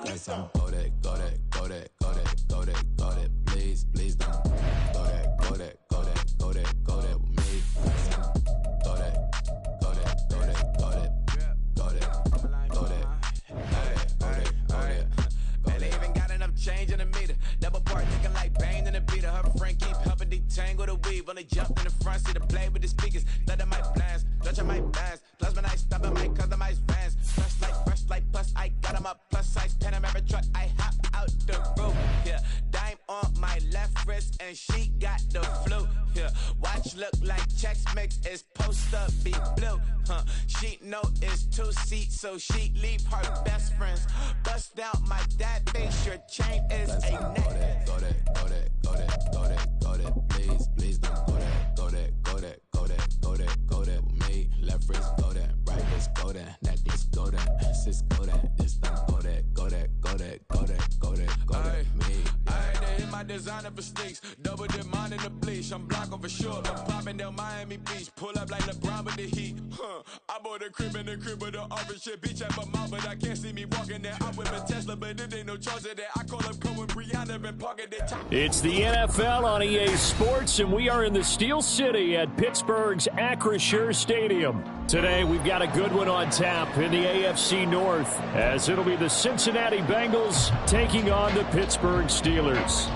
Yes, I'm go that, go that, go that, go that, go that, go that. Please, please don't go that, go that, go that, go that, go that with me. Yes, I'm go that, go that, go that, go that, go that, go that. Man, they even got enough change in the meter. Double part ticking like Bane in the beater. Her friend keep helping detangle the weave. Only jumped in the front seat to play with the speakers. Let them might blast, Dutch I might blast. Plus when I stop, I might customize fans. Fresh like plus, I got them up. Plus size Panamera truck, I hop out the roof. Yeah, dime on my left wrist and she got the flu. Yeah, watch look like Chex Mix is post up be blue. She know it's 2 seats, so she leave her best friends. Bust down my dad face, your chain is a neck. Go that, go that, go that, go that, go that. Please, please don't go that, go that, go that, go that, go that, go that with me. Left wrist go that, right wrist go that, necklace go that, sis go that, this time go that, go that, go that, go that, go that, go that with me. I had to hit my designer for stinks, double dip mine in the bleach. I'm blocking for sure, I'm popping down Miami Beach. Pull up like LeBron with the heat. I bought a crib in the crib with the office shit. Beach at my mouth, but I can't see me walking there. I'm with a Tesla, but it ain't no charge of that. I call up Cohen, Brianna, and pocket the top. It's the NFL on EA Sports, and we are in the Steel City at Pittsburgh's Acrisure Stadium. Today, we've got a good one on tap in the AFC North, as it'll be the Cincinnati Bengals taking on the Pittsburgh Steelers.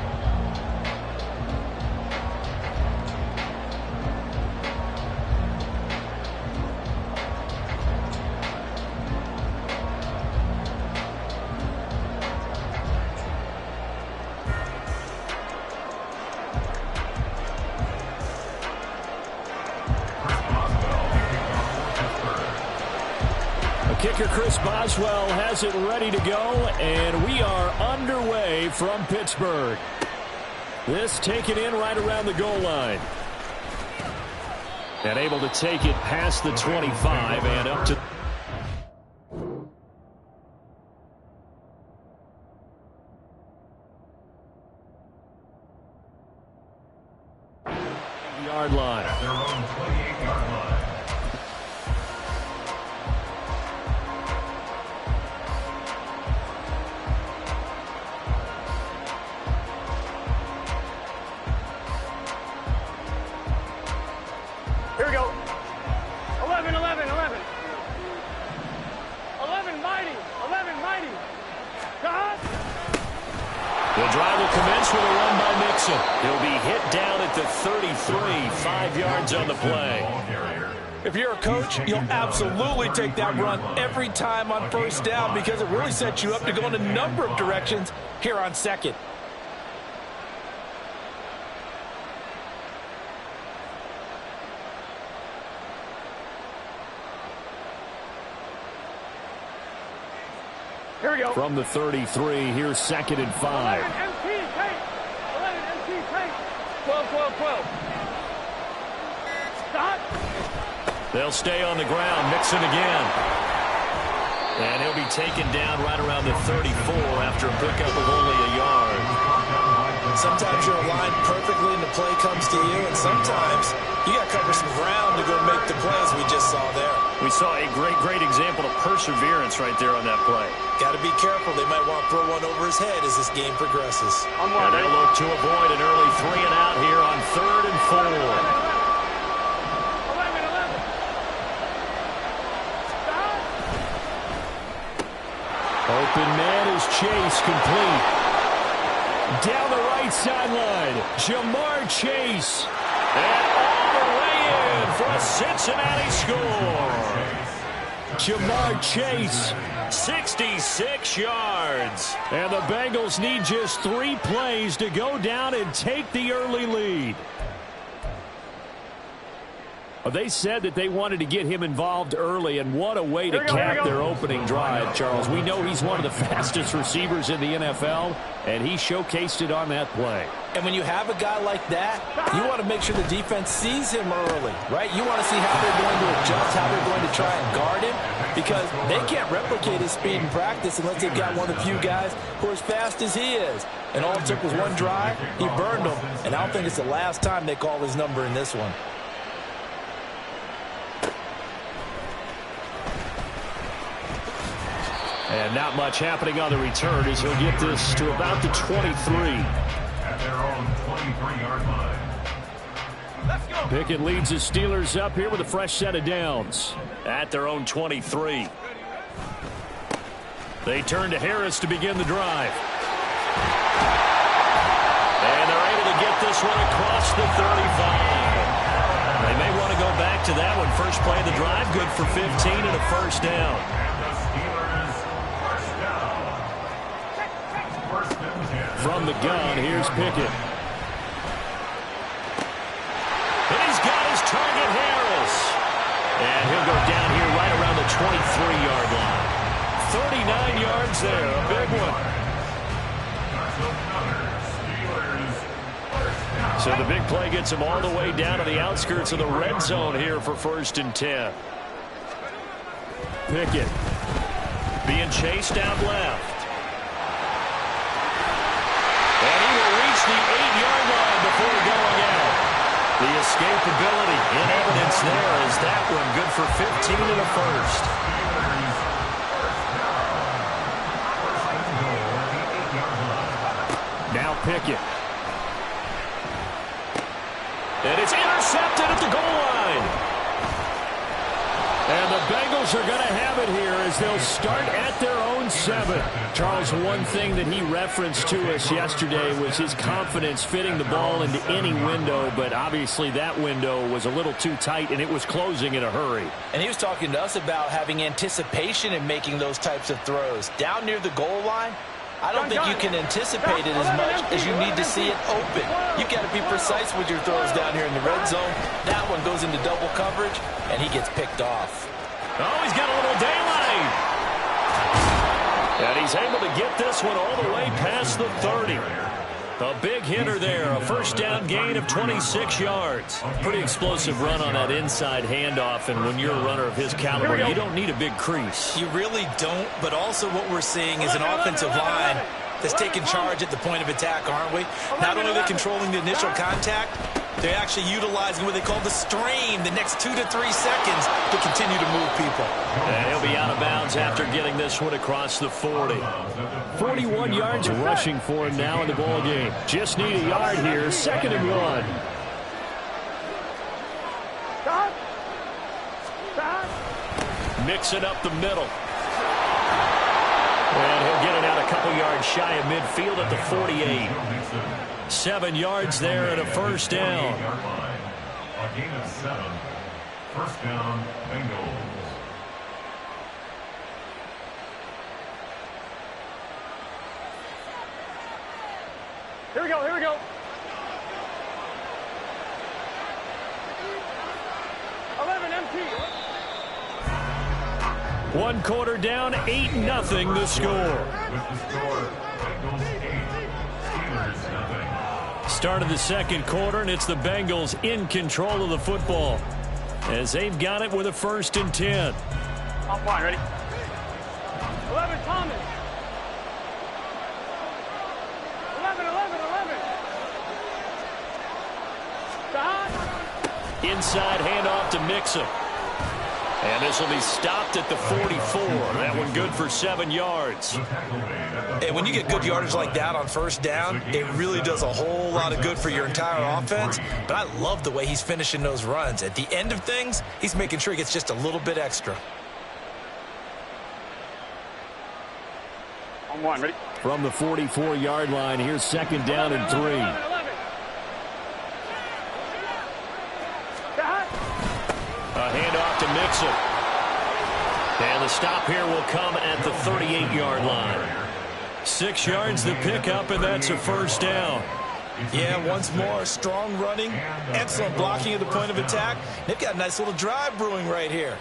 Kicker Chris Boswell has it ready to go, and we are underway from Pittsburgh. This taken in right around the goal line. And able to take it past the 25 and up to the yard line. Their own 28-yard line. Here we go. 11, 11, 11. 11 mighty. 11 mighty. God. The drive will commence with a run by Mixon. He'll be hit down at the 33, 5 yards on the play. If you're a coach, you'll absolutely take that run every time on first down because it really sets you up to go in a number of directions here on second. Here we go. From the 33, here's 2nd and 5. 11 MT, take. 11 MT, take. 12, 12, 12. Stop. They'll stay on the ground. Mixon again. And he'll be taken down right around the 34 after a pickup of only a yard. Sometimes you're aligned perfectly and the play comes to you, and sometimes you got to cover some ground to go make the plays we just saw there. We saw a great example of perseverance right there on that play. Got to be careful. They might want to throw one over his head as this game progresses. And they'll look to avoid an early 3 and out here on 3rd and 4. 11, 11. Stop. Open man is Chase, complete. Down the right sideline, Jamar Chase. And all the way in for a Cincinnati score. Jamar Chase, 66 yards. And the Bengals need just 3 plays to go down and take the early lead. They said that they wanted to get him involved early, and what a way to cap their opening drive, Charles. We know he's one of the fastest receivers in the NFL, and he showcased it on that play. And when you have a guy like that, you want to make sure the defense sees him early, right? You want to see how they're going to adjust, how they're going to try and guard him, because they can't replicate his speed in practice unless they've got one of the few guys who are as fast as he is. And all it took was one drive. He burned them, and I don't think it's the last time they call his number in this one. And not much happening on the return as he'll get this to about the 23. At their own 23-yard line. Pickett leads his Steelers up here with a fresh set of downs at their own 23. They turn to Harris to begin the drive. And they're able to get this one across the 35. They may want to go back to that one. First play of the drive, good for 15 and a first down. From the gun, here's Pickett. And he's got his target, Harris. And he'll go down here right around the 23-yard line. 39 yards there, a big one. So the big play gets him all the way down to the outskirts of the red zone here for 1st and 10. Pickett being chased out left. And he will reach the 8-yard line before going out. The escapability in evidence there is that one good for 15 and a first. Now Pickett. And it's intercepted at the goal line. And the Bengals are going to have it here as they'll start at their own 7. Charles, one thing that he referenced to us yesterday was his confidence fitting the ball into any window, but obviously that window was a little too tight, and it was closing in a hurry. And he was talking to us about having anticipation in making those types of throws. Down near the goal line, I don't think you can anticipate it as much as you need to see it open. You've got to be precise with your throws down here in the red zone. That one goes into double coverage, and he gets picked off. Oh, he's got a little daylight. And he's able to get this one all the way past the 30. A big hitter there, a first down gain of 26 yards. Pretty explosive run on that inside handoff, and when you're a runner of his caliber, you don't need a big crease. You really don't, but also what we're seeing is an offensive line that's taking charge at the point of attack, aren't we? Not only are they controlling the initial contact, they're actually utilizing what they call the strain, the next 2 to 3 seconds to continue to move people. And he'll be out of bounds after getting this one across the 40. 41 yards rushing for him now in the ball game. Just need a yard here, 2nd and 1. Mix it up the middle. And he'll get it out a couple yards shy of midfield at the 48. 7 yards there and a first down. A gain of 7. First down, Bengals. Here we go, here we go. 11 empty. 1 quarter down, 8-0 the score. With the score, Bengals 8, Steelers 0. Start of the 2nd quarter, and it's the Bengals in control of the football as they've got it with a 1st and 10. I'm fine, ready? 11, Thomas. 11. Stop. Inside handoff to Mixon. And this will be stopped at the 44. That one good for 7 yards. And when you get good yardage like that on first down, it really does a whole lot of good for your entire offense. But I love the way he's finishing those runs. At the end of things, he's making sure he gets just a little bit extra. On 1, ready? From the 44-yard line, here's 2nd down and 3. 11. A handoff to Mixon. And the stop here will come at the 38-yard line. 6 yards the pickup, and that's a first down. Yeah, once more, strong running, excellent blocking at the point of attack. They've got a nice little drive brewing right here.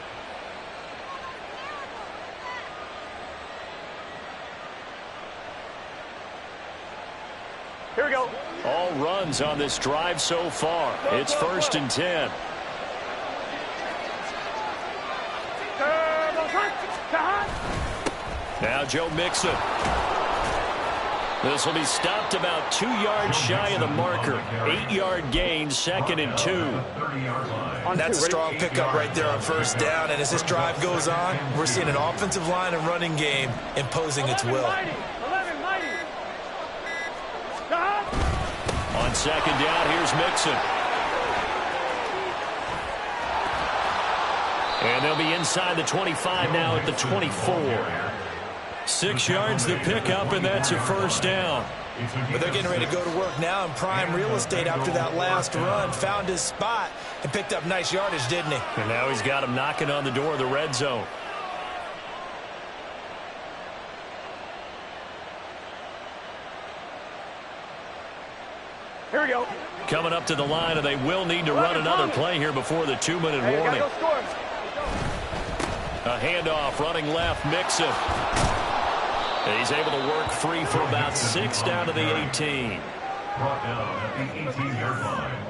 Here we go. All runs on this drive so far. It's 1st and 10. Turbo, cut. Now Joe Mixon. This will be stopped about 2 yards shy of the marker. 8-yard gain, 2nd and 2. That's a strong pickup right there on first down. And as this drive goes on, we're seeing an offensive line and running game imposing its will. On 2nd down, here's Mixon. And they'll be inside the 25 now at the 24. 6 yards the pickup, and that's a first down. But they're getting ready to go to work now in prime real estate after that last run. Found his spot and picked up nice yardage, didn't he? And now he's got him knocking on the door of the red zone. Here we go. Coming up to the line, and they will need to run another play here before the 2-minute warning. A handoff, running left, Mixon. He's able to work free for about 6 down to the 18. Brought down at the 18-yard line.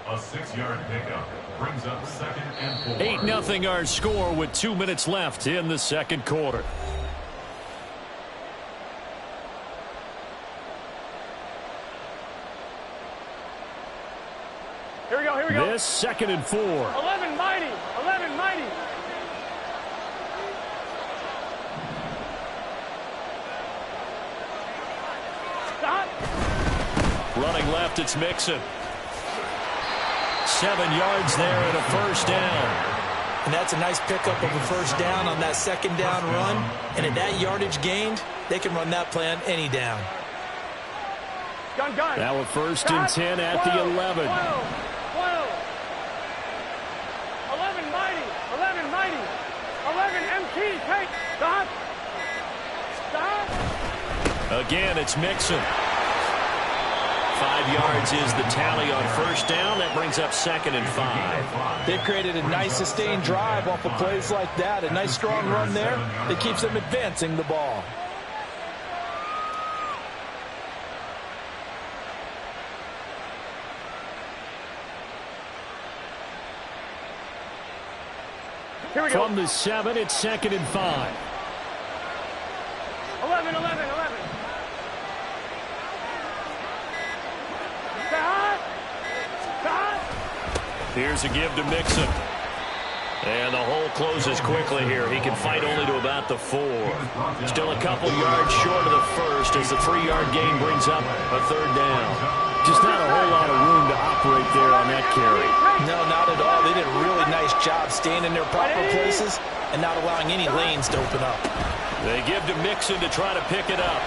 A 6-yard pickup brings up 2nd and 4. 8-0 our score with 2 minutes left in the second quarter. Here we go, here we go. This 2nd and 4. 11 mighty, 11 mighty. Stop. Running left, it's Mixon. 7 yards there and a first down. And that's a nice pickup of a first down on that 2nd down run. And at that yardage gained, they can run that play on any down. Gun. Now a 1st and 10 at the 11. 11 mighty, 11 mighty. 11 MT, take. Stop. Again, it's Mixon. 5 yards is the tally on first down. That brings up 2nd and 5. They've created a nice sustained drive off of plays like that. A nice strong run there that keeps them advancing the ball. Here we go. From the 7, it's 2nd and 5. 11. Stop. Here's a give to Mixon. And the hole closes quickly here. He can fight only to about the 4. Still a couple yards short of the first as the 3-yard gain brings up a 3rd down. Just not a whole lot of room to operate there on that carry. No, not at all. They did a really nice job staying in their proper places and not allowing any lanes to open up. They give to Mixon to try to pick it up.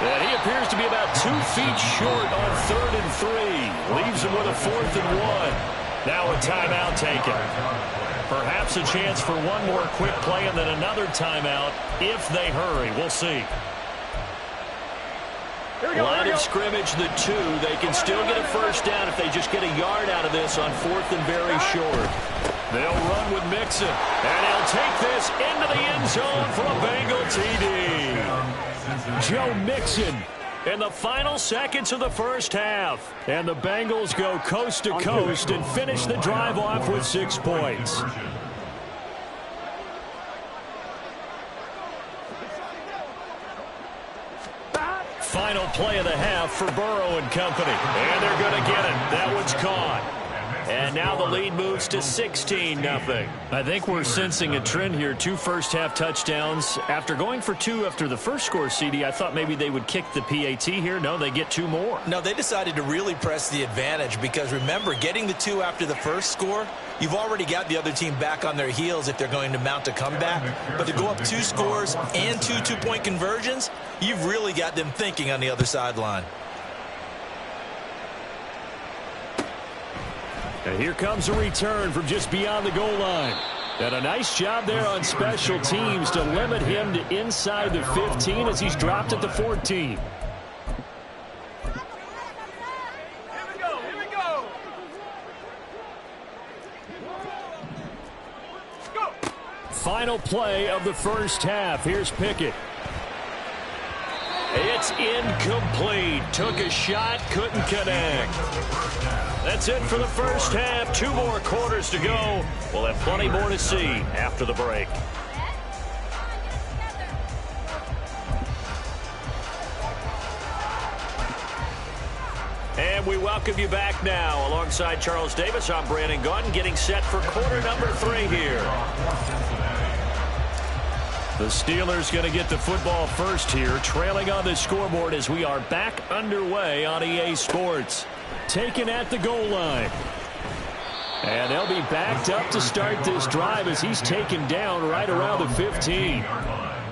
And he appears to be about 2 feet short on 3rd and 3. Leaves him with a 4th and 1. Now a timeout taken. Perhaps a chance for one more quick play and then another timeout if they hurry. We'll see. Line of scrimmage, the 2. They can still get a first down if they just get a yard out of this on 4th and very short. They'll run with Mixon, and he'll take this into the end zone for a Bengal TD. Joe Mixon in the final seconds of the first half. And the Bengals go coast to coast and finish the drive off with 6 points. Final play of the half for Burrow and company. And they're going to get it. That one's caught. And now the lead moves to 16-0. I think we're sensing a trend here. 2 first-half touchdowns. After going for 2 after the first score, CD, I thought maybe they would kick the PAT here. No, they get 2 more. No, they decided to really press the advantage because, remember, getting the 2 after the first score, you've already got the other team back on their heels if they're going to mount a comeback. But to go up 2 scores and 2 two-point conversions, you've really got them thinking on the other sideline. And here comes a return from just beyond the goal line. And a nice job there on special teams to limit him to inside the 15 as he's dropped at the 14. Here we go. Go. Final play of the first half. Here's Pickett. It's incomplete. Took a shot, couldn't connect. That's it for the first half. 2 more quarters to go. We'll have plenty more to see after the break. And we welcome you back now. Alongside Charles Davis, I'm Brandon Gaudin, getting set for quarter number 3 here. The Steelers going to get the football first here, trailing on the scoreboard as we are back underway on EA Sports. Taken at the goal line. And they'll be backed up to start this drive as he's taken down right around the 15.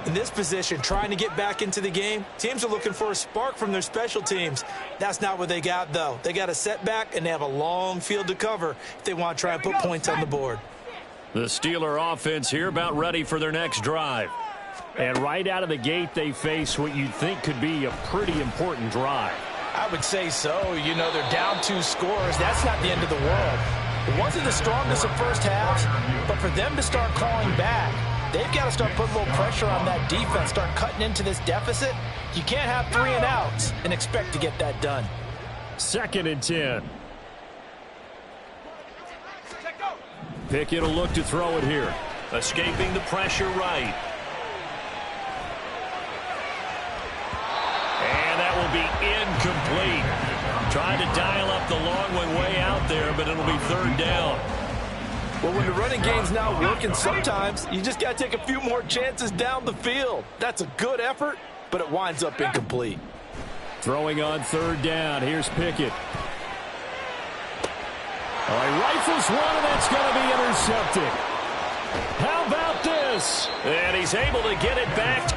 In this position, trying to get back into the game, teams are looking for a spark from their special teams. That's not what they got, though. They got a setback, and they have a long field to cover if they want to try and put points on the board. The Steeler offense here about ready for their next drive. And right out of the gate, they face what you'd think could be a pretty important drive. I would say so. You know, they're down 2 scores. That's not the end of the world. It wasn't the strongest of first halves, but for them to start clawing back, they've got to start putting a little pressure on that defense, start cutting into this deficit. You can't have 3 and outs and expect to get that done. 2nd and 10. Pickett will look to throw it here. Escaping the pressure right. And that will be incomplete. Trying to dial up the long one way out there, but it'll be 3rd down. Well, when the running game's not working, sometimes you just got to take a few more chances down the field. That's a good effort, but it winds up incomplete. Throwing on 3rd down. Here's Pickett. Oh, he rifles one, and that's going to be intercepted. How about this? And he's able to get it back.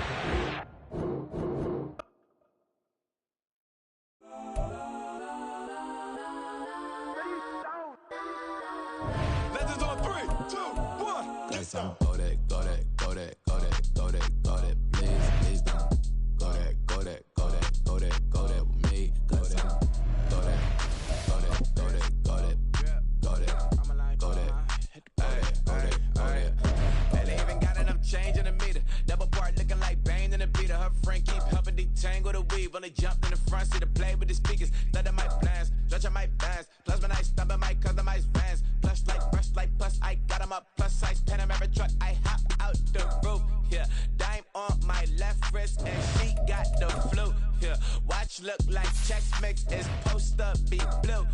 Go that, go that, go that, go that, go that, go that, please, please don't. Go that, go that, go that, go that, go that with me. Go that, go that, go that, go that, go that, go that, go that, go that. And they even got enough change in the meter. Double part looking like Bane in the beater. Her friend keep helping detangle the weave. When they jumped in the front seat to play with the speakers. Thunder my plans, judge my bands. Plus when I stumble my customized vans. Plush like brush like plus I got them up. Plus size Panamera truck. I hop out the roof. Yeah, dime on my left wrist and she got the flu. Yeah, watch look like Chex Mix is post up be blue.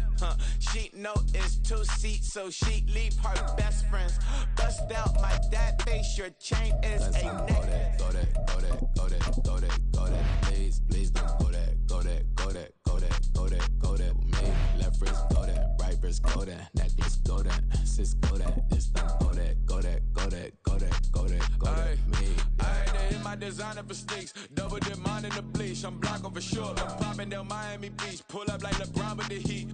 She know it's 2 seats, so she leave her best friends. Bust out my dad face, your chain is a neck. Go that, go that, go that, go that, go that, please, please don't. Go that, go that, go that, go that, go that, go that with me. Left wrist, go that, right wrist, go that, necklace, go that, sis, go that, this time, go that, go that, go that, go that, go that, go that, me. I had to hit my designer for sneaks, double dip mine in the bleach. I'm blocking for sure. I'm popping down Miami Beach, pull up like LeBron with the heat.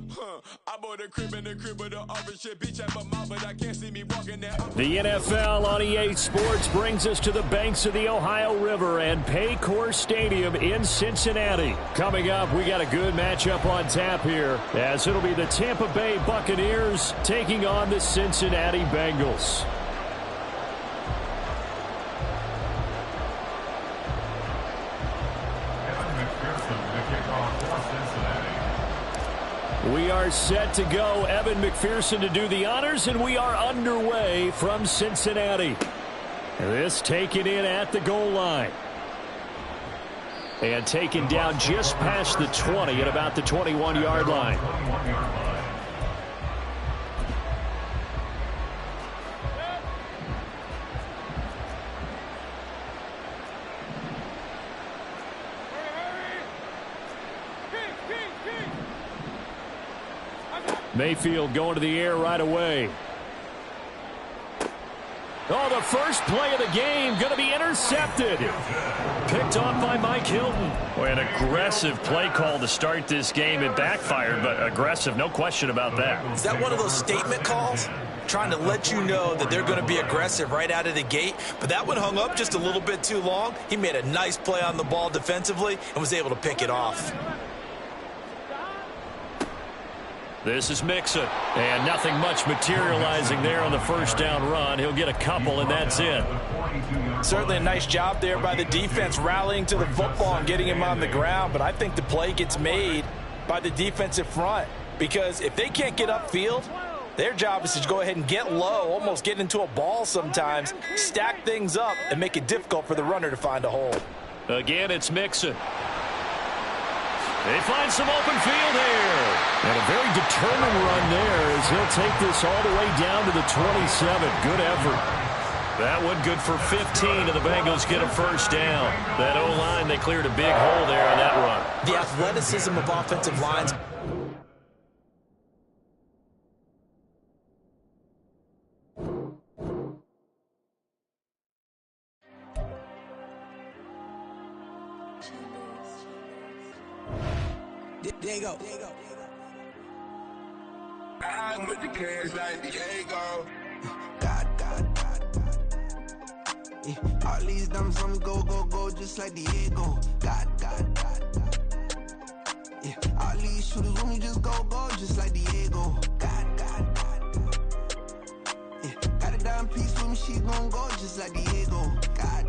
I bought a crib in the crib with the office shit. Beach at my mouth, but I can't see me walking there. The NFL on EA Sports brings us to the banks of the Ohio River and Paycor Stadium in Cincinnati. Coming up, we got a good matchup on tap here, as it'll be the Tampa Bay Buccaneers taking on the Cincinnati Bengals. We are set to go. Evan McPherson to do the honors, and we are underway from Cincinnati. This taken in at the goal line. And taken down just past the 20 at about the 21-yard line. Mayfield going to the air right away. Oh, the first play of the game going to be intercepted. Picked off by Mike Hilton. Boy, an aggressive play call to start this game. It backfired, but aggressive, no question about that. Is that one of those statement calls? Trying to let you know that they're going to be aggressive right out of the gate, but that one hung up just a little bit too long. He made a nice play on the ball defensively and was able to pick it off. This is Mixon, and nothing much materializing there on the first down run. He'll get a couple, and that's it. Certainly a nice job there by the defense rallying to the football and getting him on the ground, but I think the play gets made by the defensive front, because if they can't get upfield, their job is to go ahead and get low, almost get into a ball sometimes, stack things up, and make it difficult for the runner to find a hole. Again, it's Mixon. They find some open field here. And a very determined run there as he'll take this all the way down to the 27. Good effort. That one good for 15, and the Bengals get a first down. That O-line, they cleared a big hole there on that run. The athleticism of offensive lines. Diego. I'm with the cash like Diego. God. Yeah, all these diamonds on me go, just like Diego. God. Yeah, all these shooters on me just go, just like Diego. God. Yeah, got a dime piece with me, she gon' go just like Diego. God.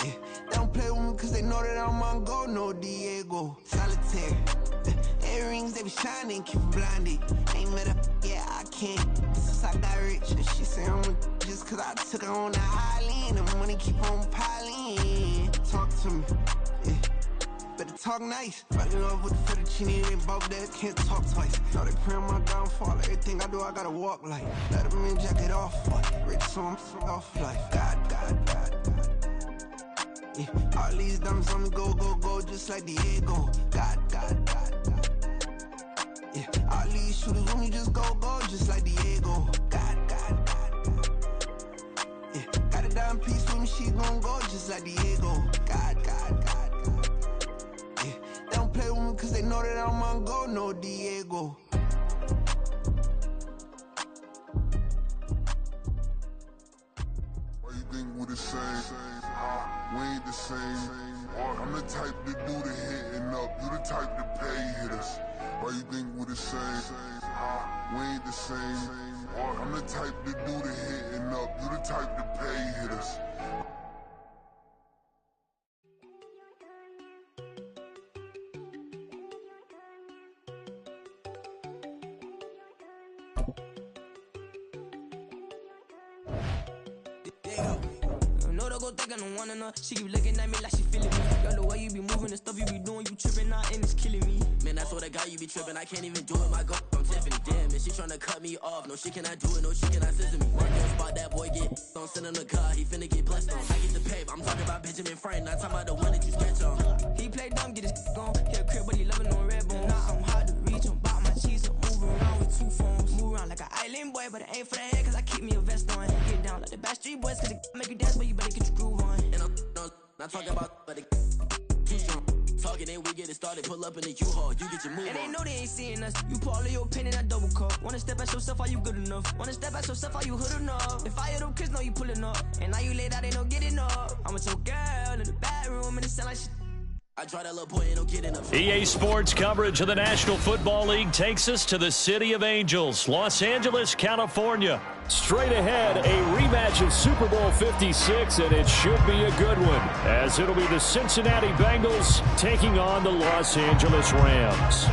Yeah, they don't play with me cause they know that I'm on go, no Diego. Solitaire. Earrings, they be shining, keep blinded. Ain't met up, yeah, I can't. Since I got rich, and she say I'm just cause I took her on the island. The money keep on piling. Talk to me, yeah. Better talk nice. Fell in love with the fettuccine, they both that can't talk twice. Now they praying my downfall. Everything I do, I gotta walk like. Let them in, jacket off. Rich, so I'm off life. God. Yeah, all these diamonds on me go, just like Diego. God. Yeah, all these shooters on me just go, just like Diego. God. Yeah, got a dime piece with me, she gon' go just like Diego. God. Yeah, they don't play with me cause they know that I'm on go, no Diego. Why you think we're the same? We ain't the same. I'm the type to do the hitting up, you the type to pay hitters. Why you think we're the same? We ain't the same. I'm the type to do the hitting up, you the type to pay hitters. She keep looking at me like she feeling me. Girl, the way you be moving the stuff you be doing, you tripping out and it's killing me. Man, that's what I got, you be tripping. I can't even do it, my girl, I'm Tiffany. Damn, and she tryna cut me off. No, she cannot do it, no, she cannot scissor me. One good spot, that boy get on, send him the car, he finna get blessed on. I get the pay, I'm talking about Benjamin Franklin, not talking about the one that you sketch on. He play dumb, get his gone. He a crib, but he loving on red bone. Now I'm hard to reach, I'm about my cheese, I'm moving around with two phones. Move around like an island boy, but it ain't for the head, cause I keep me a vest on. Get down like the Backstreet Boys, cause it make you dance, but you better get your groove on. And I'm not talking about, but it too strong. Talking and we get it started, pull up in the U-Haul, you get your move on. And they know they ain't seeing us. You pull all your opinion, I double cup. Wanna step at yourself, are you good enough? Wanna step at yourself, are you hood enough? If I hear them kids, know you pulling up. And now you laid out, they don't get enough. I'm with your girl in the bedroom, and it sound like shit. I try that little boy, ain't no kid enough. EA Sports coverage of the National Football League takes us to the City of Angels, Los Angeles, California. Straight ahead, a rematch of Super Bowl 56, and it should be a good one, as it'll be the Cincinnati Bengals taking on the Los Angeles Rams.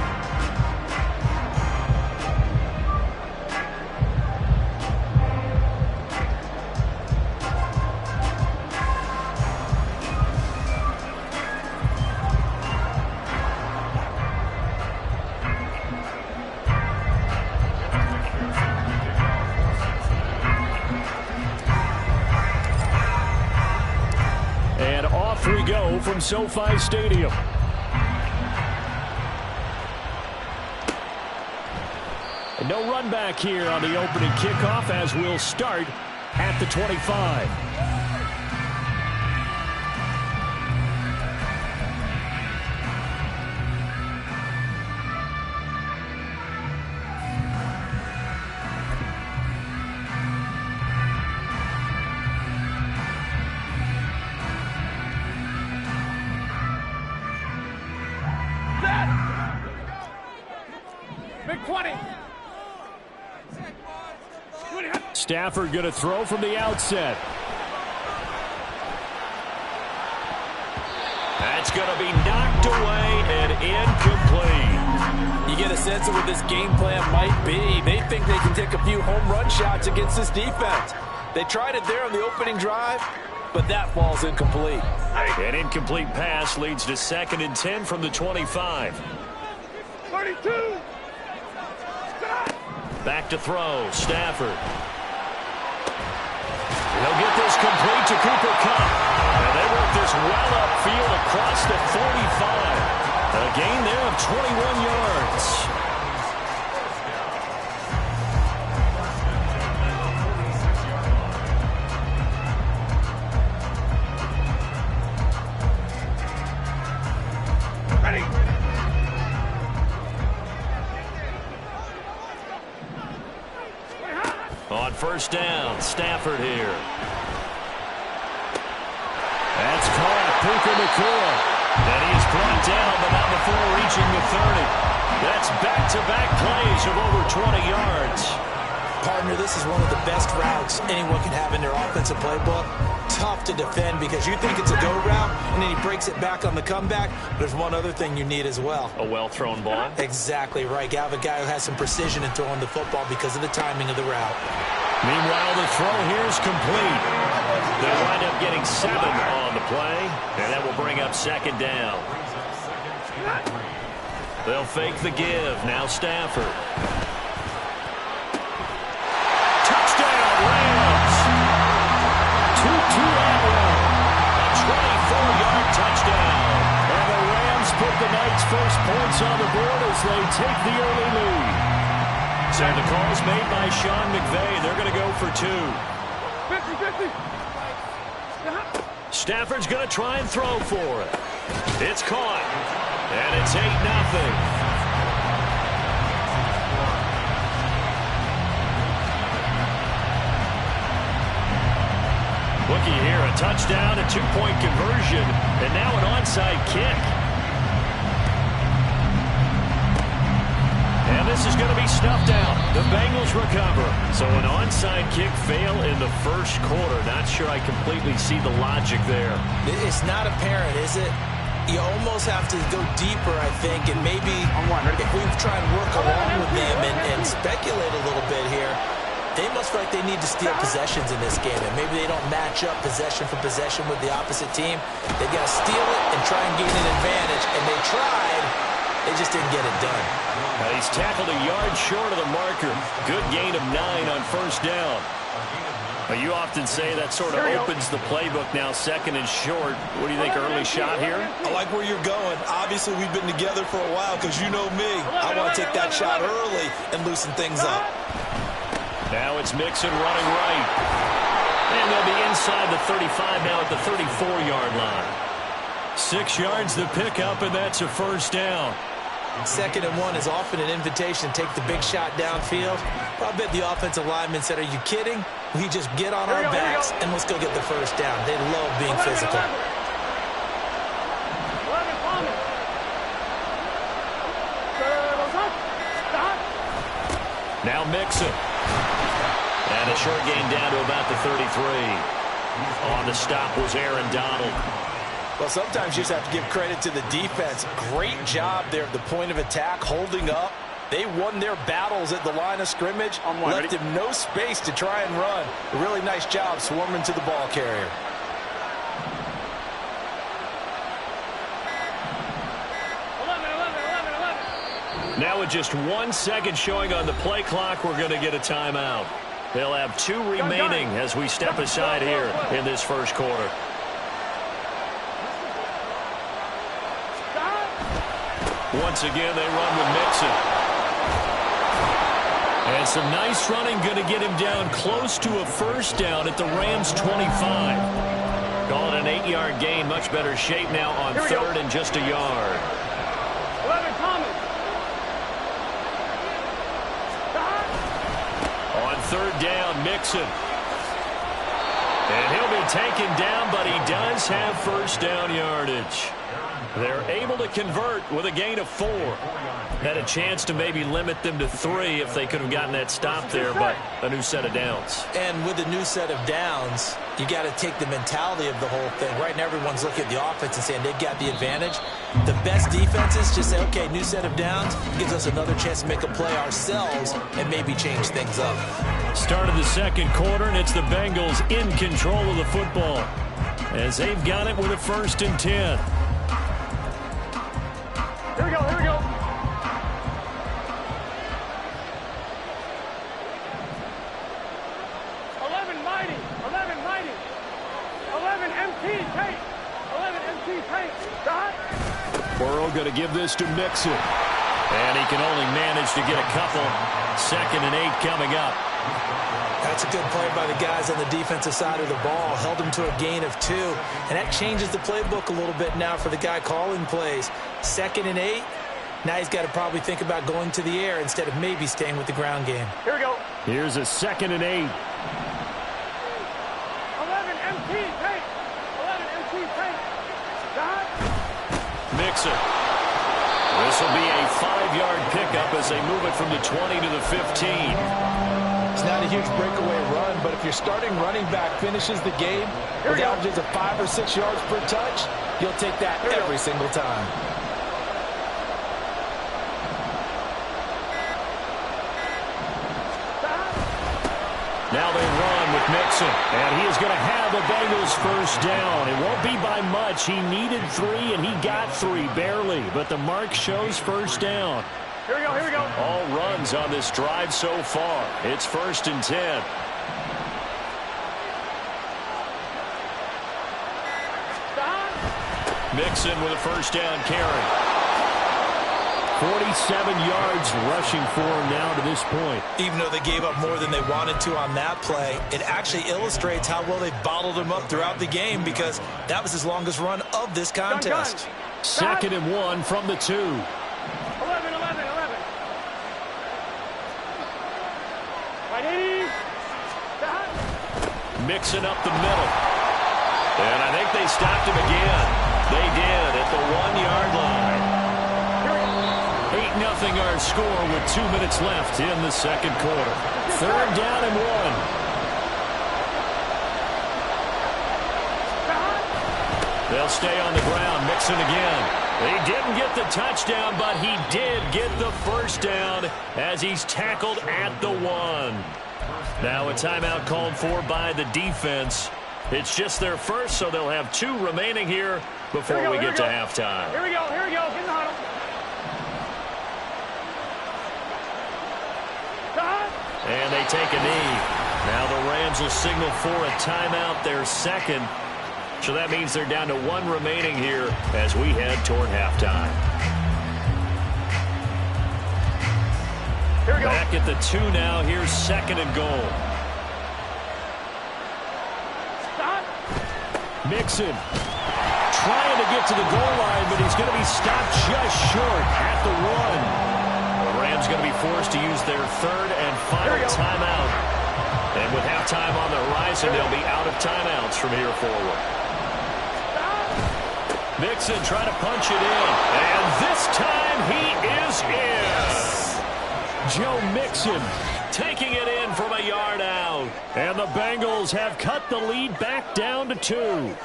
We go from SoFi Stadium. And no run back here on the opening kickoff, as we'll start at the 25. Stafford going to throw from the outset. That's going to be knocked away and incomplete. You get a sense of what this game plan might be. They think they can take a few home run shots against this defense. They tried it there on the opening drive. but that ball's incomplete. An incomplete pass leads to 2nd and 10 from the 25. 32. Back to throw, Stafford. They'll get this complete to Cooper Kupp. And they work this well upfield across the 45. A gain there of 21 yards. Ready. On 1st down, Stafford here. That's caught, Puka Nacua. And he is brought down, but not before reaching the 30. That's back-to-back plays of over 20 yards. Partner, this is one of the best routes anyone can have in their offensive playbook. Tough to defend because you think it's a go route, and then he breaks it back on the comeback. There's one other thing you need as well. A well-thrown ball. Exactly right. You have a guy who has some precision in throwing the football because of the timing of the route. Meanwhile, the throw here is complete. They'll wind up getting 7 on the play, and that will bring up 2nd down. They'll fake the give. Now Stafford. Touchdown, Rams! Tutu Atwell. A 24-yard touchdown. And the Rams put the night's first points on the board as they take the early lead. So the call's made by Sean McVay. They're going to go for 2. 50-50. Stafford's going to try and throw for it. It's caught. And it's 8-0. Looky here, a touchdown, a 2-point conversion, and now an onside kick. And this is going to be snuffed out. The Bengals recover. So an onside kick fail in the first quarter. Not sure I completely see the logic there. It's not apparent, is it? You almost have to go deeper, I think, and maybe if we try and work along with them and speculate a little bit here, they must feel like they need to steal possessions in this game, and maybe they don't match up possession for possession with the opposite team. They've got to steal it and try and gain an advantage, and they tried. They just didn't get it done. He's tackled a yard short of the marker. Good gain of 9 on 1st down. You often say that sort of opens the playbook now, 2nd and short. What do you think, early shot here? I like where you're going. Obviously, we've been together for a while because you know me. I want to take that shot early and loosen things up. Now it's Mixon running right. And they'll be inside the 35 now at the 34-yard line. 6 yards the pickup, and that's a 1st down. 2nd and 1 is often an invitation to take the big shot downfield. I bet the offensive linemen said, are you kidding? We just get on our backs and let's go get the 1st down. They love being physical. Now Mixon. And a short gain down to about the 33. On the stop was Aaron Donald. Well, sometimes you just have to give credit to the defense. Great job there at the point of attack, holding up. They won their battles at the line of scrimmage, left him no space to try and run. A really nice job swarming to the ball carrier. Now with just 1 second showing on the play clock, we're going to get a timeout. They'll have 2 remaining as we step aside here in this first quarter. Once again, they run with Mixon. And some nice running going to get him down close to a 1st down at the Rams' 25. Call it an 8-yard gain. Much better shape now on 3rd and just a yard. 11 Thomas. On 3rd down, Mixon. And he'll be taken down, but he does have 1st down yardage. They're able to convert with a gain of 4. Had a chance to maybe limit them to 3 if they could have gotten that stop there, but a new set of downs. And with a new set of downs, you got to take the mentality of the whole thing. Right now, everyone's looking at the offense and saying they've got the advantage. The best defenses just say, okay, new set of downs gives us another chance to make a play ourselves and maybe change things up. Start of the 2nd quarter, and it's the Bengals in control of the football. as they've got it with a 1st and 10. Here we go, here we go. 11 mighty, 11 mighty. 11 MT tape. 11 MT tape. Dot. Burrow going to give this to Mixon. And he can only manage to get a couple. 2nd and 8 coming up. That's a good play by the guys on the defensive side of the ball. Held him to a gain of 2. And that changes the playbook a little bit now for the guy calling plays. 2nd and 8. Now he's got to probably think about going to the air instead of maybe staying with the ground game. Here we go. Here's a 2nd and 8. 11 MT tape. 11 MT tape. Dot. Mixon. This will be a 5-yard pickup as they move it from the 20 to the 15. It's not a huge breakaway run, but if your starting running back finishes the game with averages of 5 or 6 yards per touch, you'll take that every single time. Now they run with Mixon, and he is going to have the Bengals 1st down. It won't be by much. He needed 3, and he got 3, barely. But the mark shows 1st down. Here we go, here we go. All runs on this drive so far. It's 1st and 10. Dot. Mixon with a 1st down carry. 47 yards rushing for him now to this point. Even though they gave up more than they wanted to on that play, it actually illustrates how well they bottled him up throughout the game because that was his longest run of this contest. 2nd and 1 from the 2. 11. Right 80. Dot. Mixing up the middle. And I think they stopped him again. They did at the 1-yard line. 8-0 our score with 2 minutes left in the 2nd quarter. 3rd down and 1. They'll stay on the ground. Mixon again. He didn't get the touchdown, but he did get the 1st down as he's tackled at the 1. Now a timeout called for by the defense. It's just their first, so they'll have 2 remaining here before we get to halftime. Here we go, here we go. Get in the huddle. And they take a knee. Now the Rams will signal for a timeout, their 2nd. So that means they're down to 1 remaining here as we head toward halftime. Here we go. Back at the 2 now. Here's 2nd and goal. Stop. Mixon trying to get to the goal line, but he's going to be stopped just short at the 1. The Rams going to be forced to use their 3rd and final timeout. And with halftime on the horizon, they'll be out of timeouts from here forward. Mixon trying to punch it in. And this time he is in. Joe Mixon taking it in from a yard out. And the Bengals have cut the lead back down to 2.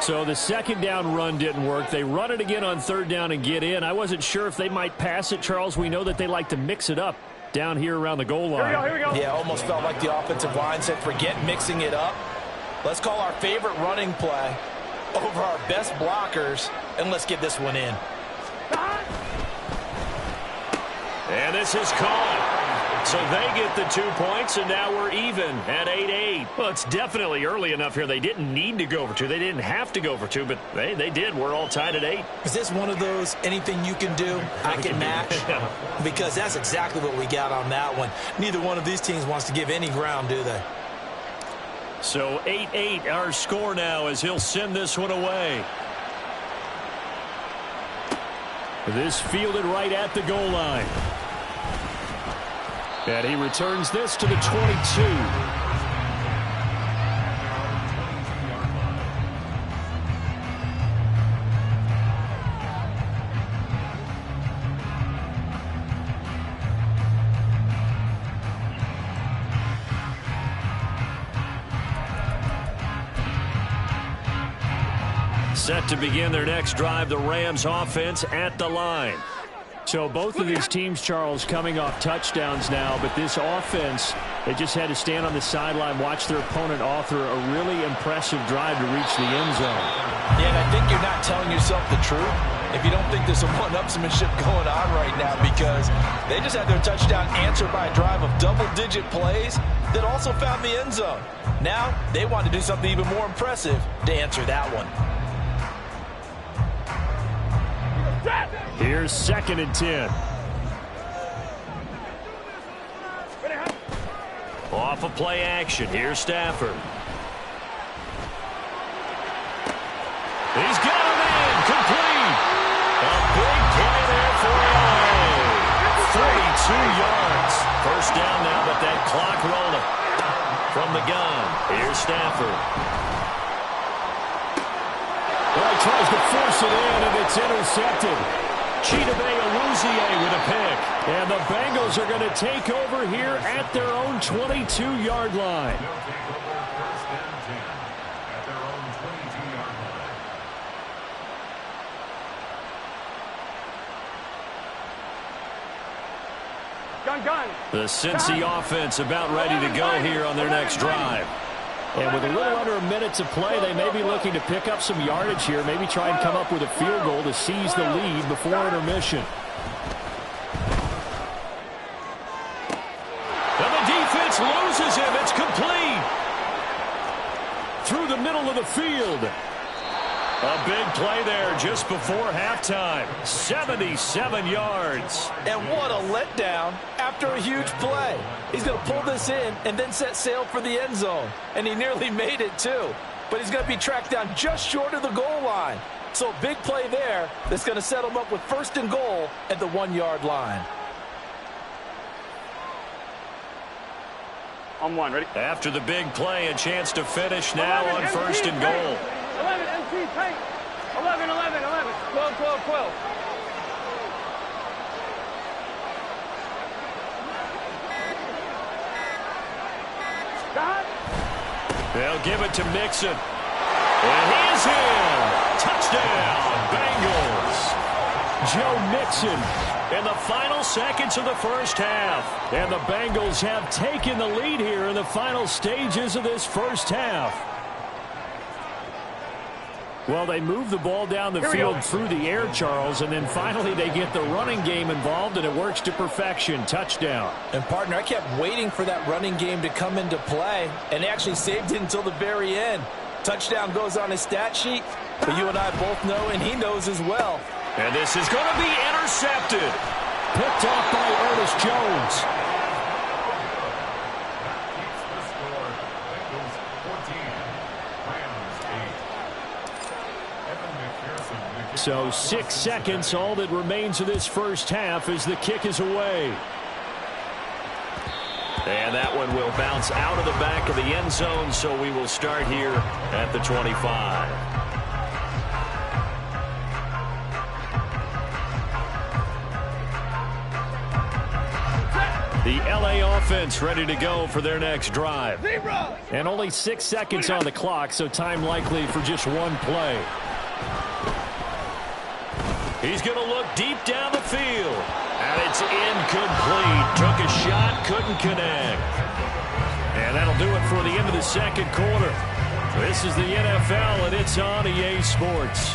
So the 2nd down run didn't work. They run it again on 3rd down and get in. I wasn't sure if they might pass it, Charles. We know that they like to mix it up down here around the goal line. Here we go. Yeah, almost felt like the offensive line said, forget mixing it up. Let's call our favorite running play over our best blockers, and let's get this one in. And this is caught. So they get the 2 points, and now we're even at 8-8. Well, it's definitely early enough here. They didn't need to go for 2. They didn't have to go for 2, but they did. We're all tied at 8. Is this one of those anything you can do, I can match? Because that's exactly what we got on that one. Neither one of these teams wants to give any ground, do they? So 8-8 our score now as he'll send this one away. This fielded right at the goal line. And he returns this to the 22. Set to begin their next drive, the Rams offense at the line. So both of these teams, Charles, coming off touchdowns now, but this offense, they just had to stand on the sideline, watch their opponent author a really impressive drive to reach the end zone. Yeah, and I think you're not telling yourself the truth if you don't think there's some one-upsmanship going on right now, because they just had their touchdown answered by a drive of double-digit plays that also found the end zone. Now they want to do something even more impressive to answer that one. Here's 2nd and 10. Off of play action. Here's Stafford. He's got him in. Complete. A big play there for LA. 42 yards. First down now, but that clock rolling. From the gun. Here's Stafford. Well, he tries to force it in, and it's intercepted. Chidobe Awuzie with a pick. And the Bengals are going to take over here at their own 22-yard line. They'll take over 1st and 10 at their own 22-yard line. Gun. The Cincy offense about ready to go here on their next drive. And with a little under a minute to play, they may be looking to pick up some yardage here, maybe try and come up with a field goal to seize the lead before intermission. And the defense loses him. It's complete. Through the middle of the field. A big play there just before halftime. 77 yards. And what a letdown after a huge play. He's going to pull this in and then set sail for the end zone. And he nearly made it, too. But he's going to be tracked down just short of the goal line. So a big play there that's going to set him up with 1st and goal at the 1-yard line. On 1, ready? After the big play, a chance to finish now on 1st and goal. 11 MC tank. 11. 12. They'll give it to Mixon. And he's in. Touchdown, Bengals. Joe Mixon in the final seconds of the first half. And the Bengals have taken the lead here in the final stages of this first half. Well, they move the ball down the field through the air, Charles, and then finally they get the running game involved, and it works to perfection. Touchdown. And, partner, I kept waiting for that running game to come into play, and they actually saved it until the very end. Touchdown goes on his stat sheet, but you and I both know, and he knows as well. And this is going to be intercepted. Picked off by Ernest Jones. So 6 seconds, all that remains of this first half as the kick is away. And that one will bounce out of the back of the end zone, so we will start here at the 25. The LA offense ready to go for their next drive. And only 6 seconds on the clock, so time likely for just one play. He's going to look deep down the field. And it's incomplete. Took a shot, couldn't connect. And that'll do it for the end of the second quarter. This is the NFL, and it's on EA Sports.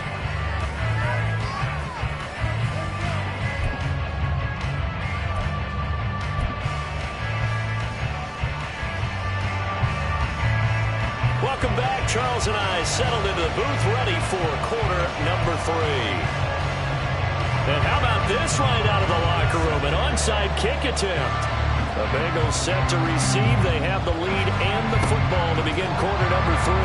Welcome back. Charles and I settled into the booth ready for quarter number 3. And how about this right out of the locker room? An onside kick attempt. The Bengals set to receive. They have the lead and the football to begin quarter number 3.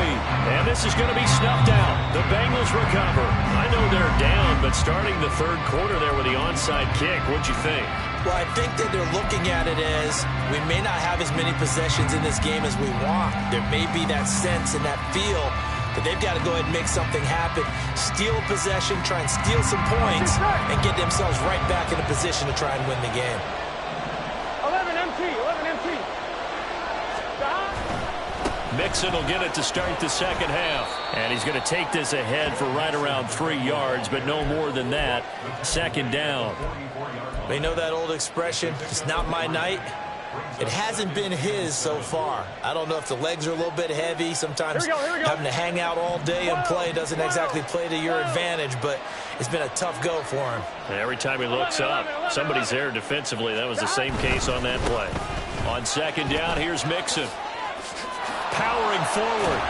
And this is going to be snuffed out. The Bengals recover. I know they're down, but starting the third quarter there with the onside kick, what'd you think? Well, I think that they're looking at it as we may not have as many possessions in this game as we want. There may be that sense and that feel that they've got to go ahead and make something happen, steal a possession, try and steal some points, and get themselves right back in a position to try and win the game. 11 MT. Mixon will get it to start the second half. And he's going to take this ahead for right around 3 yards, but no more than that. Second down. They know that old expression, it's not my night. It hasn't been his so far. I don't know if the legs are a little bit heavy. Sometimes having to hang out all day and play doesn't exactly play to your advantage, but it's been a tough go for him. And every time he looks up, somebody's there defensively. That was the same case on that play. On second down, here's Mixon. Powering forward.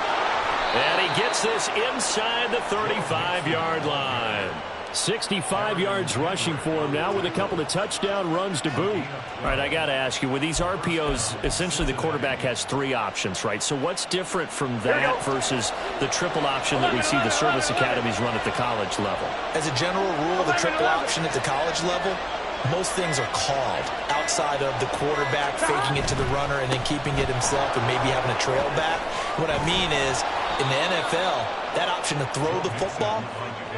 And he gets this inside the 35-yard line. 65 yards rushing for him now with a couple of touchdown runs to boot. All right, I got to ask you, with these RPOs, essentially the quarterback has 3 options, right? So what's different from that versus the triple option that we see the service academies run at the college level? As a general rule, the triple option at the college level, most things are called outside of the quarterback faking it to the runner and then keeping it himself and maybe having a trail back. What I mean is, in the NFL, that option to throw the football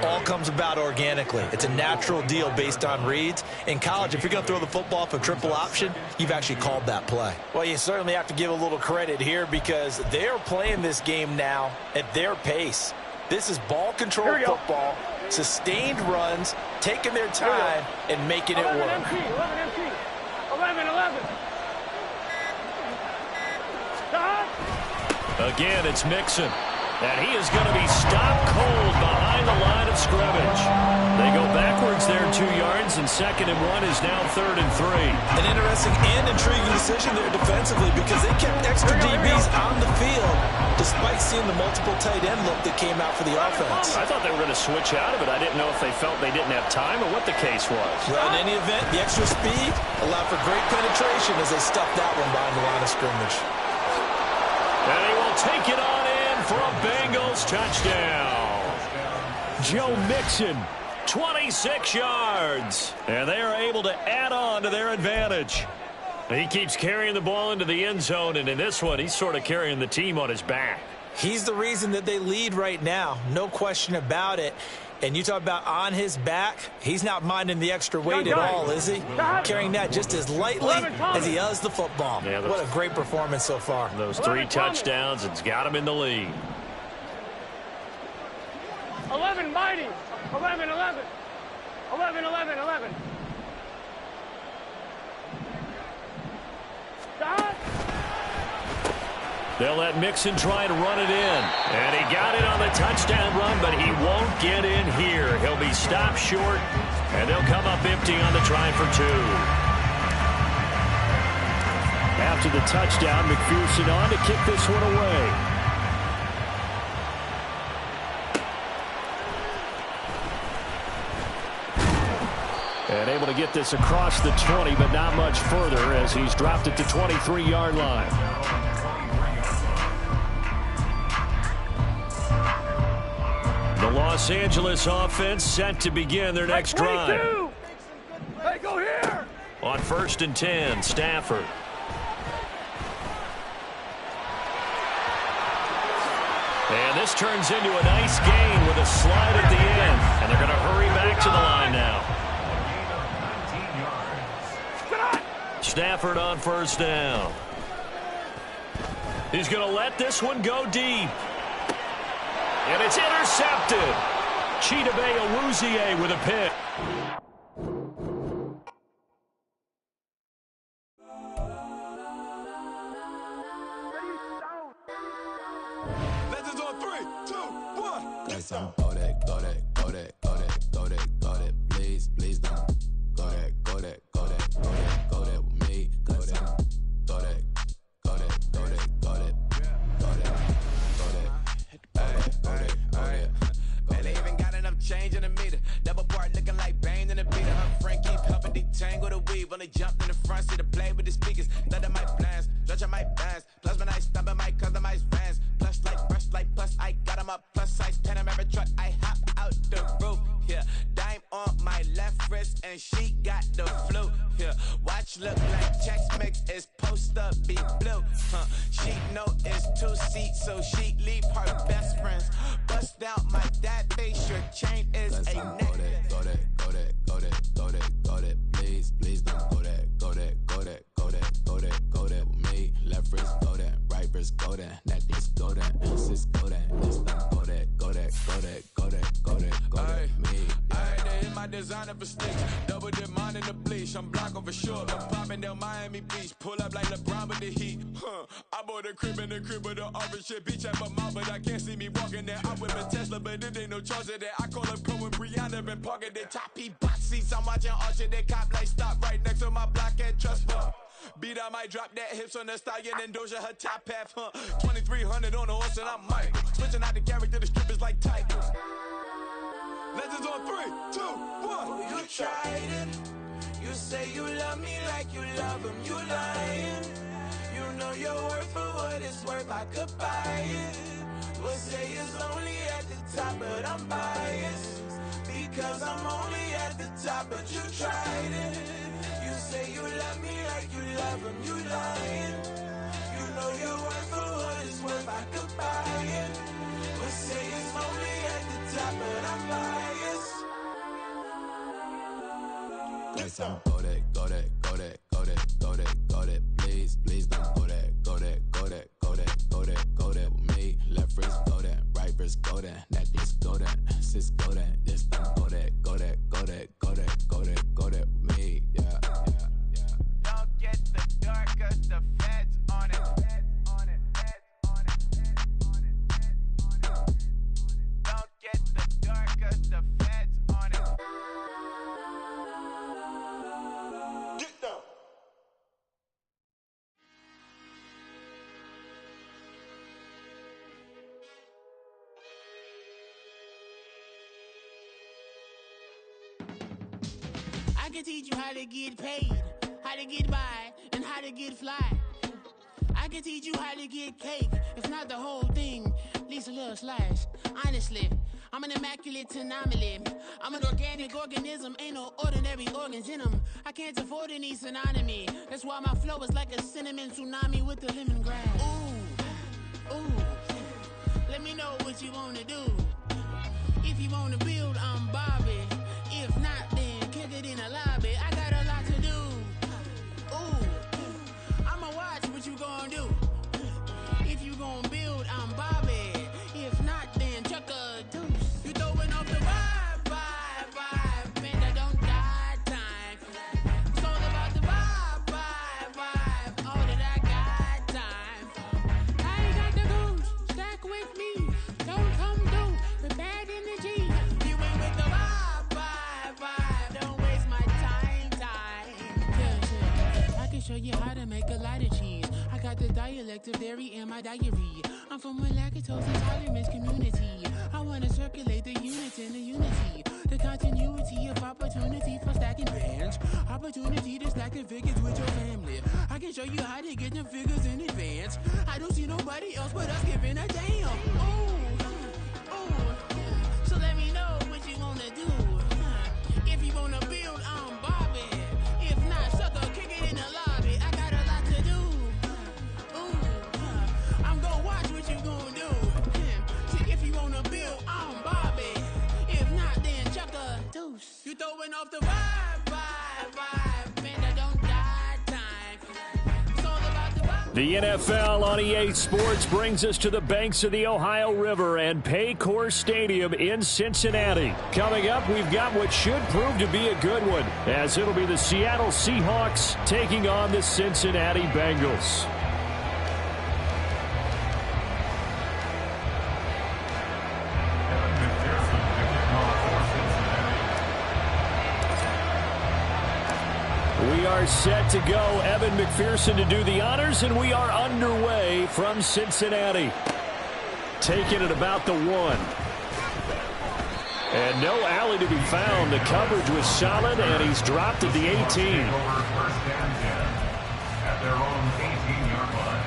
all comes about organically. It's a natural deal based on reads. In college, if you're going to throw the football for triple option, you've actually called that play. Well, you certainly have to give a little credit here because they're playing this game now at their pace. This is ball control football, sustained runs, taking their time, and making it work. 11 MT. 11. Again, it's Mixon. And he is going to be stopped cold behind the line of scrimmage. They go backwards there 2 yards, and 2nd and 1 is now 3rd and 3. An interesting and intriguing decision there defensively because they kept extra DBs on the field despite seeing the multiple tight end look that came out for the offense. I thought they were going to switch out of it. I didn't know if they felt they didn't have time or what the case was. Well, in any event, the extra speed allowed for great penetration as they stuffed that one behind the line of scrimmage. And he will take it on in for a Bengals touchdown. Joe Mixon, 26 yards. And they are able to add on to their advantage. He keeps carrying the ball into the end zone, and in this one, he's sort of carrying the team on his back. He's the reason that they lead right now, no question about it. And you talk about on his back, he's not minding the extra weight at all, is he? Carrying that just as lightly as he does the football. Yeah, what a great performance so far. Those 3 touchdowns, it's got him in the lead. 11 mighty. 11. 11. They'll let Mixon try to run it in. And he got it on the touchdown run, but he won't get in here. He'll be stopped short, and they'll come up empty on the try for 2. After the touchdown, McPherson on to kick this one away. And able to get this across the 20, but not much further as he's dropped it to 23-yard line. The Los Angeles offense set to begin their next drive. Hey, go here! On 1st and 10, Stafford. And this turns into a nice gain with a slide at the end. And they're going to hurry back to the line now. Stafford on 1st down. He's going to let this one go deep. And it's intercepted. Chidobe Awuzie with a pick. Legends on 3, 2, 1. Got some go that, go that, go that, go that, go that, go that. Please, please don't. Go that, go that, go that, go that, go that with me. Go that, go that, go that, go that, go that, go that. Man, they even got enough change in the meter. Double part looking like Bane in the beater. Her friend keep helping detangle the weave. Only jumped in the front seat to play with the speakers. Let them might blast, judge my bands. Plus when I stop at my customized vans. Plus like brush like plus I got them up. Plus size Panamera truck. I hop out the roof. Yeah, dime on my left wrist and she got the flu. Yeah, watch look like Chex Mix is post up be blue. She know it's 2 seats, so she leave her best friends. Bust down my dad face, your chain is a necklace. Go that, go that, go that, go that, go that. Please, please don't go that, go that, go that, go that, go that, go that with me. Left wrist go that, right wrist go that, necklace got designer for sticks. Double demand in the bleach. I'm Blanco for sure. I'm popping down Miami Beach. Pull up like LeBron with the heat. I bought a crib in the crib with the office shit. Beach at my mouth, but I can't see me walking there. I'm with a Tesla, but it ain't no charge of that. I call up Cole and Brianna been parking their top P box seats. I'm watching Archer, they cop like stop right next to my block and trust fund. Beat, I might drop that hips on the stallion and Doja her top half, 2300 on the horse and I'm Mike. Switching out the character, the strippers like Tigers. Legends on 3, 2, 1. Oh, you tried it. You say you love me like you love him. You lying. You know your worth for what it's worth. I could buy it. We'll say it's only at the top, but I'm biased because I'm only at the top. But you tried it. You say you love me like you love him. You lying. You know your worth for what it's worth. I could buy it. We'll say it's only at the top, but I'm biased. Cause I'm go that, go that, go that, go that, go that, go that. Please, please don't go that, go that, go that, go that, go that, go that with me. Left wrist go that, right wrist go that, necklace go that, sis go that, this thing go that, go that, go that, go that, go that, go that with me. Yeah, yeah, yeah. Don't get the dark, cause the feds on it. Don't get the dark, cause the feds on it. Get down. I can teach you how to get paid, how to get by, and how to get fly. I can teach you how to get cake, if not the whole thing, at least a little slice. Honestly, I'm an immaculate anomaly. I'm an organic organism, ain't no ordinary organs in them. I can't afford any synonymy. That's why my flow is like a cinnamon tsunami with the lemongrass. Ooh, ooh, let me know what you wanna do. If you wanna build, I'm Bobby. If not, then kick it in the lobby. I got a lot to do. Ooh, I'ma watch what you gon' do. If you gon' build, I'm Bobby. If not, then chuck a deuce. You throwing off the vibe, man, I don't got time. It's all about the vibe, all that I got time. I ain't got the goose, stack with me. Don't come through with bad energy. You ain't with the vibe, don't waste my time. Yeah. I can show you how to make a lot of cheese. I got the dialect of dairy in my diary. I'm from a lactose intolerance community. I wanna circulate the units in the unity. The continuity of opportunity for stacking bands. Opportunity to stack the figures with your family. I can show you how to get them figures in advance. I don't see nobody else but us giving a damn. Ooh, so let me know what you wanna do. If you wanna build, I'm Bobby. If not, sucker, kick it in the lobby. I got a lot to do. Ooh, I'm gonna watch what you gonna do. See, if you wanna build, I'm Bobby. If not, then chuck a deuce. You throwing off the vibe, man, I don't got time. It's all about the vibe. The NFL on EA Sports brings us to the banks of the Ohio River and Paycor Stadium in Cincinnati. Coming up, we've got what should prove to be a good one, as it'll be the Seattle Seahawks taking on the Cincinnati Bengals. We are set to go. Evan McPherson to do the honors, and we are underway from Cincinnati. Taking it about the 1. And no alley to be found. The coverage was solid, and he's dropped at the 18. First and 10 at their own 18-yard line.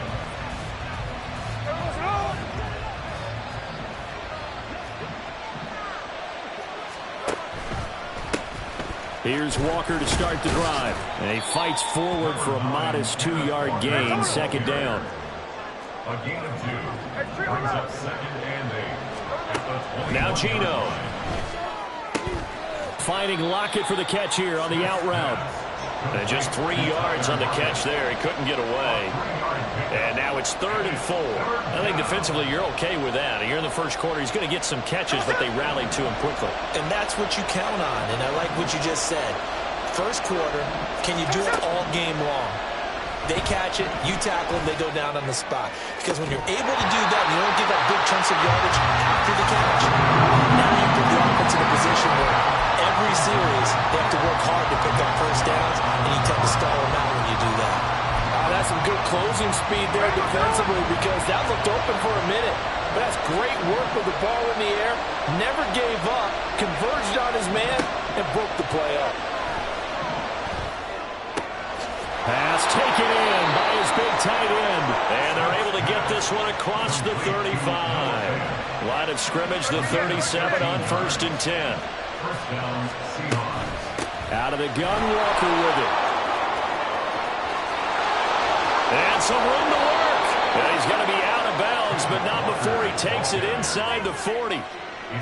Here's Walker to start the drive. And he fights forward for a modest 2-yard gain, second down. A gain of 2 brings up second and 8. Now Gino. Finding Lockett for the catch here on the out route. And just 3 yards on the catch there. He couldn't get away. And now it's 3rd and 4. I think defensively you're okay with that. Here in the first quarter, he's going to get some catches, but they rallied to him quickly. And that's what you count on, and I like what you just said. First quarter, can you do it all game long? They catch it, you tackle them, they go down on the spot. Because when you're able to do that, you don't give up big chunks of yardage after the catch. Now you put the offense in a position where every series they have to work hard to pick up first downs, and you tend to stall them out when you do that. That's some good closing speed there defensively because that looked open for a minute. But that's great work with the ball in the air. Never gave up, converged on his man, and broke the play up. Pass taken in by his big tight end. And they're able to get this one across the 35. Line of scrimmage, the 37 on 1st and 10. First down, Seahawks. Out of the gun, Walker with it. And some room to work. And he's going to be out of bounds, but not before he takes it inside the 40.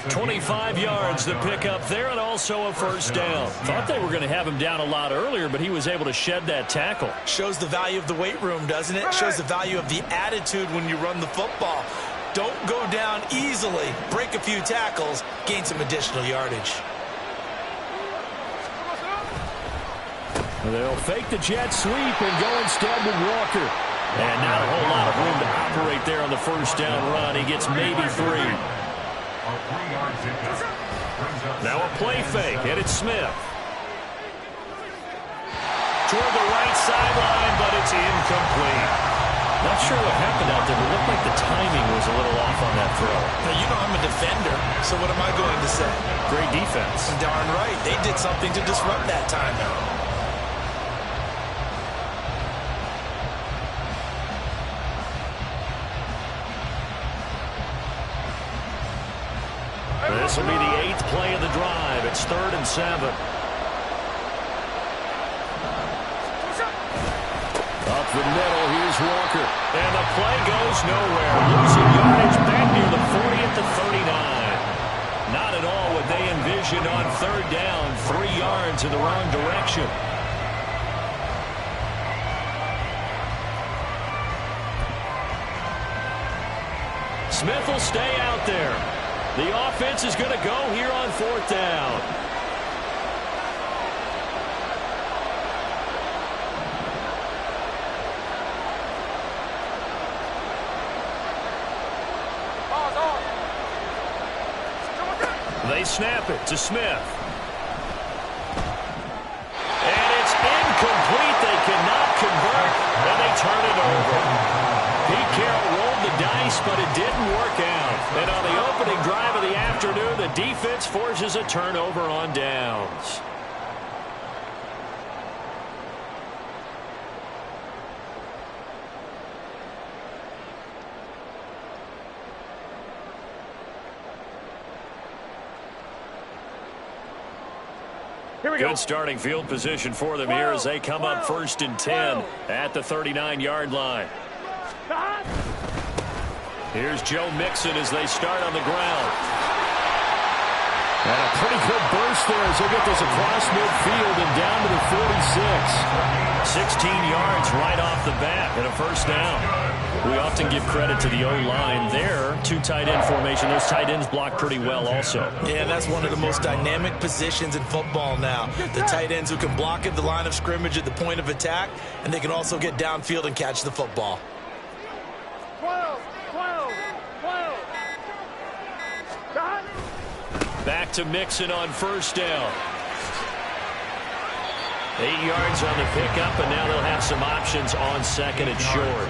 25 yards to pick up there, and also a first down. Thought they were going to have him down a lot earlier, but he was able to shed that tackle. Shows the value of the weight room, doesn't it? Shows the value of the attitude when you run the football. Don't go down easily. Break a few tackles, gain some additional yardage. They'll fake the jet sweep and go instead with Walker. And not a whole lot of room to operate there on the first down run. He gets maybe 3. Now a play fake, and it's Smith. Toward the right sideline, but it's incomplete. Not sure what happened out there, but it looked like the timing was a little off on that throw. Now, you know I'm a defender, so what am I going to say? Great defense. Darn right. They did something to disrupt that timeout. This will be the 8th play of the drive. It's 3rd and 7. Up the middle, here's Walker. And the play goes nowhere. Losing yardage back near the 40 at the 39. Not at all what they envisioned on 3rd down. 3 yards in the wrong direction. Smith will stay out there. The offense is going to go here on 4th down. They snap it to Smith. And it's incomplete. They cannot convert, and they turn it over. Pete Carroll rolled the dice, but it didn't work out. And on the opening drive of the afternoon, the defense forces a turnover on downs. Good starting field position for them here as they come up 1st and 10 at the 39-yard line. Here's Joe Mixon as they start on the ground. And a pretty good burst there as they get this across midfield and down to the 46. 16 yards right off the bat and a first down. We often give credit to the O-line there. 2 tight end formation. Those tight ends block pretty well also. Yeah, that's one of the most dynamic positions in football now. The tight ends who can block at the line of scrimmage at the point of attack, and they can also get downfield and catch the football. 12. Back to Mixon on first down. 8 yards on the pickup, and now they'll have some options on 2nd and short.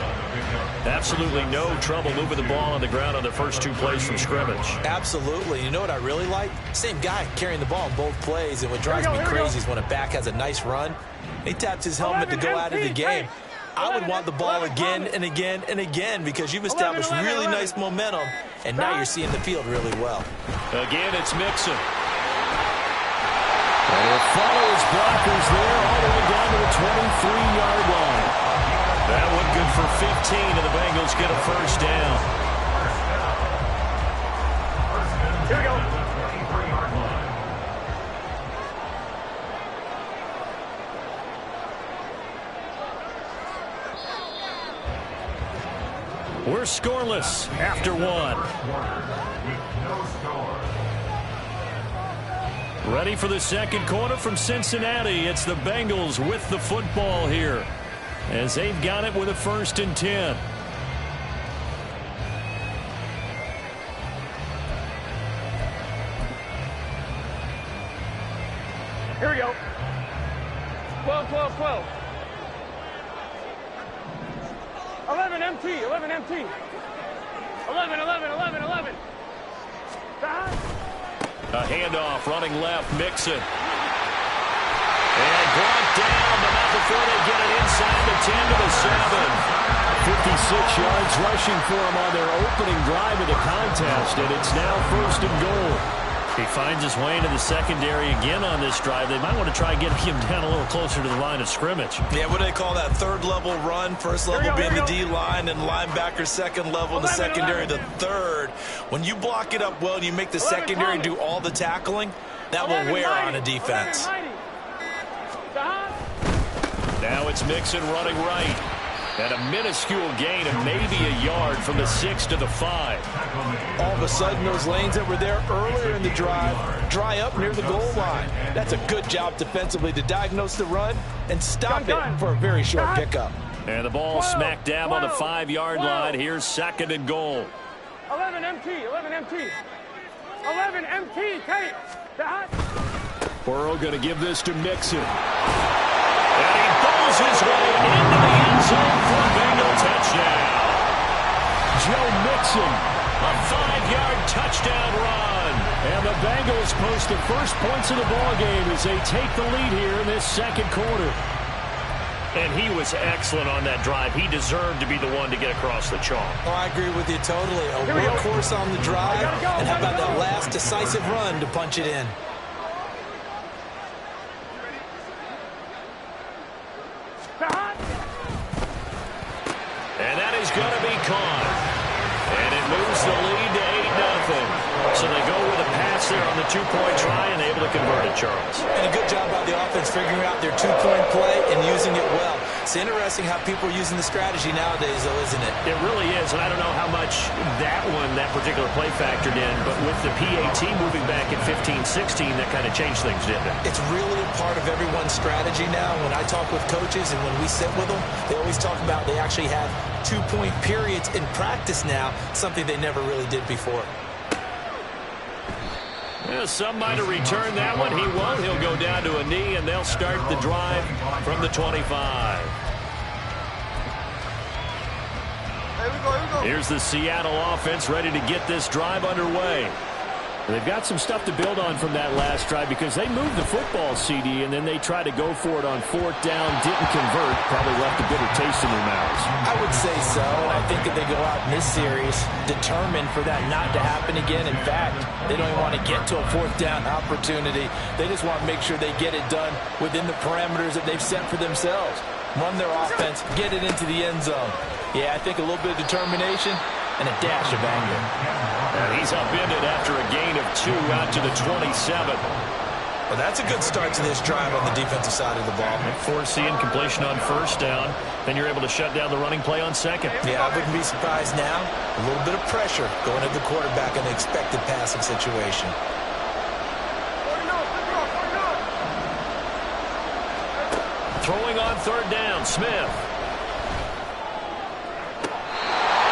Absolutely no trouble moving the ball on the ground on the first 2 plays from scrimmage. Absolutely. You know what I really like? Same guy carrying the ball in both plays, and what drives me crazy is when a back has a nice run, he taps his helmet to go out of the game. I would want the ball again and again and again because you've established really nice momentum, and now you're seeing the field really well. Again, it's Mixon. And he'll follow his blockers there all the way down to the 23-yard line. That one good for 15, and the Bengals get a first down. Here we go. We're scoreless after one. Ready for the second quarter from Cincinnati. It's the Bengals with the football here as they've got it with a 1st and 10. Here we go. 12, 12, 12. 11 MT, 11 MT. 11, 11, 11, 11. A handoff running left, Mixon. And brought down, but not before they get it inside the 10 to the 7. 56 yards rushing for him on their opening drive of the contest, and it's now 1st and goal. He finds his way into the secondary again on this drive. They might want to try getting him down a little closer to the line of scrimmage. Yeah, what do they call that? 3rd level run. 1st level being the D-line, and linebacker 2nd level, and the secondary the 3rd. When you block it up well and you make the secondary do all the tackling, that will wear on a defense. Now it's Mixon running right. And a minuscule gain of maybe a yard from the 6 to the 5. All of a sudden, those lanes that were there earlier in the drive dry up near the goal line. That's a good job defensively to diagnose the run and stop it for a very short pickup. And the ball smack dab on the 5-yard line. Here's 2nd and goal. 11 MT, 11 MT. 11 MT, Kate. Burrow going to give this to Mixon. And he pulls his way into the end zone for a Bengal touchdown. Joe Mixon, a 5-yard touchdown run. And the Bengals post the first points of the ball game as they take the lead here in this second quarter. And he was excellent on that drive. He deserved to be the one to get across the chalk. Oh, I agree with you totally. A workhorse on the drive. And how about that last decisive run to punch it in? And that is going to be caught. And it moves the lead to 8-0. So they go with a pass there on the 2-point try and able to convert it, Charles. And a good job by the offense figuring out their 2-point play and using it well. It's interesting how people are using the strategy nowadays, though, isn't it? It really is, and I don't know how much that particular play factored in, but with the PAT moving back at 15-16, that kind of changed things, didn't it? It's really a part of everyone's strategy now. When I talk with coaches and when we sit with them, they always talk about they actually have 2-point periods in practice now, something they never really did before. Yeah, some might have returned that one. He won't. He'll go down to a knee, and they'll start the drive from the 25. Here's the Seattle offense ready to get this drive underway. They've got some stuff to build on from that last drive because they moved the football, CD, and then they tried to go for it on 4th down, didn't convert, probably left a bitter taste in their mouths. I would say so, and I think that they go out in this series determined for that not to happen again. In fact, they don't even want to get to a 4th down opportunity. They just want to make sure they get it done within the parameters that they've set for themselves. Run their offense, get it into the end zone. Yeah, I think a little bit of determination and a dash of anger. And he's upended after a gain of 2 out to the 27. Well, that's a good start to this drive on the defensive side of the ball. Forcing completion on 1st down. Then you're able to shut down the running play on 2nd. Yeah, I wouldn't be surprised now. A little bit of pressure going at the quarterback in the expected passing situation. Throwing on 3rd down, Smith.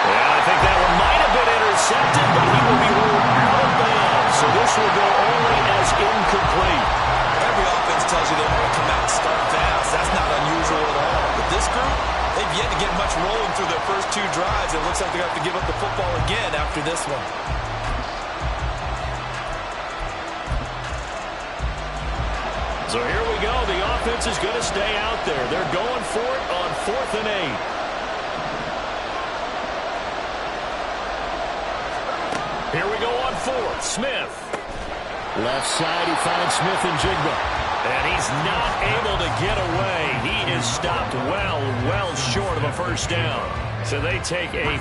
I think that one might have been intercepted, but he will be ruled out of bounds. So this will go only as incomplete. Every offense tells you they want to come out and start fast. That's not unusual at all. But this group, they've yet to get much rolling through their first 2 drives. It looks like they're going to have to give up the football again after this one. So here we go. The offense is going to stay out there. They're going for it on 4th and 8. Here we go on 4th. Smith. Left side, he finds Smith and Jigba. And he's not able to get away. He is stopped well short of a 1st down. So they take a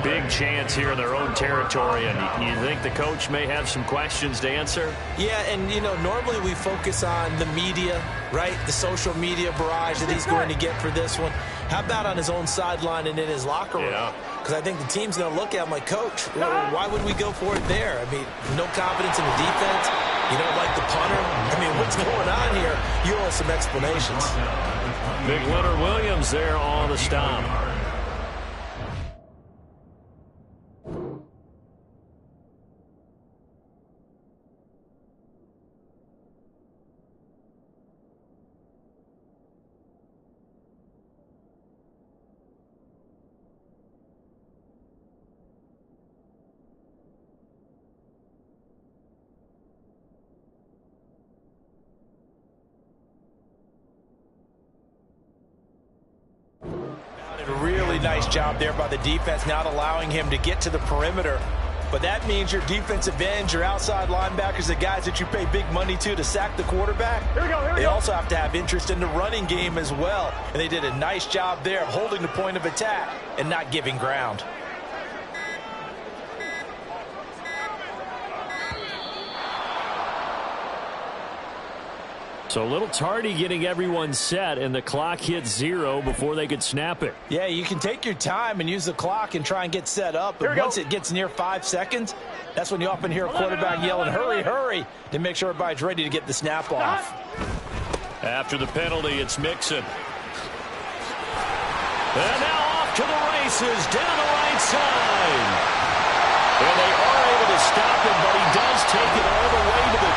big chance here in their own territory, and you think the coach may have some questions to answer? Yeah, and, you know, normally we focus on the media, right, the social media barrage that he's going to get for this one. How about on his own sideline and in his locker room? Because I think the team's going to look at him like, Coach, why would we go for it there? I mean, no confidence in the defense. You don't like the punter? I mean, what's going on here? You owe us some explanations. Big Leonard Williams there on the stop. Really nice job there by the defense, not allowing him to get to the perimeter. But that means your defensive ends, your outside linebackers, the guys that you pay big money to sack the quarterback, they also have to have interest in the running game as well. And they did a nice job there of holding the point of attack and not giving ground. So a little tardy getting everyone set, and the clock hit 0 before they could snap it. Yeah, you can take your time and use the clock and try and get set up. But once it gets near 5 seconds, that's when you often hear a quarterback yelling, hurry, hurry, to make sure everybody's ready to get the snap off. After the penalty, it's Mixon. And now off to the races, down the right side. And they are able to stop him, but he does take it all the way to the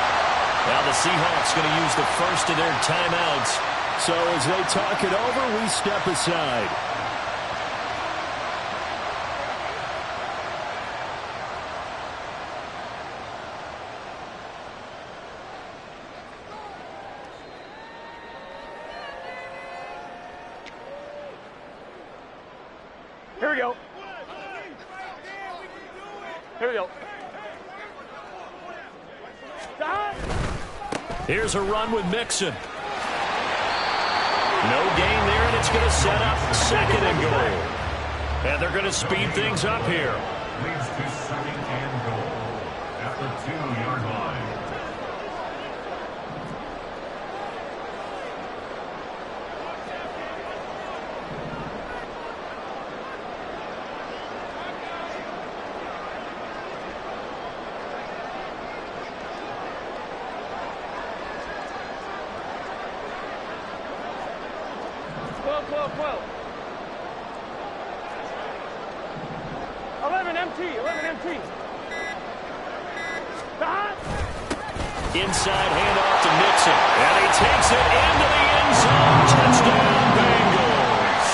2. Now the Seahawks going to use the first of their timeouts. So as they talk it over, we step aside. Here we go. Here we go. Stop. Here's a run with Mixon. No gain there, and it's going to set up 2nd and goal. And they're going to speed things up here. Leads to 2nd and goal at the 2-yard line. Inside handoff to Mixon. And he takes it into the end zone. Touchdown, Bengals.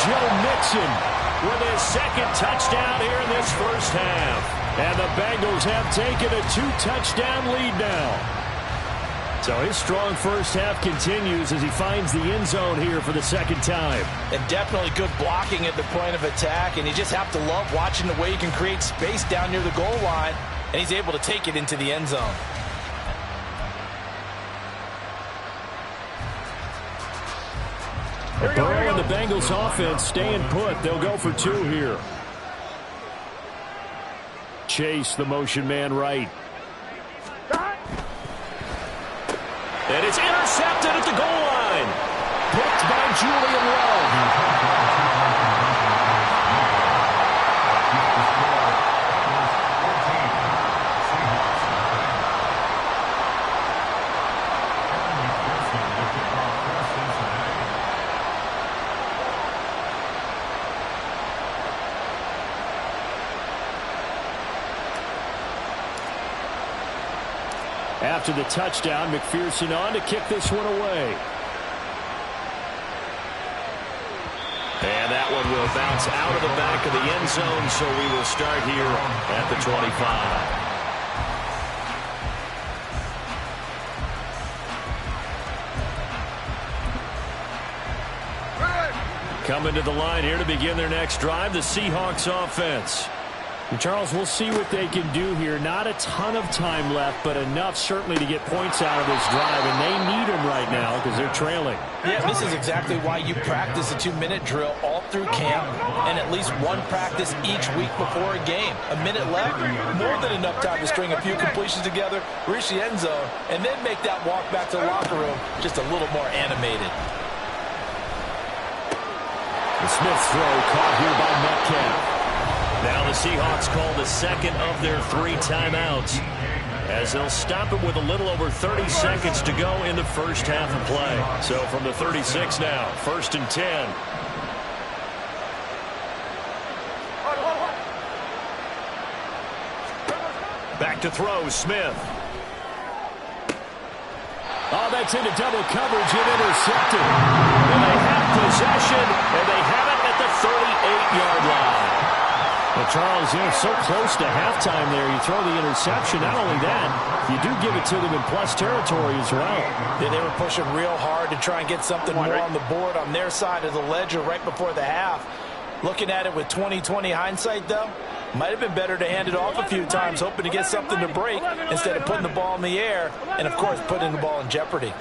Joe Mixon with his 2nd touchdown here in this first half. And the Bengals have taken a 2-touchdown lead now. So his strong first half continues as he finds the end zone here for the 2nd time. And definitely good blocking at the point of attack. And you just have to love watching the way he can create space down near the goal line. And he's able to take it into the end zone. Burrow and the Bengals offense staying put. They'll go for 2 here. Chase, the motion man right. And it's intercepted at the goal line. Picked by Julian Love. After the touchdown, McPherson on to kick this one away. And that one will bounce out of the back of the end zone, so we will start here at the 25. Coming to the line here to begin their next drive, the Seahawks offense. Charles, we'll see what they can do here. Not a ton of time left, but enough certainly to get points out of this drive, and they need them right now because they're trailing. Yeah, this is exactly why you practice a 2-minute drill all through camp and at least one practice each week before a game. A minute left, more than enough time to string a few completions together, reach the end zone, and then make that walk back to the locker room just a little more animated. The Smith's throw caught here by Metcalf. Now the Seahawks call the second of their 3 timeouts as they'll stop it with a little over 30 seconds to go in the first half of play. So from the 36 now, 1st and 10. Back to throw, Smith. Oh, that's into double coverage and intercepted. And they have possession, and they have it at the 38-yard line. Well, Charles, you're so close to halftime there. You throw the interception. Not only that, you do give it to them in plus territory as well. Yeah, they were pushing real hard to try and get something more on the board on their side of the ledger right before the half. Looking at it with 20/20 hindsight, though, might have been better to hand it off a few times, hoping to get something to break instead of putting the ball in the air and, of course, putting the ball in jeopardy.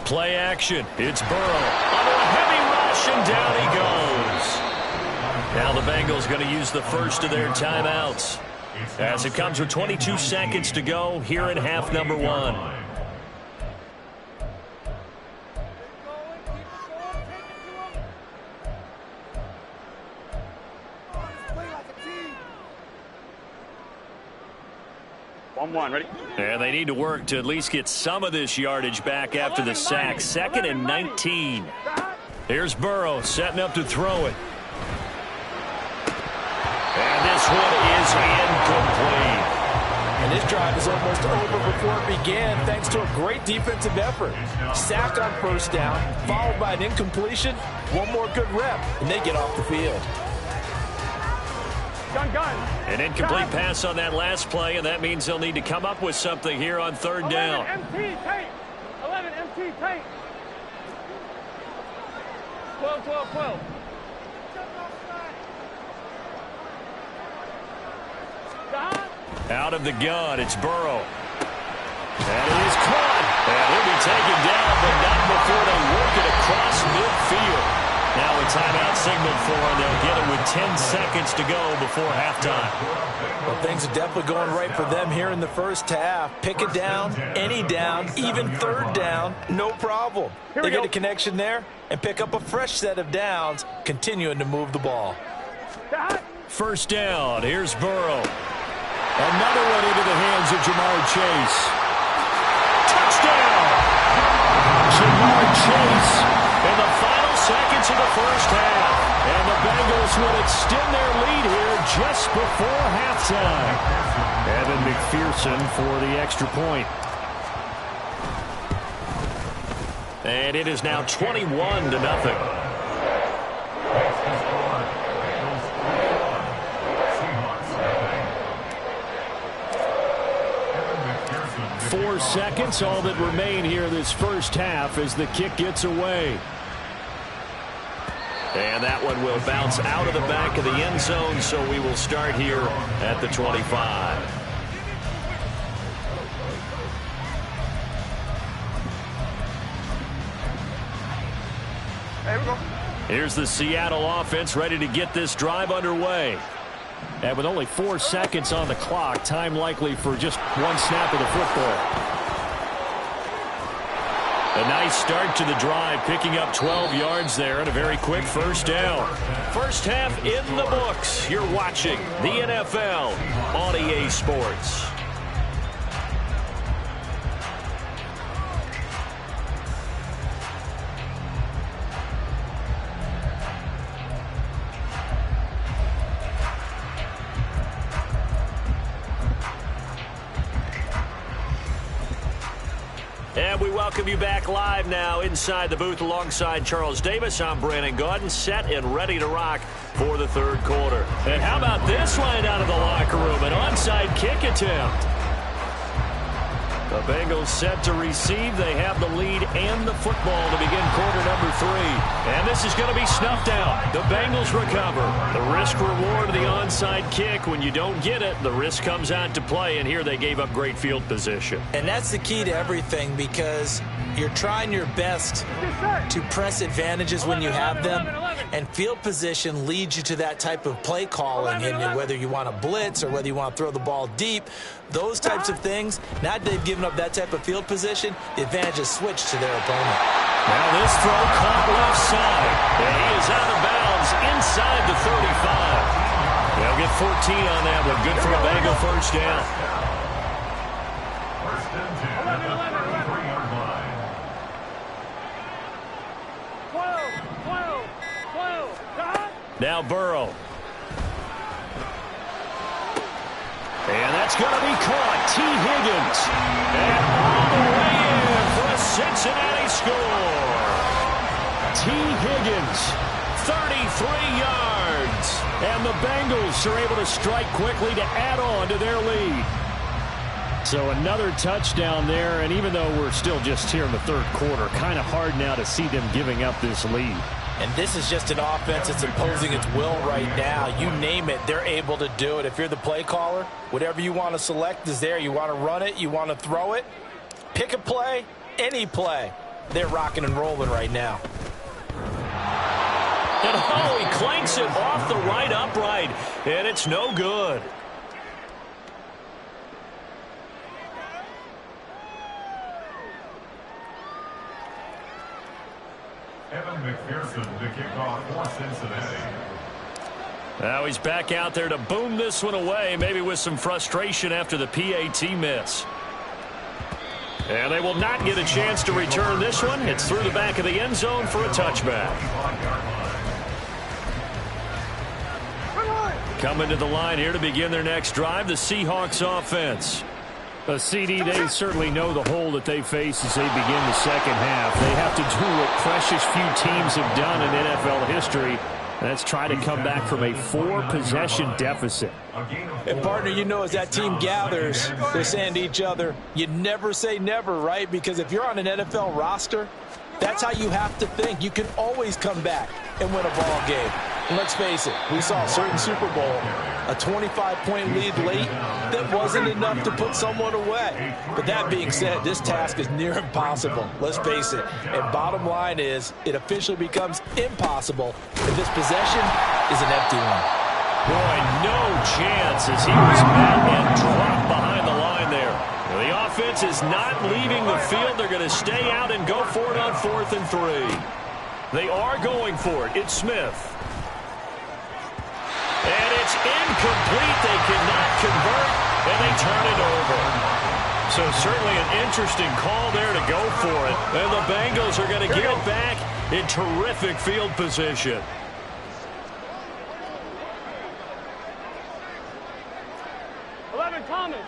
Play action. It's Burrow. Under a heavy rush, and down he goes. Now the Bengals going to use the first of their timeouts as it comes with 22 seconds to go here in half number 1. Ready? And they need to work to at least get some of this yardage back after the sack. 2nd and 19. Here's Burrow setting up to throw it. And this one is incomplete. And this drive is almost over before it began thanks to a great defensive effort. Sacked on 1st down, followed by an incompletion. One more good rep, and they get off the field. An incomplete pass on that last play, and that means they'll need to come up with something here on 3rd down. 11 MT tape. 12. Out of the gun, it's Burrow. And it is caught. And he'll be taken down, but not before they work it across midfield. Now a timeout signaled for, and they'll get it with 10 seconds to go before halftime. Well, things are definitely going right for them here in the first half. Pick it down, any down, even 3rd down, no problem. They get a connection there and pick up a fresh set of downs, continuing to move the ball. 1st down, here's Burrow. Another one into the hands of Jamar Chase. Touchdown! Jamar Chase in the final seconds of the first half. And the Bengals would extend their lead here just before halftime. Evan McPherson for the extra point. And it is now 21-0. 4 seconds, all that remain here this first half as the kick gets away. And that one will bounce out of the back of the end zone, so we will start here at the 25. There we go. Here's the Seattle offense ready to get this drive underway. And with only 4 seconds on the clock, time likely for just one snap of the football. A nice start to the drive, picking up 12 yards there and a very quick 1st down. First half in the books. You're watching the NFL on EA Sports. And we welcome you back live now inside the booth alongside Charles Davis. I'm Brandon Gaudin, set and ready to rock for the 3rd quarter. And how about this line out of the locker room? An onside kick attempt. The Bengals set to receive. They have the lead and the football to begin quarter number 3. And this is going to be snuffed out. The Bengals recover. The risk reward of the onside kick. When you don't get it, the risk comes out to play. And here they gave up great field position. And that's the key to everything, because you're trying your best to press advantages when you have them. And field position leads you to that type of play calling. And whether you want to blitz or whether you want to throw the ball deep, those types of things, now that they've given up that type of field position, the advantage is switched to their opponent. Now this throw caught left side. And he is out of bounds inside the 35. They'll get 14 on that one. Good for a Bengal first down. First and 10 at the 33-yard line. 12. Now Burrow. And that's going to be caught. T. Higgins. And all the way in for a Cincinnati score. T. Higgins, 33 yards. And the Bengals are able to strike quickly to add on to their lead. So another touchdown there, and even though we're still just here in the third quarter, kind of hard now to see them giving up this lead. And this is just an offense that's imposing its will right now. You name it, they're able to do it. If you're the play caller, whatever you want to select is there. You want to run it, you want to throw it. Pick a play, any play. They're rocking and rolling right now. And oh, he clanks it off the right upright, and it's no good. Evan McPherson to kick off for Cincinnati. Now he's back out there to boom this one away, maybe with some frustration after the PAT miss. And they will not get a chance to return this one. It's through the back of the end zone for a touchback. Coming to the line here to begin their next drive, the Seahawks offense. CD, they certainly know the hole that they face as they begin the second half. They have to do what precious few teams have done in NFL history. That's try to come back from a 4-possession deficit. And, partner, you know, as that team gathers, they're saying to each other, you never say never, right? Because if you're on an NFL roster, that's how you have to think. You can always come back and win a ball game. And let's face it, we saw a certain Super Bowl, a 25-point lead late that wasn't enough to put someone away. But that being said, this task is near impossible. Let's face it. And bottom line is, it officially becomes impossible if this possession is an empty one. Boy, no chance as he was met and dropped behind the line there. The offense is not leaving the field. They're going to stay out and go for it on 4th and 3. They are going for it. It's Smith. And it's incomplete. They cannot convert, and they turn it over. So certainly an interesting call there to go for it. And the Bengals are going to get back in terrific field position. Thomas.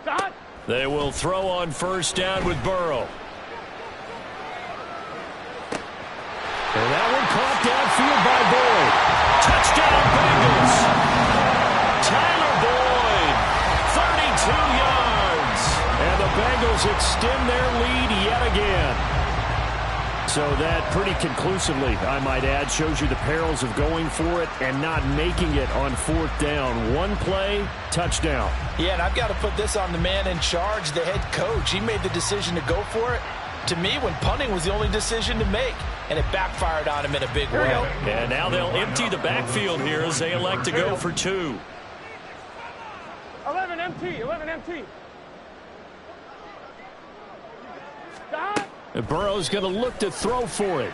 Stop. They will throw on first down with Burrow. And that one caught downfield by Boyd. Touchdown Bengals. Tyler Boyd, 32 yards. And the Bengals extend their lead yet again. So that pretty conclusively, I might add, shows you the perils of going for it and not making it on 4th down. One play, touchdown. Yeah, and I've got to put this on the man in charge, the head coach. He made the decision to go for it. To me, when punting was the only decision to make, and it backfired on him in a big way. And now they'll empty the backfield here as they elect to go for 2. 11 MT, 11 MT. Stop. And Burrow's going to look to throw for it.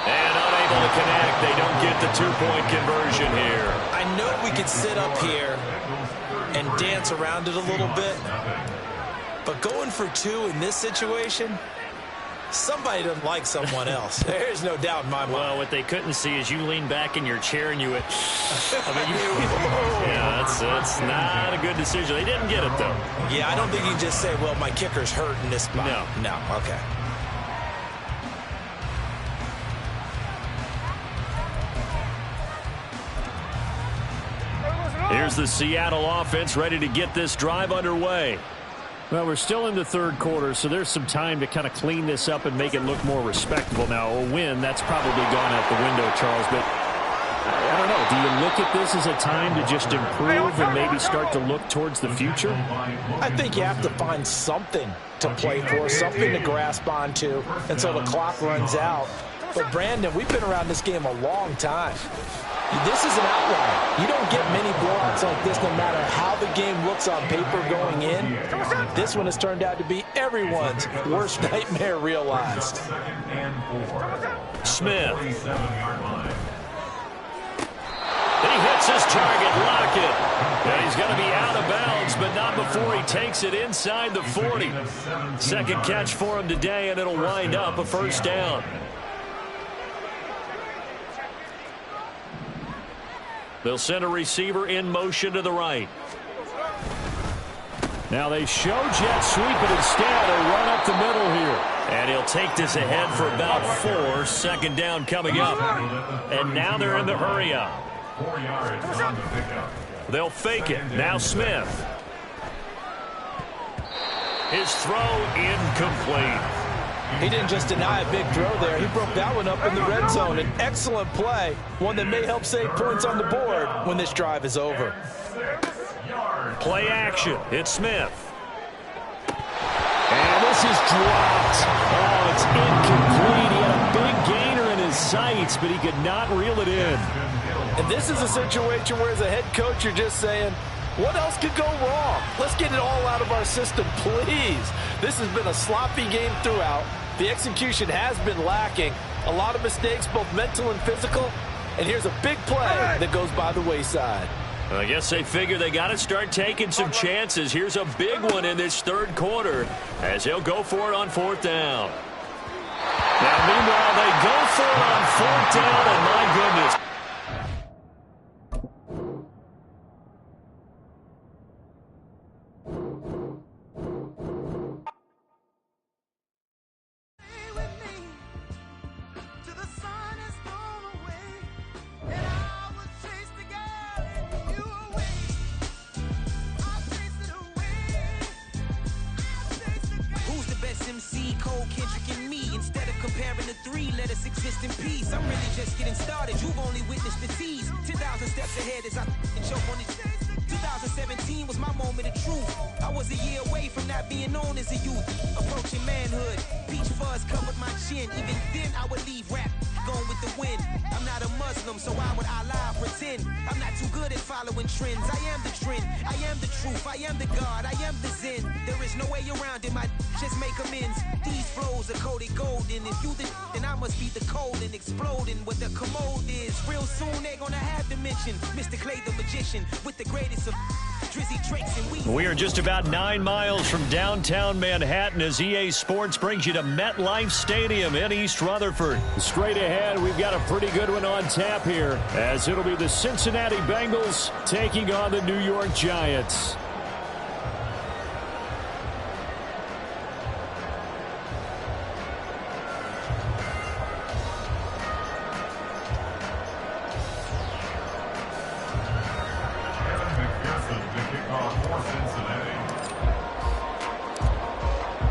And unable to connect. They don't get the 2-point conversion here. I know we could sit up here and dance around it a little bit, but going for 2 in this situation, somebody doesn't like someone else. There's no doubt in my mind. Well, what they couldn't see is you lean back in your chair and you went, yeah, that's not a good decision. They didn't get it, though. Yeah, I don't think you can just say, well, my kicker's hurt in this spot. No, okay. Here's the Seattle offense ready to get this drive underway. Well, we're still in the third quarter, so there's some time to kind of clean this up and make it look more respectable. Now, a win, that's probably gone out the window, Charles, but I don't know. Do you look at this as a time to just improve and maybe start to look towards the future? I think you have to find something to play for, something to grasp onto until the clock runs out. But, Brandon, we've been around this game a long time. This is an outlier. You don't get many blowouts like this no matter how the game looks on paper going in. This one has turned out to be everyone's worst nightmare realized. Smith. He hits his target, Lockett. And he's going to be out of bounds, but not before he takes it inside the 40. Second catch for him today, and it'll wind up a first down. They'll send a receiver in motion to the right. Now they show jet sweep, but instead a run up the middle here. And he'll take this ahead for about 4. Second down coming up. And now they're in the hurry up. 4 yards on the pickup. They'll fake it. Now Smith. His throw incomplete. He didn't just deny a big throw there. He broke that one up in the red zone. An excellent play, one that may help save points on the board when this drive is over. Play action. It's Smith. And this is dropped. Oh, it's incomplete. He had a big gainer in his sights, but he could not reel it in. And this is a situation where as a head coach you're just saying, what else could go wrong? Let's get it all out of our system, please. This has been a sloppy game throughout. The execution has been lacking. A lot of mistakes, both mental and physical. And here's a big play that goes by the wayside. I guess they figure they got to start taking some chances. Here's a big one in this third quarter as he'll go for it on 4th down. Now, meanwhile, they go for it on 4th down, and my goodness. Exist in peace. I'm really just getting started. You've only witnessed the tease. 10,000 steps ahead as I choke on it. 2017 was my moment of truth. I was a year away from not being known as a youth. Approaching manhood. Peach fuzz covered my chin. Even then I would leave rap going with the wind. I'm not a Muslim, so why would I lie or pretend? I'm not too good at following trends. I am the trend. I am the truth. I am the God. I am the Zen. There is no way around it. My just make amends. These flows are coated golden. If you then I must be the cold and exploding what the commode is. Real soon they're gonna have to mention Mr. Clay the magician with the greatest of Drizzy tricks and We are just about 9 miles from downtown Manhattan as EA Sports brings you to MetLife Stadium in East Rutherford. Straight ahead, we've got a pretty good one on tap here as it'll be the Cincinnati Bengals taking on the New York Giants.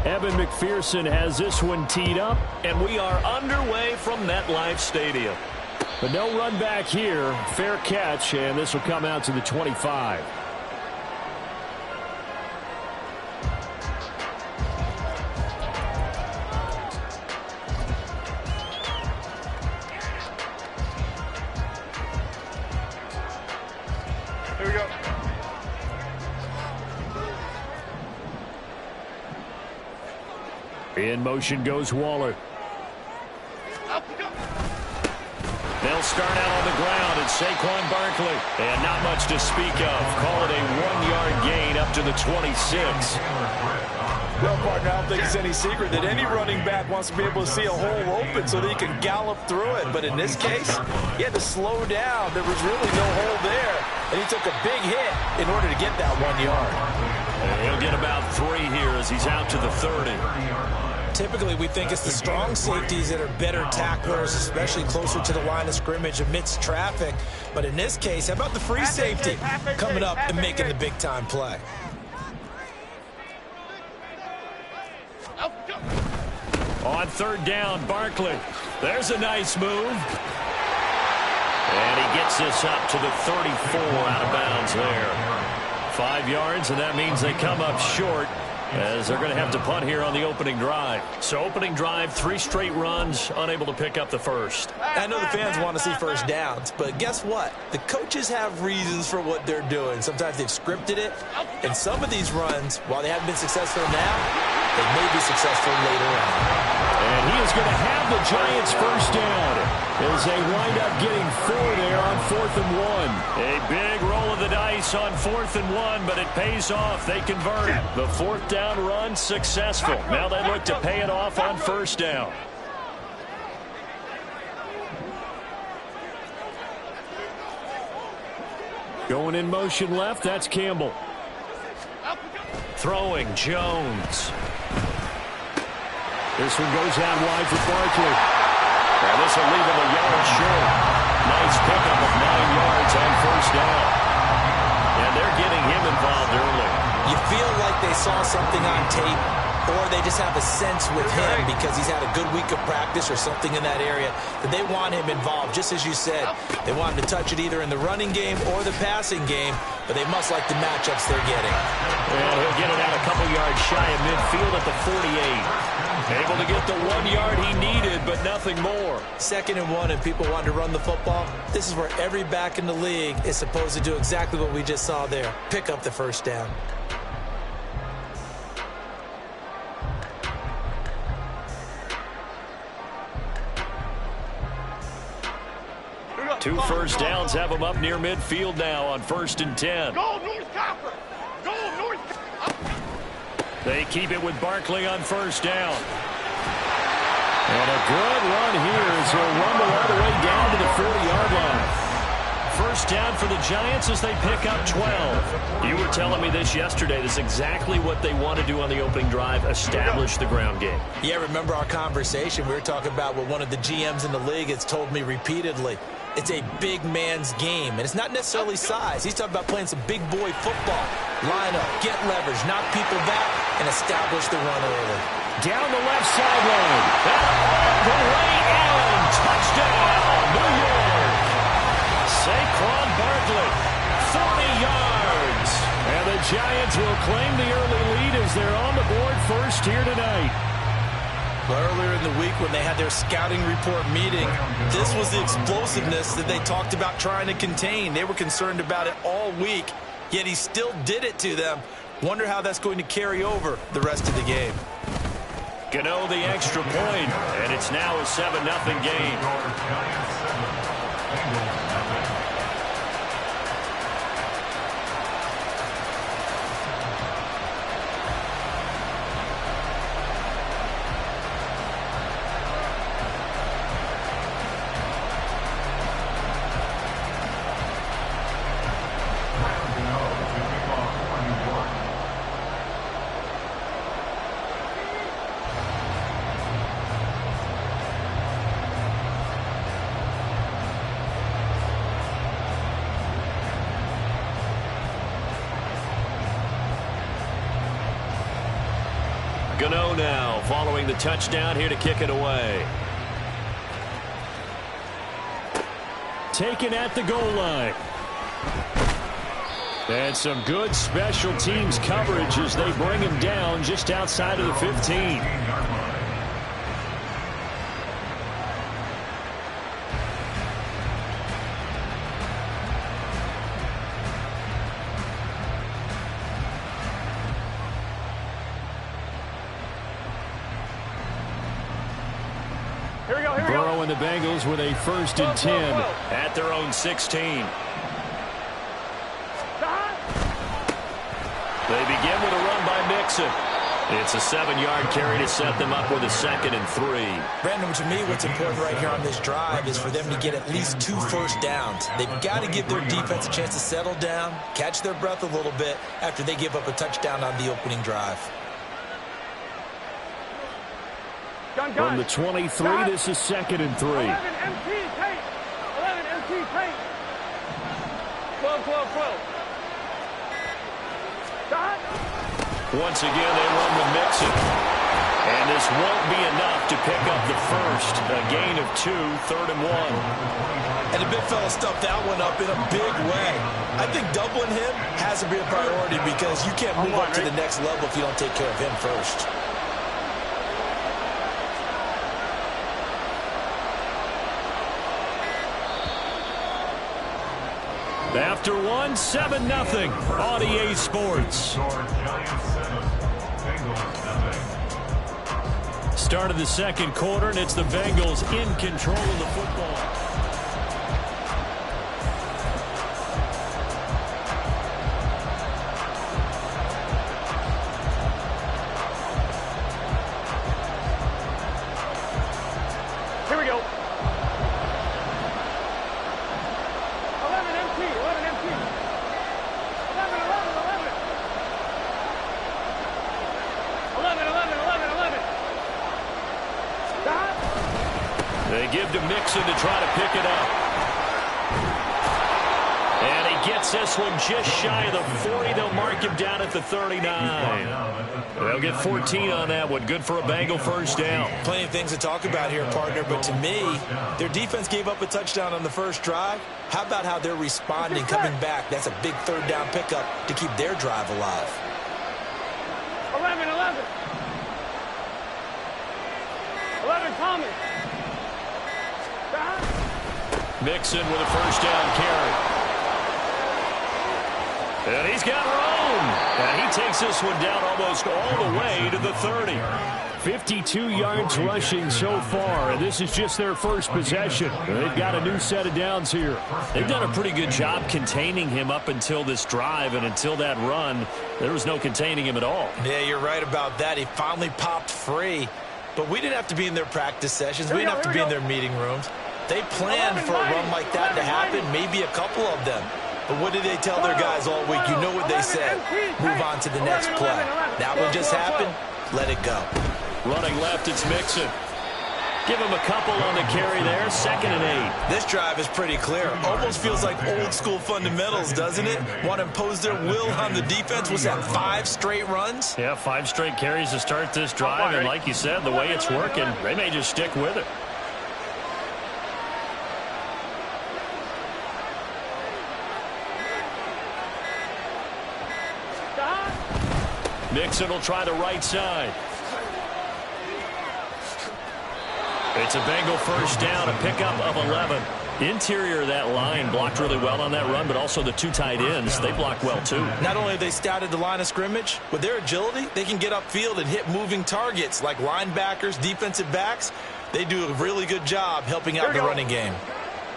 Evan McPherson has this one teed up. And we are underway from MetLife Stadium. But no run back here. Fair catch, and this will come out to the 25. Here we go. In motion goes Waller. They'll start out on the ground at Saquon Barkley. And not much to speak of. Call it a 1-yard gain up to the 26. Well, partner, I don't think it's any secret that any running back wants to be able to see a hole open so that he can gallop through it. But in this case, he had to slow down. There was really no hole there. And he took a big hit in order to get that 1 yard. And he'll get about 3 here as he's out to the 30. Typically, we think it's the strong safeties that are better tacklers, especially closer to the line of scrimmage amidst traffic. But in this case, how about the free safety coming up and making the big-time play? On third down, Barkley. There's a nice move. And he gets this up to the 34 out of bounds there. 5 yards, and that means they come up short as they're going to have to punt here on the opening drive. So opening drive, 3 straight runs, unable to pick up the first. I know the fans want to see first downs, but guess what? The coaches have reasons for what they're doing. Sometimes they've scripted it, and some of these runs, while they haven't been successful now, they may be successful later on. And he is going to have the Giants first down as they wind up getting 4 there on 4th and 1. A big roll of the dice on 4th and 1, but it pays off. They convert. The 4th down run successful. Now they look to pay it off on first down. Going in motion left, that's Campbell. Throwing, Jones. This one goes out wide for Barkley. And this will leave him a yard short. Nice pickup of 9 yards on first down. And they're getting him involved early. You feel like they saw something on tape, or they just have a sense with him because he's had a good week of practice or something in that area that they want him involved. Just as you said, they want him to touch it either in the running game or the passing game, but they must like the matchups they're getting. And he'll get it out a couple yards shy of midfield at the 48. Able to get the 1 yard he needed, but nothing more. 2nd and 1, and people want to run the football. This is where every back in the league is supposed to do exactly what we just saw there. Pick up the first down. Two first downs have them up near midfield now on 1st and 10. Go, North Copper! Go, North Copper! They keep it with Barkley on first down. And a good run here as he'll rumble all the way down to the 40-yard line. First down for the Giants as they pick up 12. You were telling me this yesterday. This is exactly what they want to do on the opening drive, establish the ground game. Yeah, remember our conversation? We were talking about what one of the GMs in the league has told me repeatedly. It's a big man's game, and it's not necessarily size. He's talking about playing some big boy football. Line up, get leverage, knock people back, and establish the run early. Down the left sideline. The way in. Touchdown, New York. Saquon Barkley, 40 yards. And the Giants will claim the early lead as they're on the board first here tonight. Earlier in the week when they had their scouting report meeting, this was the explosiveness that they talked about trying to contain. They were concerned about it all week, yet he still did it to them. Wonder how that's going to carry over the rest of the game. Gano the extra point, and it's now a 7-0 game. Gano now following the touchdown here to kick it away. Taken at the goal line. And some good special teams coverage as they bring him down just outside of the 15. Burrow and the Bengals with a 1st and 10 at their own 16. They begin with a run by Mixon. It's a 7-yard carry to set them up with a 2nd and 3. Brandon, to me, what's important right here on this drive is for them to get at least 2 first downs. They've got to give their defense a chance to settle down, catch their breath a little bit after they give up a touchdown on the opening drive. From the 23, this is 2nd and 3. 11 MT tape. 11 MT tape. 12, 12, 12. Stop. Once again, they run with Mixon. And this won't be enough to pick up the first. A gain of 2, 3rd and 1. And the big fella stuffed that one up in a big way. I think doubling him has to be a priority because you can't move up to the next level if you don't take care of him first. After 1, 7-0 on EA Sports. Start of the second quarter, and it's the Bengals in control of the football. Here we go. 11 MT, 11 MT. 11, 11, 11. 11, 11, 11, 11. Stop. They give to Mixon to try to pick it up. And he gets this one just shy of the 40. They'll mark him down at the 39. They'll get 14 on that one. Good for a Bengal first down. Plenty of things to talk about here, partner, but to me, their defense gave up a touchdown on the first drive. How about how they're responding, coming back? That's a big third down pickup to keep their drive alive. 11, 11. 11 Thomas. Stop. Mixon with a first down carry. And he's got room. And he takes this one down almost all the way to the 30. 52 yards rushing so far, and this is just their first possession. They've got a new set of downs here. They've done a pretty good job containing him up until this drive, and until that run, there was no containing him at all. Yeah, you're right about that. He finally popped free. But we didn't have to be in their practice sessions. We didn't have to be in their meeting rooms. They planned for a run like that to happen, maybe a couple of them. But what did they tell their guys all week? You know what they said. Move on to the next play. That one just happened. Let it go. Running left, it's Mixon. Give him a couple on the carry there. 2nd and 8. This drive is pretty clear. Almost feels like old school fundamentals, doesn't it? Want to impose their will on the defense. Was that 5 straight runs? Yeah, 5 straight carries to start this drive. And like you said, the way it's working, they may just stick with it. Mixon will try the right side. It's a Bengal first down, a pickup of 11. Interior of that line blocked really well on that run, but also the 2 tight ends, they block well too. Not only have they scouted the line of scrimmage, with their agility, they can get upfield and hit moving targets like linebackers, defensive backs. They do a really good job helping out the running game.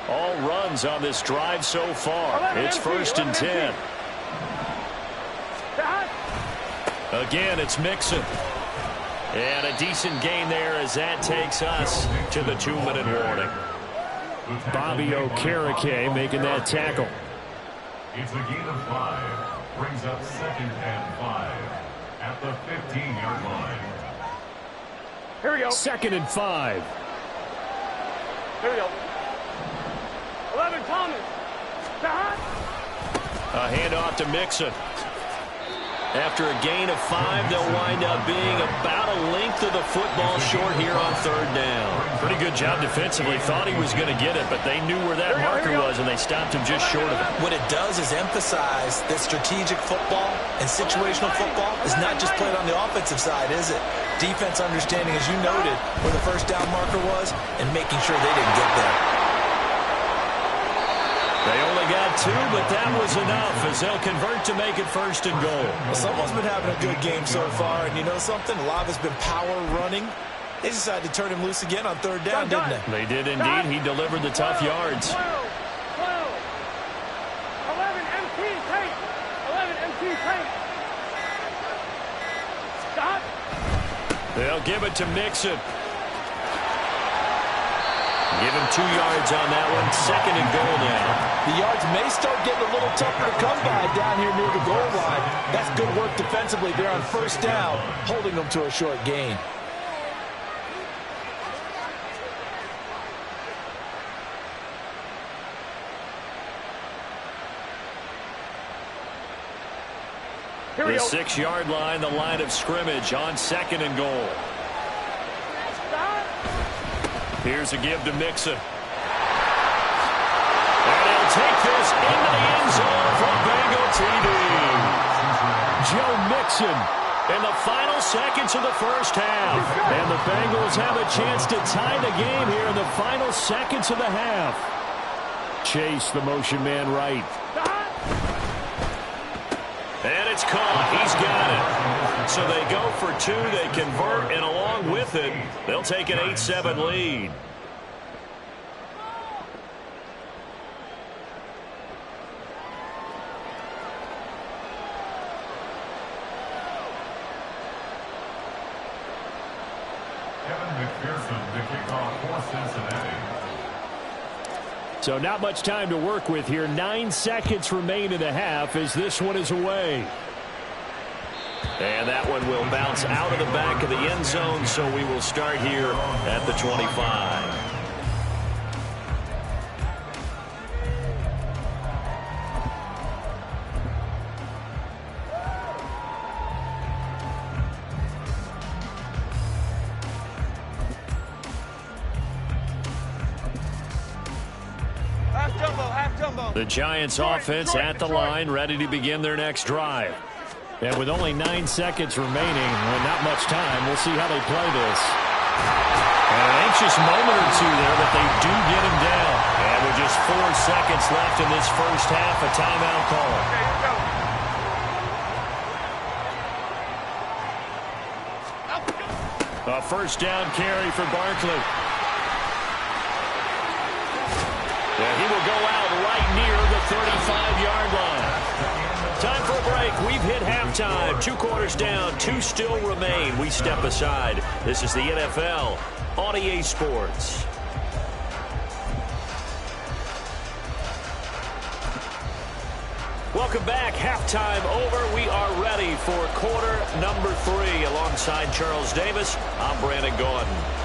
All runs on this drive so far. It's 1st and 10. Again, it's Mixon. And a decent gain there as that takes us to the 2-minute warning. Bobby Okereke making that tackle. It's a gain of 5. Brings up 2nd and 5 at the 15-yard line. Here we go. 2nd and 5. Here we go. 11 Thomas. Stop. A handoff to Mixon. After a gain of 5, they'll wind up being about a length of the football short here on 3rd down. Pretty good job defensively. Thought he was going to get it, but they knew where that marker was, and they stopped him just short of it. What it does is emphasize that strategic football and situational football is not just played on the offensive side, is it? Defense understanding, as you noted, where the first down marker was and making sure they didn't get there. They only got 2, but that was enough as they'll convert to make it 1st and goal. Well, someone's been having a good game so far, and you know something? A lot has been power running. They decided to turn him loose again on 3rd down, didn't they? They did indeed. He delivered the tough yards. 12, 11 MT tape. 11 MT tape. Stop. They'll give it to Mixon. Give him 2 yards on that one. 2nd and goal now. The yards may start getting a little tougher to come by down here near the goal line. That's good work defensively there on 1st down, holding them to a short gain. The 6-yard line, the line of scrimmage on 2nd and goal. Here's a give to Mixon. And he'll take this into the end zone for Bengal TD. Joe Mixon in the final seconds of the first half. And the Bengals have a chance to tie the game here in the final seconds of the half. Chase, the motion man right. And it's caught. He's got it. So they go for 2. They convert, and along with it, they'll take an 8-7 lead. Kevin McPherson, the kickoff for Cincinnati. So not much time to work with here. 9 seconds remain in the half as this one is away. And that one will bounce out of the back of the end zone, so we will start here at the 25. The Giants offense at the line, ready to begin their next drive. And with only 9 seconds remaining and not much time, we'll see how they play this. And an anxious moment or two there, but they do get him down. And with just 4 seconds left in this first half, a timeout call. A first down carry for Barkley. And he will go out right near the 35-yard line. Time for a break. We've hit halftime. 2 quarters down. 2 still remain. We step aside. This is the NFL on EA Sports. Welcome back. Halftime over. We are ready for quarter number 3. Alongside Charles Davis, I'm Brandon Gaudin.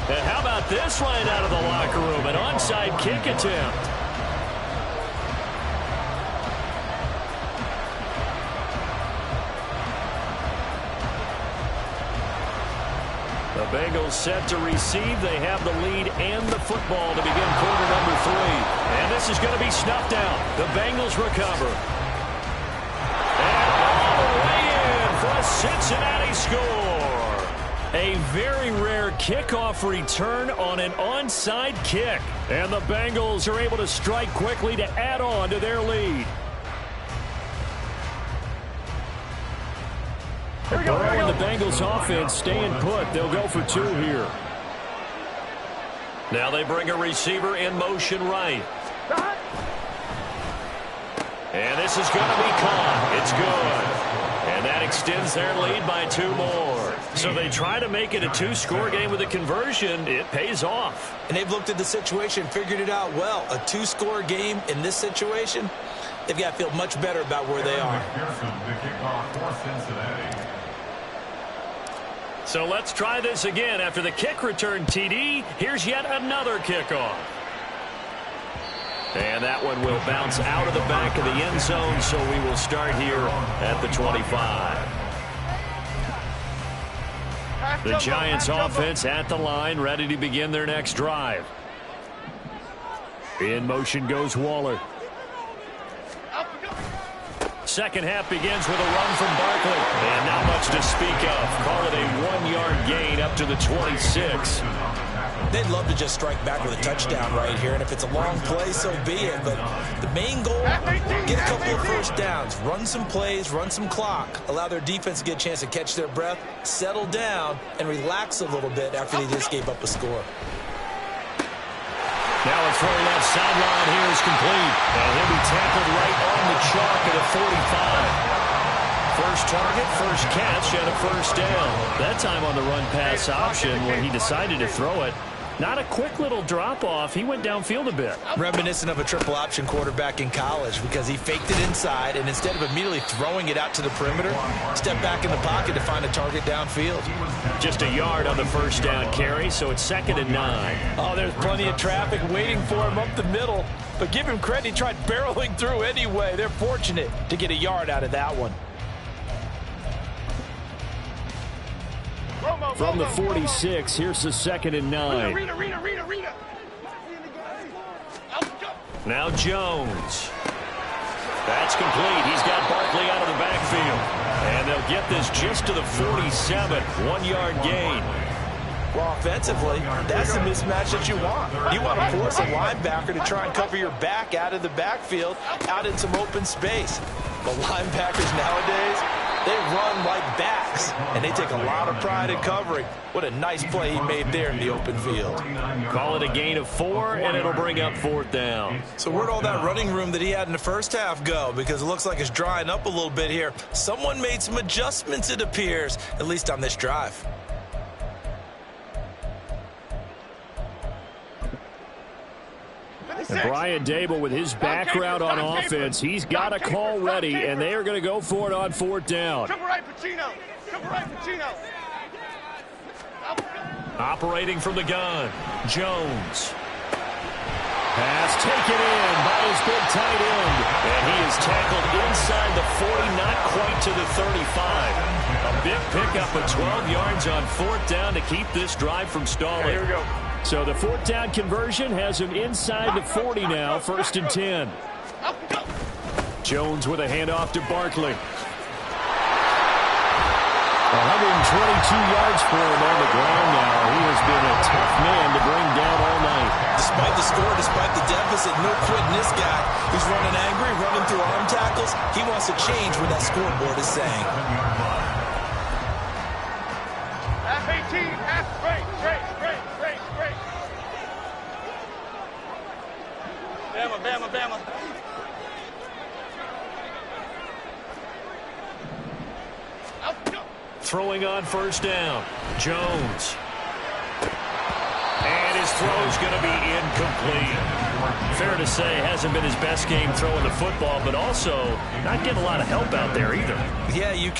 And how about this line out of the locker room? An onside kick attempt. The Bengals set to receive. They have the lead and the football to begin quarter number 3. And this is going to be snuffed out. The Bengals recover. And all the way in for a Cincinnati score. A very rare kickoff return on an onside kick. And the Bengals are able to strike quickly to add on to their lead. Burrow and the Bengals offense staying put. They'll go for 2 here. Now they bring a receiver in motion right. And this is going to be caught. It's good. And that extends their lead by 2 more. So they try to make it a 2-score game with a conversion. It pays off. And they've looked at the situation, figured it out well. A 2-score game in this situation, they've got to feel much better about where they are. So let's try this again. After the kick return TD, here's yet another kickoff. And that one will bounce out of the back of the end zone, so we will start here at the 25. The Giants offense at the line, ready to begin their next drive. In motion goes Waller. Second half begins with a run from Barkley. And not much to speak of. Call it a 1-yard gain up to the 26. They'd love to just strike back with a touchdown right here, and if it's a long play, so be it. But the main goal, get a couple of first downs, run some plays, run some clock, allow their defense to get a chance to catch their breath, settle down, and relax a little bit after they just gave up a score. Now a throw left sideline here is complete. And he'll be tackled right on the chalk at a 45. First target, first catch, and a first down. That time on the run-pass option when he decided to throw it. Not a quick little drop-off. He went downfield a bit. Reminiscent of a triple-option quarterback in college because he faked it inside, and instead of immediately throwing it out to the perimeter, stepped back in the pocket to find a target downfield. Just a yard on the first down carry, so it's 2nd and 9. Oh, there's plenty of traffic waiting for him up the middle. but give him credit. He tried barreling through anyway. They're fortunate to get a yard out of that one. From the 46, here's the 2nd and 9. Now Jones. That's complete. He's got Barkley out of the backfield. And they'll get this just to the 47. 1-yard gain. Well, offensively, that's the mismatch that you want. You want to force a linebacker to try and cover your back out of the backfield, out in some open space. But linebackers nowadays, they run like backs, and they take a lot of pride in covering. What a nice play he made there in the open field. Call it a gain of 4, and it'll bring up 4th down. So where'd all that running room that he had in the first half go? Because it looks like it's drying up a little bit here. Someone made some adjustments, it appears, at least on this drive. And Brian Dable, with his background on offense, he's got a call ready, and they are going to go for it on 4th down. Operating from the gun, Jones. Pass taken in by his big tight end. And he is tackled inside the 40, not quite to the 35. A big pickup of 12 yards on 4th down to keep this drive from stalling. Here we go. So the 4th down conversion has him inside the 40 now, 1st and 10. Jones with a handoff to Barkley. 122 yards for him on the ground now. He has been a tough man to bring down all night. Despite the score, despite the deficit, no quitting this guy. He's running angry, running through arm tackles. He wants to change what that scoreboard is saying. Half 18, half straight. Bama. Throwing on 1st down, Jones. And his throw's going to be incomplete. Fair to say, hasn't been his best game throwing the football, but also not getting a lot of help out there either. Yeah, you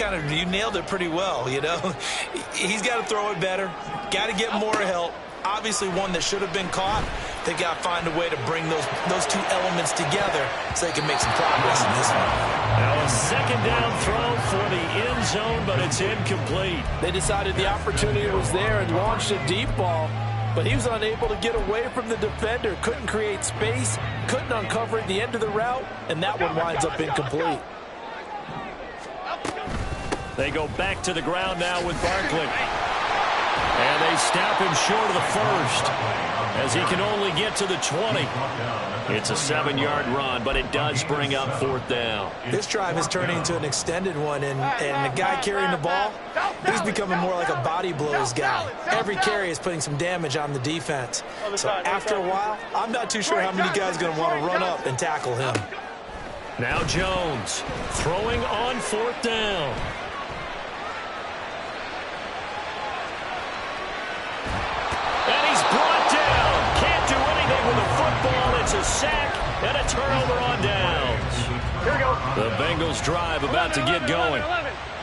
nailed it pretty well, you know. He's got to throw it better, got to get more help. Obviously one that should have been caught. They got to find a way to bring those two elements together so they can make some progress in this one. Now a 2nd down throw for the end zone, but it's incomplete. They decided the opportunity was there and launched a deep ball, but he was unable to get away from the defender, couldn't create space, couldn't uncover the end of the route, and that one winds up incomplete. They go back to the ground now with Barkley. And they snap him short of the 1st as he can only get to the 20. It's a 7-yard run, but it does bring up 4th down. This drive is turning into an extended one, and the guy carrying the ball, he's becoming more like a body blows guy. Every carry is putting some damage on the defense. So after a while, I'm not too sure how many guys are going to want to run up and tackle him. Now Jones throwing on 4th down. And he's brought down. Can't do anything with the football. It's a sack and a turnover on downs. Here we go. The Bengals drive about to get going.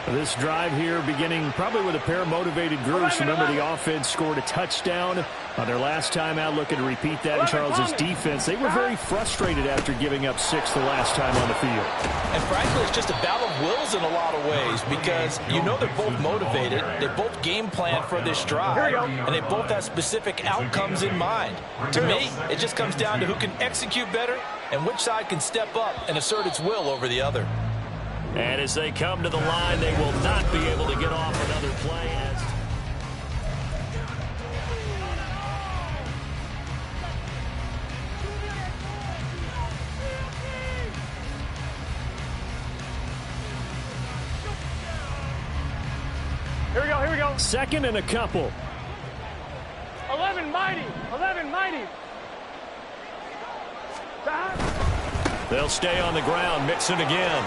This drive here beginning probably with a pair of motivated groups. Remember, the offense scored a touchdown on their last time out. Looking to repeat that in Charles's defense. They were very frustrated after giving up 6 the last time on the field. And frankly, it's just a battle of wills in a lot of ways because you know they're both motivated. They both game plan for this drive. And they both have specific outcomes in mind. To me, it just comes down to who can execute better and which side can step up and assert its will over the other. And as they come to the line, they will not be able to get off another play. Here we go. 2nd and a couple. 11 mighty. They'll stay on the ground. Mixon again.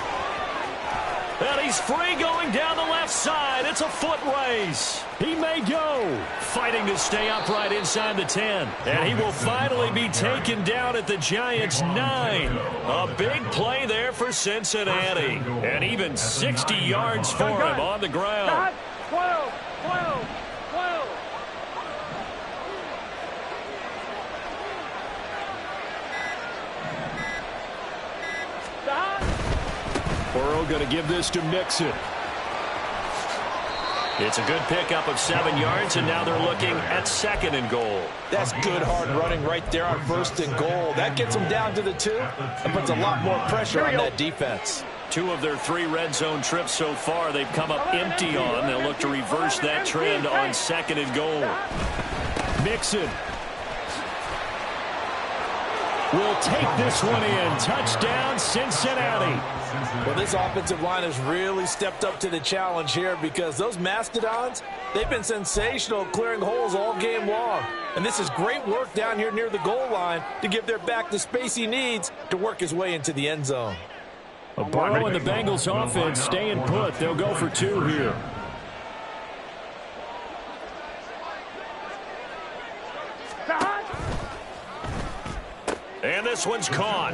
And he's free going down the left side. It's a foot race. He may go. Fighting to stay upright inside the 10. And he will finally be taken down at the Giants' 9. A big play there for Cincinnati. And even 60 yards for him on the ground. 12. Burrow going to give this to Mixon. It's a good pickup of 7 yards, and now they're looking at 2nd and goal. That's good hard running right there on 1st and goal. That gets them down to the 2 and puts a lot more pressure on that defense. 2 of their 3 red zone trips so far they've come up empty on. They'll look to reverse that trend on 2nd and goal. Mixon will take this one in. Touchdown, Cincinnati. Well, this offensive line has really stepped up to the challenge here because those Mastodons, they've been sensational clearing holes all game long. And this is great work down here near the goal line to give their back the space he needs to work his way into the end zone. Burrow and the Bengals offense staying put. They'll go for 2 here. And this one's caught.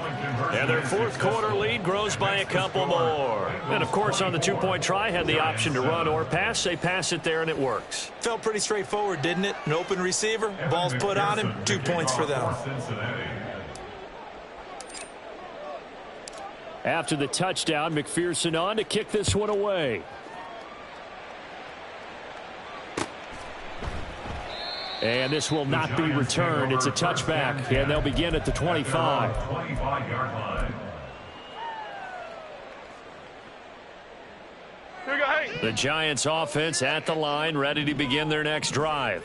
And their 4th quarter lead grows by a couple more. And, of course, on the 2-point try, had the option to run or pass. They pass it there, and it works. Felt pretty straightforward, didn't it? An open receiver, ball's put on him, 2 points for them. After the touchdown, McPherson on to kick this one away. And this will not be returned. It's a touchback, and they'll begin at the 25. 25-yard line. The Giants offense at the line, ready to begin their next drive.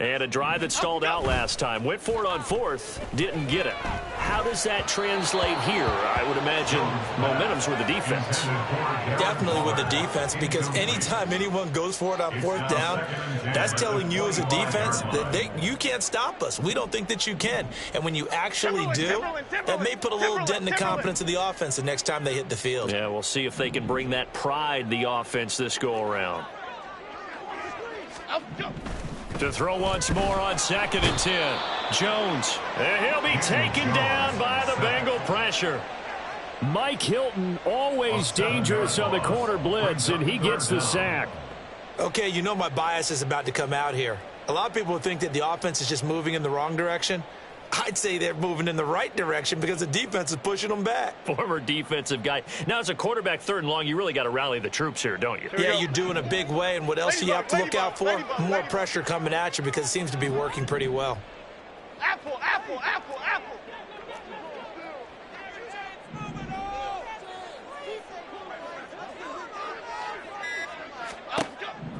And a drive that stalled out last time. Went for it on 4th, didn't get it. How does that translate here? I would imagine momentum's with the defense. Definitely with the defense, because anytime anyone goes for it on 4th down, that's telling you as a defense that you can't stop us. We don't think that you can. And when you actually do, that may put a little dent in the confidence of the offense the next time they hit the field. Yeah, we'll see if they can bring that pride, the offense, this go-around. To throw once more on 2nd and 10. Jones, and he'll be taken down by the Bengal pressure. Mike Hilton, always dangerous on the corner blitz, and he gets the sack. Okay, you know my bias is about to come out here. A lot of people think that the offense is just moving in the wrong direction. I'd say they're moving in the right direction because the defense is pushing them back. Former defensive guy. Now, as a quarterback 3rd and long, you really got to rally the troops here, don't you? Yeah, you do in a big way. And what else do you have to look out for? More pressure coming at you because it seems to be working pretty well. Apple, apple, apple, apple.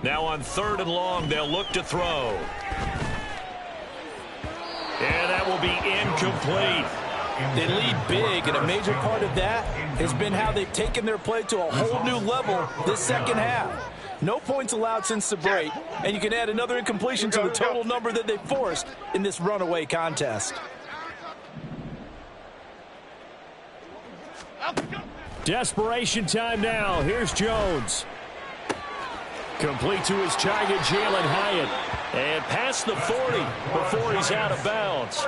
Now on 3rd and long, they'll look to throw. And that will be incomplete. They lead big, and a major part of that has been how they've taken their play to a whole new level this 2nd half. No points allowed since the break, and you can add another incompletion to the total number that they forced in this runaway contest. Desperation time now. Here's Jones. Complete to his target, Jalen Hyatt. And past the 40 before he's out of bounds.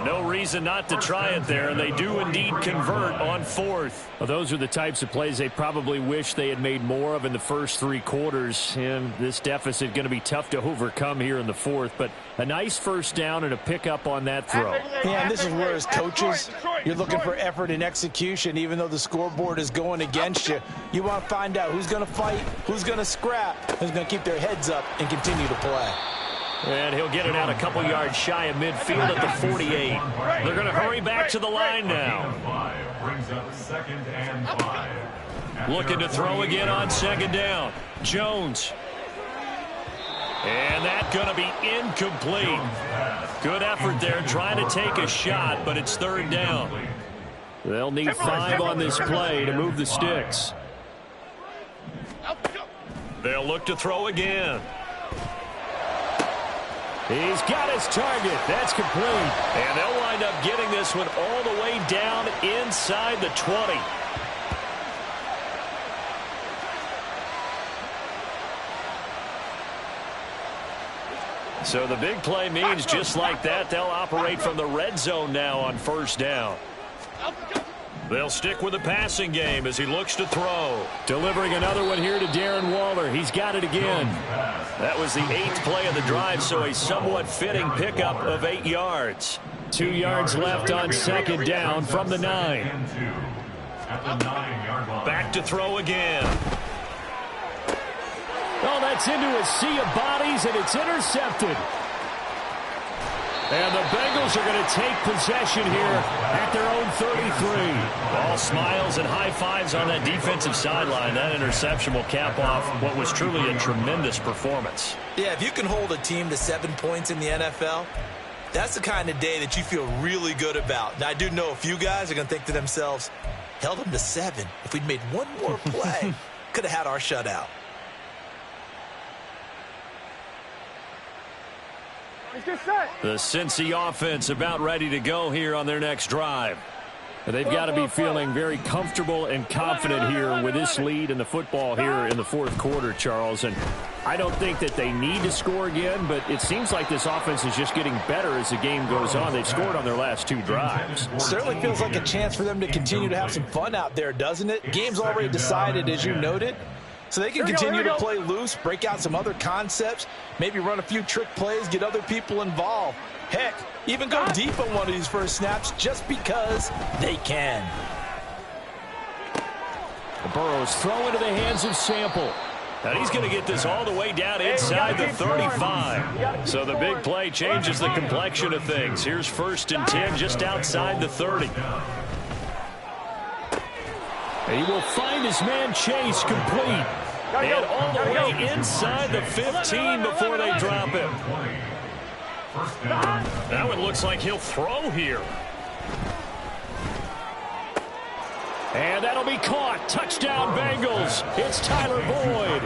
No reason not to try it there, and they do indeed convert on 4th. Well, those are the types of plays they probably wish they had made more of in the first 3 quarters. And this deficit going to be tough to overcome here in the 4th. But a nice 1st down and a pickup on that throw. Yeah, and this is where as coaches, you're looking for effort and execution. Even though the scoreboard is going against you, you want to find out who's going to fight, who's going to scrap, who's going to keep their heads up and continue to play. And he'll get it out a couple yards shy of midfield at the 48. They're going to hurry back to the line now. Brings up 2nd and 5. Looking to throw again on 2nd down. Jones. And that's going to be incomplete. Good effort there trying to take a shot, but it's 3rd down. They'll need 5 on this play to move the sticks. They'll look to throw again. He's got his target. That's complete. And they'll wind up getting this one all the way down inside the 20. So the big play means just like that, they'll operate from the red zone now on 1st down. They'll stick with the passing game as he looks to throw. Delivering another one here to Darren Waller. He's got it again. That was the 8th play of the drive, so a somewhat fitting pickup of 8 yards. 2 yards left on 2nd down from the 9. at the 9-yard line. Back to throw again. Oh, that's into a sea of bodies, and it's intercepted. And the Bengals are going to take possession here at their own 33. All smiles and high fives on that defensive sideline. That interception will cap off what was truly a tremendous performance. Yeah, if you can hold a team to 7 points in the NFL, that's the kind of day that you feel really good about. Now, I do know a few guys are going to think to themselves, held them to 7. If we'd made one more play, could have had our shutout. The Cincy offense about ready to go here on their next drive. They've got to be feeling very comfortable and confident here with this lead in the football here in the fourth quarter, Charles. And I don't think that they need to score again, but it seems like this offense is just getting better as the game goes on. They've scored on their last 2 drives. Certainly feels like a chance for them to continue to have some fun out there, doesn't it? Game's already decided, as you noted. So they can continue to play loose, break out some other concepts, maybe run a few trick plays, get other people involved. Heck, even go deep on one of these first snaps just because they can. Burrow's throw into the hands of Sample. And he's going to get this all the way down inside the 35. So the big play changes the complexion of things. Here's 1st and 10 just outside the 30. He will find his man Chase complete. And all the way inside the 15 before they drop him. Now it looks like he'll throw here. And that'll be caught. Touchdown Bengals. It's Tyler Boyd.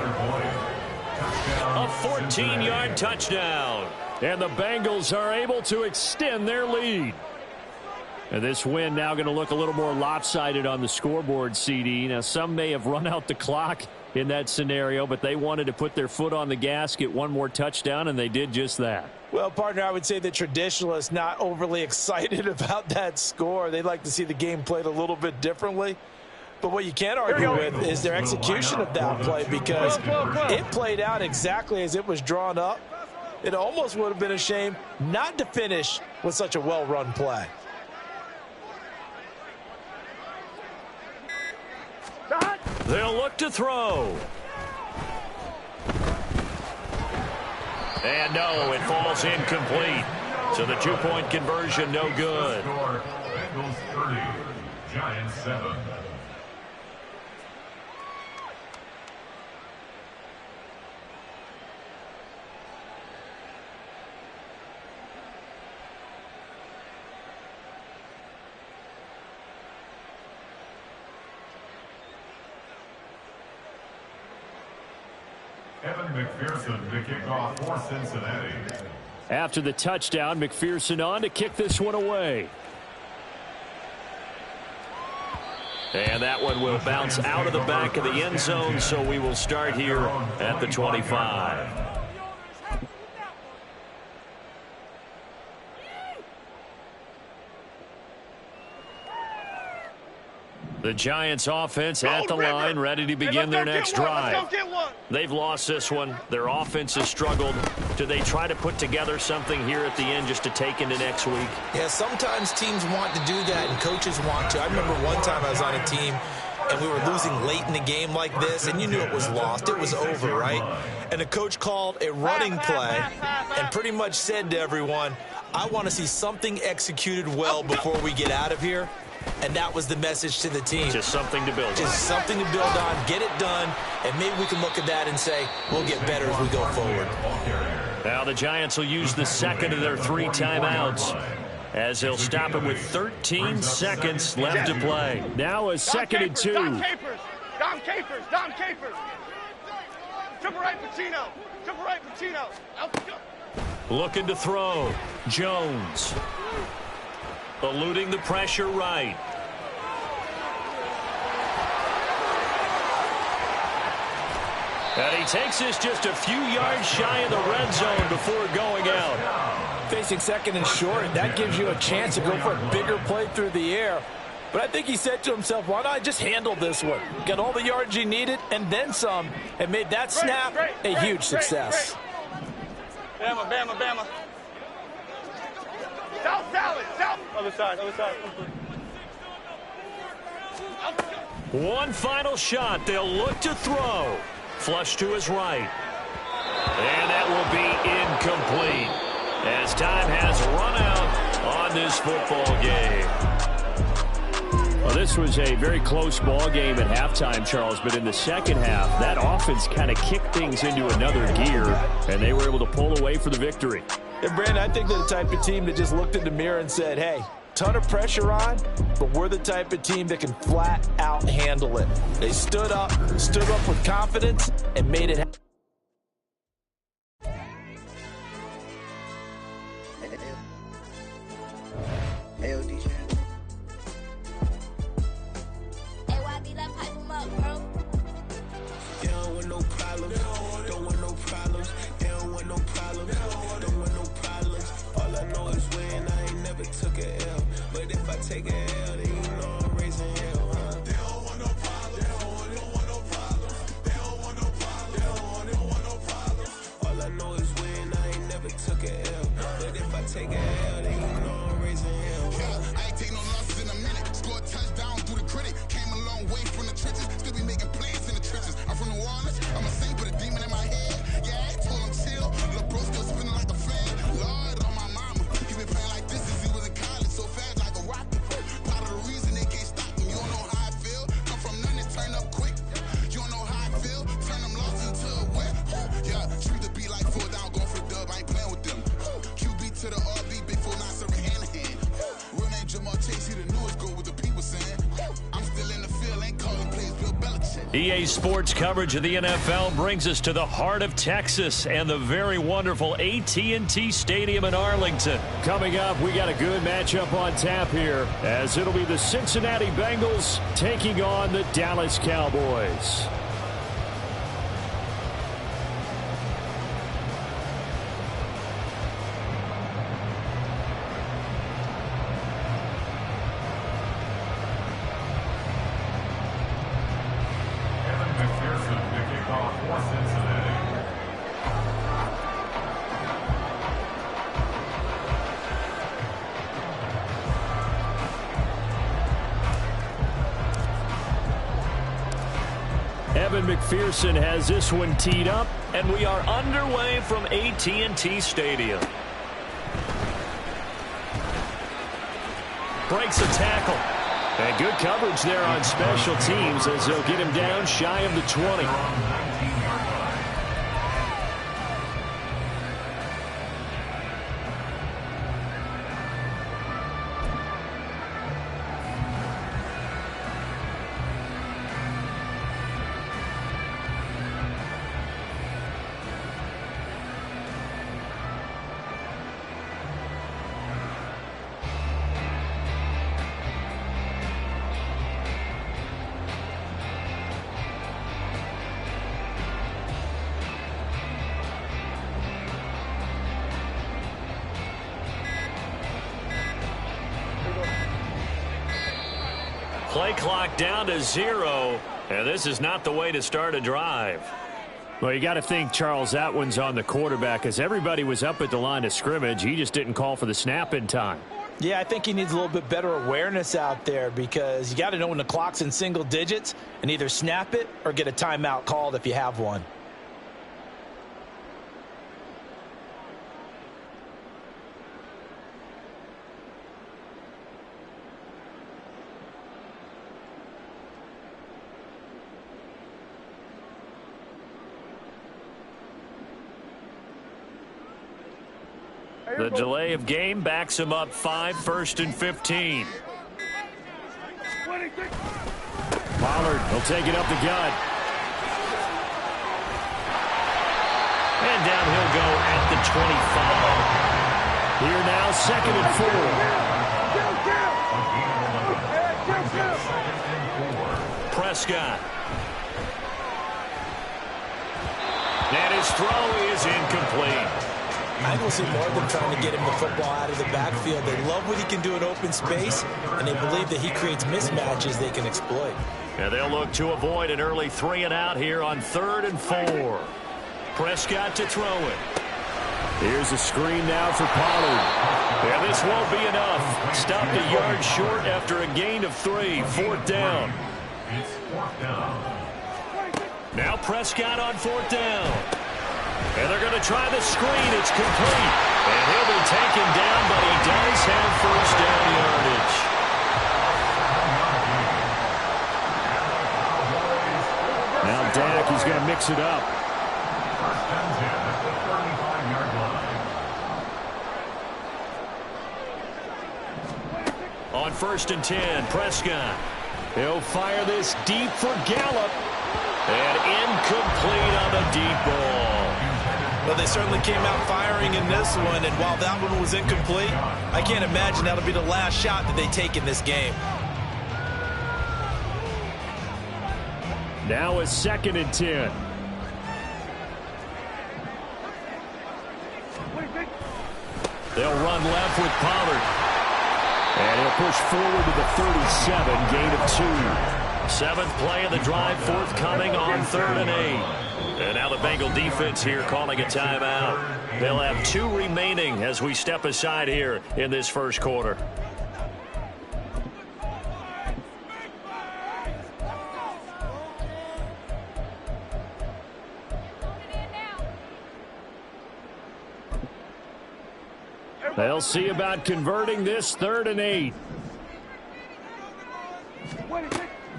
A 14-yard touchdown. And the Bengals are able to extend their lead. And this win now going to look a little more lopsided on the scoreboard, CD. Now, some may have run out the clock in that scenario, but they wanted to put their foot on the gas, get one more touchdown, and they did just that. Well, partner, I would say the traditionalists not overly excited about that score. They'd like to see the game played a little bit differently. But what you can't argue with is their execution of that play, because it played out exactly as it was drawn up. It almost would have been a shame not to finish with such a well-run play. They'll look to throw. And no, it falls incomplete. So the 2-point conversion, no good. Bengals 30, Giants 7. Evan McPherson to kick off for Cincinnati. After the touchdown, McPherson on to kick this one away. And that one will bounce out of the back of the end zone, so we will start here at the 25. The Giants offense at the line, ready to begin their next drive. They've lost this one. Their offense has struggled. Do they try to put together something here at the end just to take into next week? Yeah, sometimes teams want to do that and coaches want to. I remember one time I was on a team and we were losing late in the game like this, and you knew it was lost. It was over, right? And the coach called a running play and pretty much said to everyone, I want to see something executed well before we get out of here. And that was the message to the team. Just something to build on. Just something to build on, get it done, and maybe we can look at that and say, we'll get better as we go forward. Now the Giants will use the second of their 3 timeouts as they'll stop it with 13 seconds left to play. Now a 2nd and 2. Dom Capers. Triple right, Pacino. Looking to throw. Jones. Eluding the pressure right. And he takes this just a few yards shy of the red zone before going out. Facing 2nd and short, that gives you a chance to go for a bigger play through the air. But I think he said to himself, why not just handle this one? Got all the yards he needed and then some, and made that snap a huge success. Bama. South salad. Other side. One final shot. They'll look to throw. Flush to his right. And that will be incomplete as time has run out on this football game. Well, this was a very close ball game at halftime, Charles, but in the second half, that offense kind of kicked things into another gear, and they were able to pull away for the victory. And, Brandon, I think they're the type of team that just looked in the mirror and said, hey, ton of pressure on, but we're the type of team that can flat out handle it. They stood up with confidence, and made it happen. Take a L, then you know I'm raising hell, huh? They don't want no problem. They don't want no problem. They don't want no problem. They don't want no problem. All I know is win. I ain't never took a L. But if I take a L, then you know I'm raising hell. Yeah, I ain't take no losses in a minute. Scored touchdown through the critic. Came a long way from the trenches. Still be making plays in the trenches. I'm from New Orleans. I'm a saint with a demon in my head. Yeah, I told him chill. Lil' bro still spinning like a fan. Lord on my mama. He been playing like this since he was in college. So fast like a rocket. EA Sports coverage of the NFL brings us to the heart of Texas and the very wonderful AT&T Stadium in Arlington. Coming up, we got a good matchup on tap here, as it'll be the Cincinnati Bengals taking on the Dallas Cowboys. Evan McPherson has this one teed up, and we are underway from AT&T Stadium. Breaks a tackle. And good coverage there on special teams as they'll get him down shy of the 20. Play clock down to 0, and this is not the way to start a drive. Well, you got to think, Charles, that one's on the quarterback, as everybody was up at the line of scrimmage. He just didn't call for the snap in time. Yeah, I think he needs a little bit better awareness out there, because you got to know when the clock's in single digits and either snap it or get a timeout called if you have one. The delay of game backs him up 5, 1st and 15. Pollard will take it up the gut. And down he'll go at the 25. Here now, 2nd and 4. Prescott. And his throw is incomplete. I will see more of them trying to get him the football out of the backfield. They love what he can do in open space, and they believe that he creates mismatches they can exploit. And they'll look to avoid an early 3 and out here on 3rd and 4. Prescott to throw it. Here's a screen now for Pollard. And this won't be enough. Stopped a yard short after a gain of 3. 4th down. It's 4th down. Now Prescott on 4th down. And they're going to try the screen. It's complete. And he'll be taken down, but he does have 1st down yardage. Now Dak, he's going to mix it up. 1st and 10 at the 35-yard line. On 1st and 10, Prescott. He'll fire this deep for Gallup. And incomplete on the deep ball. Well, they certainly came out firing in this one, and while that one was incomplete, I can't imagine that'll be the last shot that they take in this game. Now a 2nd and 10. They'll run left with Pollard. And he'll push forward to the 37, gain of 2. 7th play of the drive forthcoming on 3rd and 8. And now the Bengal defense here calling a timeout. They'll have 2 remaining as we step aside here in this 1st quarter. They'll see about converting this 3rd and 8.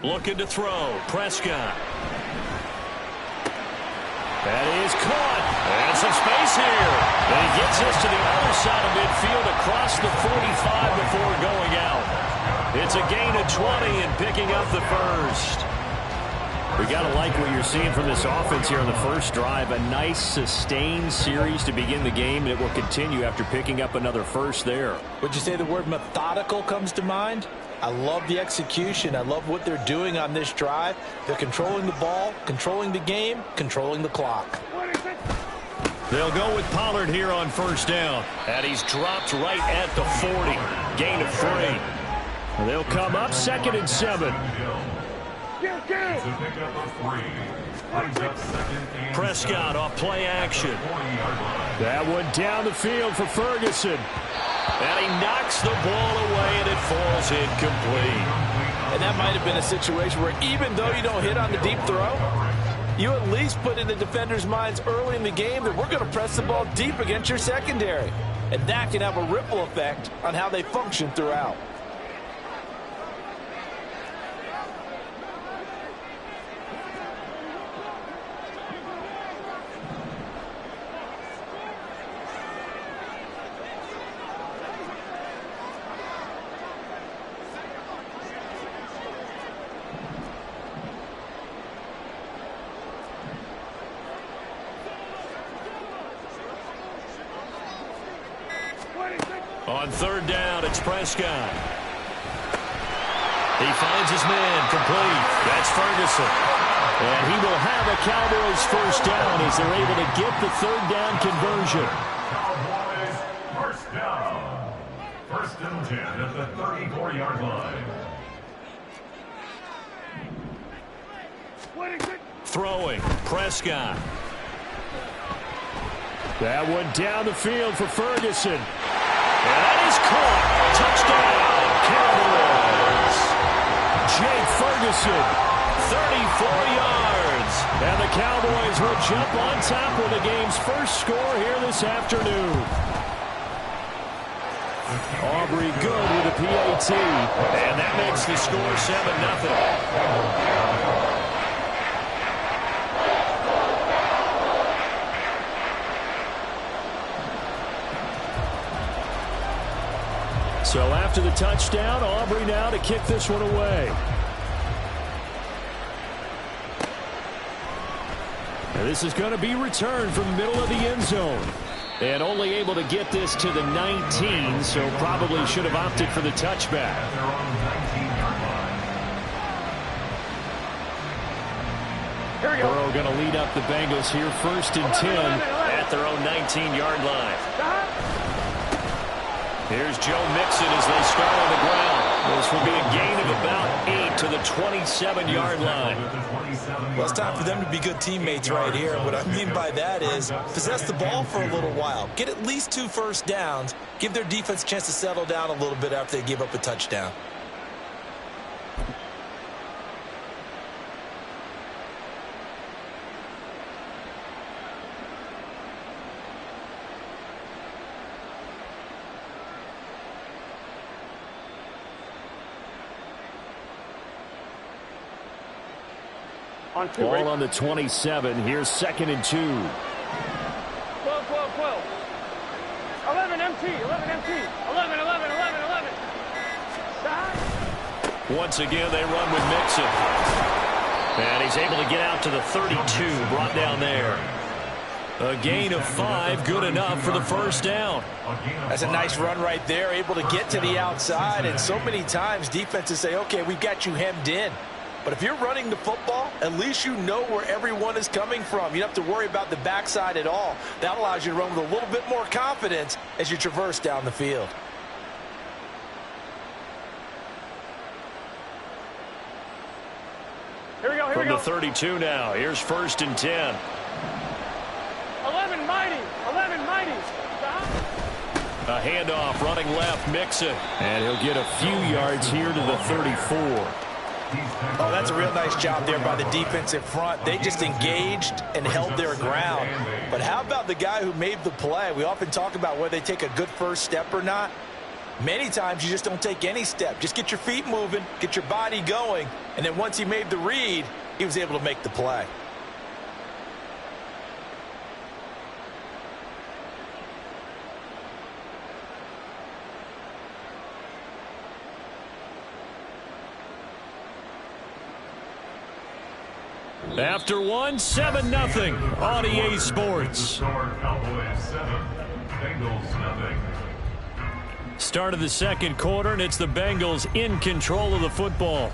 Looking to throw. Prescott. That is caught. And some space here. And he gets us to the other side of midfield across the 45 before going out. It's a gain of 20 and picking up the 1st. We got to like what you're seeing from this offense here on the 1st drive. A nice sustained series to begin the game, and it will continue after picking up another 1st there. Would you say the word methodical comes to mind? I love the execution. I love what they're doing on this drive. They're controlling the ball, controlling the game, controlling the clock. They'll go with Pollard here on 1st down. And he's dropped right at the 40. Gain of 3. They'll come up 2nd and 7. Prescott off play action. That one down the field for Ferguson. And he knocks the ball away, and it falls incomplete. And that might have been a situation where even though you don't hit on the deep throw, you at least put in the defender's minds early in the game that we're going to press the ball deep against your secondary. And that can have a ripple effect on how they function throughout. On 3rd down, it's Prescott. He finds his man complete. That's Ferguson. And he will have a Cowboys 1st down as they're able to get the 3rd down conversion. Cowboys 1st down. 1st and 10 at the 34-yard line. Throwing, Prescott. That one down the field for Ferguson. And that is caught. Touchdown, Cowboys. Jake Ferguson, 34 yards. And the Cowboys will jump on top with the game's 1st score here this afternoon. Aubrey good with a PAT. And that makes the score 7-0. So after the touchdown, Aubrey now to kick this one away. And this is going to be returned from the middle of the end zone. And only able to get this to the 19, so probably should have opted for the touchback. Burrow going to lead up the Bengals here 1st and 10 at their own 19-yard line. Here's Joe Mixon as they start on the ground. This will be a gain of about 8 to the 27-yard line. Well, it's time for them to be good teammates right here. What I mean by that is possess the ball for a little while. Get at least 2 first downs. Give their defense a chance to settle down a little bit after they give up a touchdown. Ball on the 27. Here's 2nd and 2. 12, 12, 12. 11 MT, 11 MT. 11, 11, 11, 11. Once again, they run with Mixon. And he's able to get out to the 32, brought down there. A gain of 5, good enough for the first down. That's a nice run right there, able to get to the outside. And so many times defenses say, okay, we've got you hemmed in. But if you're running the football, at least you know where everyone is coming from. You don't have to worry about the backside at all. That allows you to run with a little bit more confidence as you traverse down the field. Here we go, From the 32 now, here's 1st and 10. 11 mighty, 11 mighty. A handoff, running left, Mixon. And he'll get a few yards here to the 34. Oh, that's a real nice job there by the defensive front. They just engaged and held their ground. But how about the guy who made the play? We often talk about whether they take a good first step or not. Many times you just don't take any step. Just get your feet moving, get your body going, and then once he made the read, he was able to make the play. After 1, 7-0 on EA Sports. Cowboys 7, Bengals nothing. Start of the second quarter, and it's the Bengals in control of the football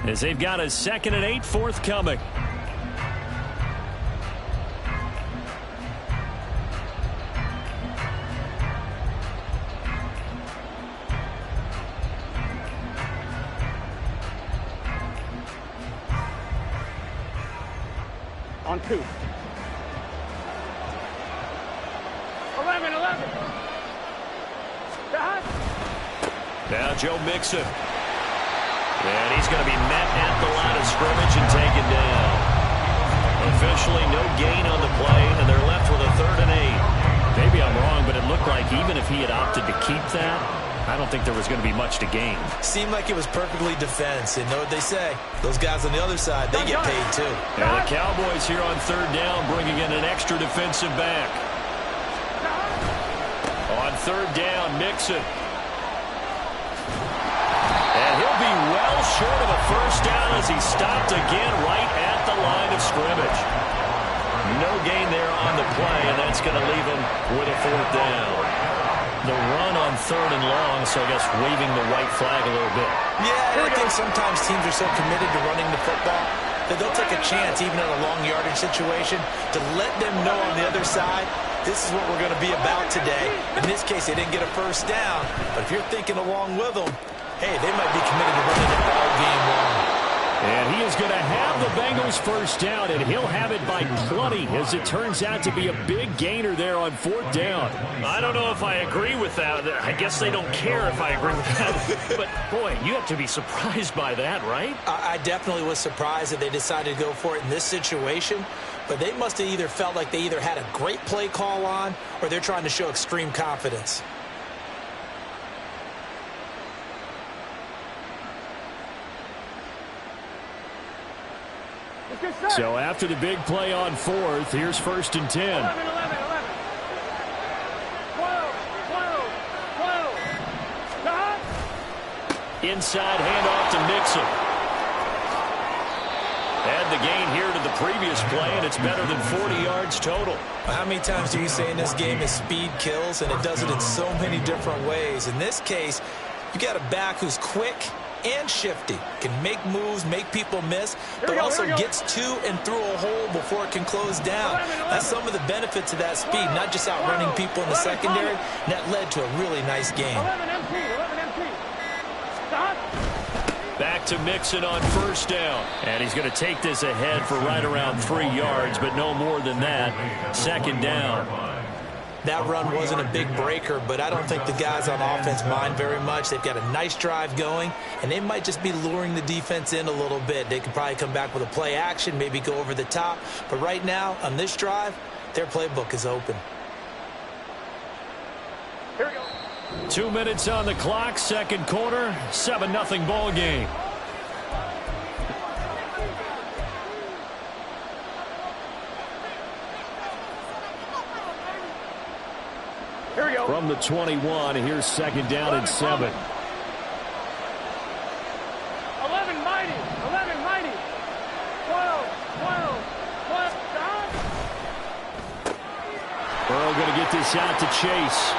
as they've got a 2nd and 8 forthcoming. On 2. 11, 11. Now Joe Mixon. And he's going to be met at the line of scrimmage and taken down. Officially no gain on the play, and they're left with a 3rd and 8. Maybe I'm wrong, but it looked like even if he had opted to keep that, I don't think there was going to be much to gain. Seemed like it was perfectly defense. And know what they say? Those guys on the other side, they get paid too. And the Cowboys here on 3rd down, bringing in an extra defensive back. On 3rd down, Mixon. And he'll be well short of a first down as he's stopped again right at the line of scrimmage. No gain there on the play, and that's going to leave him with a 4th down. The run on 3rd and long, so I guess waving the white flag a little bit. Yeah, I think sometimes teams are so committed to running the football that they'll take a chance, even in a long yardage situation, to let them know on the other side, this is what we're going to be about today. In this case, they didn't get a first down, but if you're thinking along with them, hey, they might be committed to running it all game long. And he is going to have the Bengals first down, and he'll have it by plenty, as it turns out to be a big gainer there on 4th down. I don't know if I agree with that. I guess they don't care if I agree with that. But, boy, you have to be surprised by that, right? I definitely was surprised that they decided to go for it in this situation. But they must have either felt like they either had a great play call on, or they're trying to show extreme confidence. So after the big play on 4th, here's 1st and 10. 11, 11, 11. 12, 12, 12. Inside handoff to Mixon. Add the gain here to the previous play, and it's better than 40 yards total. How many times do you say in this game is speed kills, and it does it in so many different ways? In this case, you got a back who's quick and shifty, can make moves, make people miss, but also gets to and through a hole before it can close down. That's some of the benefits of that speed, not just outrunning people in the secondary, and that led to a really nice game. 11 MT, 11 MT. Stop. Back to Mixon on 1st down. And he's going to take this ahead for right around 3 yards, but no more than that. 2nd down. That run wasn't a big breaker, but I don't think the guys on offense mind very much. They've got a nice drive going, and they might just be luring the defense in a little bit. They could probably come back with a play action, maybe go over the top. But right now, on this drive, their playbook is open. Here we go. 2 minutes on the clock, 2nd quarter, 7-0 ball game. the 21. Here's second down and 7. 11 mighty. 11 mighty. 12. Stop. Burrow going to get this out to Chase.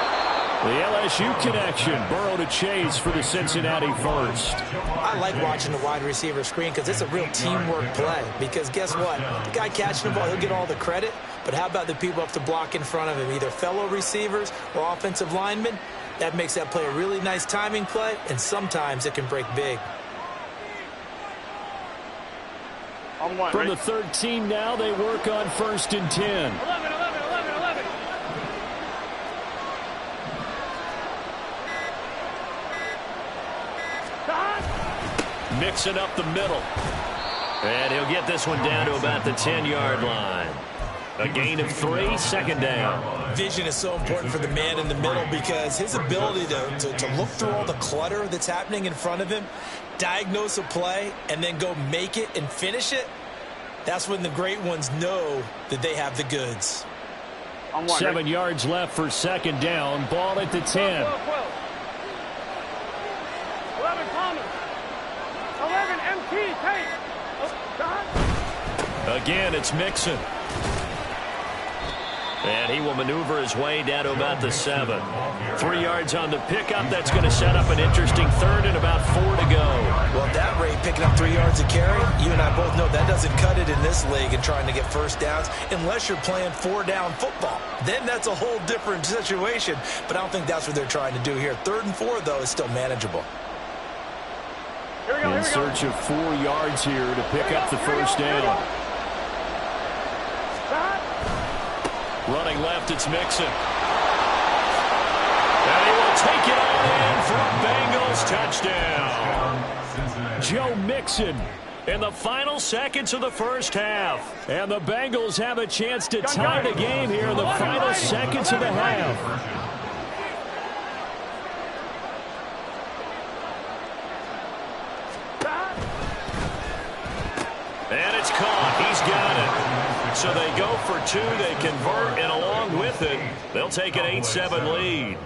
The LSU connection. Burrow to Chase for the Cincinnati first. I like watching the wide receiver screen because it's a real teamwork play. Because guess what? The guy catching the ball, he'll get all the credit. But how about the people up to block in front of him, either fellow receivers or offensive linemen? That makes that play a really nice timing play, and sometimes it can break big. From the 13 now, they work on 1st and 10. 11. Mixing up the middle. And he'll get this one down to about the 10-yard line. A gain of 3, second down. Vision is so important for the man in the middle because his ability to look through all the clutter that's happening in front of him, diagnose a play, and then go make it and finish it, that's when the great ones know that they have the goods. 7 yards left for second down. Ball at the 10. 11 Thomas. 11 MT. Tate. Again, it's Mixon. And he will maneuver his way down to about the 7. 3 yards on the pickup. That's going to set up an interesting third and about 4 to go. Well, at that rate, picking up 3 yards a carry, you and I both know that doesn't cut it in this league and trying to get first downs unless you're playing 4-down football. Then that's a whole different situation. But I don't think that's what they're trying to do here. 3rd and 4, though, is still manageable. In search of 4 yards here to pick up the first down. Running left, it's Mixon. And he will take it all in for a Bengals touchdown. Joe Mixon in the final seconds of the first half. And the Bengals have a chance to tie the game here in the final seconds of the half. And it's caught. He's got it. So they go for 2. They convert, and along with it, they'll take an 8-7 lead.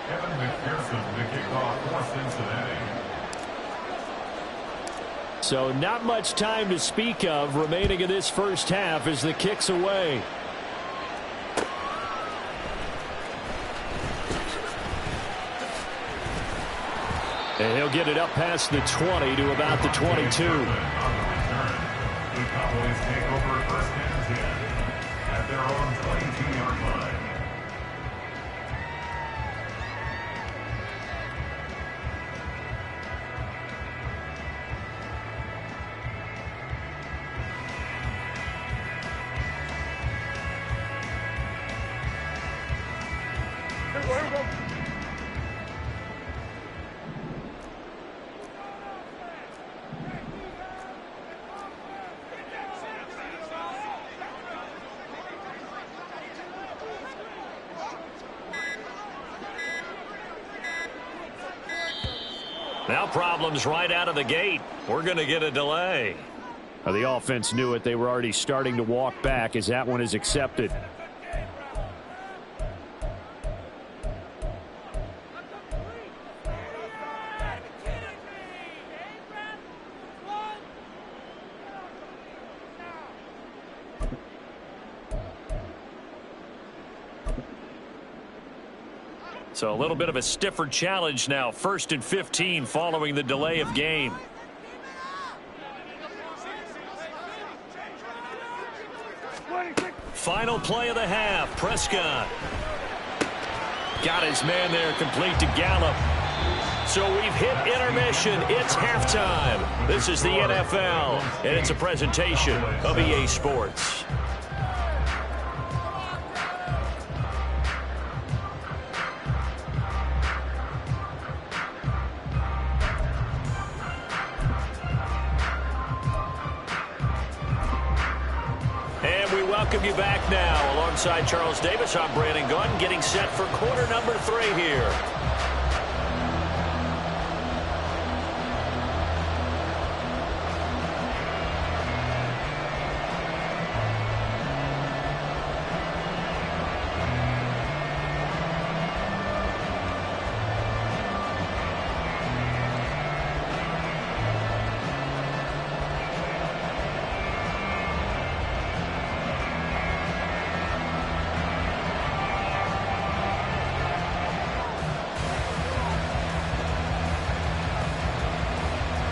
Kevin McPherson, the kickoff for Cincinnati. So not much time to speak of remaining in this first half as the kick's away. And he'll get it up past the 20 to about the 22. The Cowboys take over 1st and 10 at their own 22-yard line. Now problems right out of the gate. We're going to get a delay. The offense knew it. They were already starting to walk back as that one is accepted. So a little bit of a stiffer challenge now. 1st and 15 following the delay of game. Final play of the half. Prescott got his man there, complete to Gallup. So we've hit intermission. It's halftime. This is the NFL, and it's a presentation of EA Sports. welcome you back now. Alongside Charles Davis, I'm Brandon Gunn, getting set for quarter number 3 here.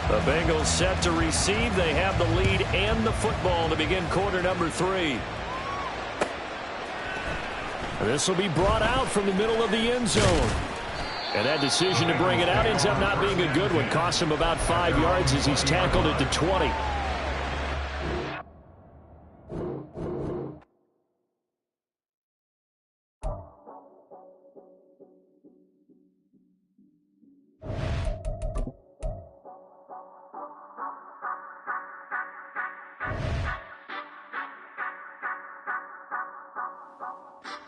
The Bengals set to receive. They have the lead and the football to begin quarter number 3. This will be brought out from the middle of the end zone. And that decision to bring it out ends up not being a good one. Cost him about 5 yards as he's tackled at the 20.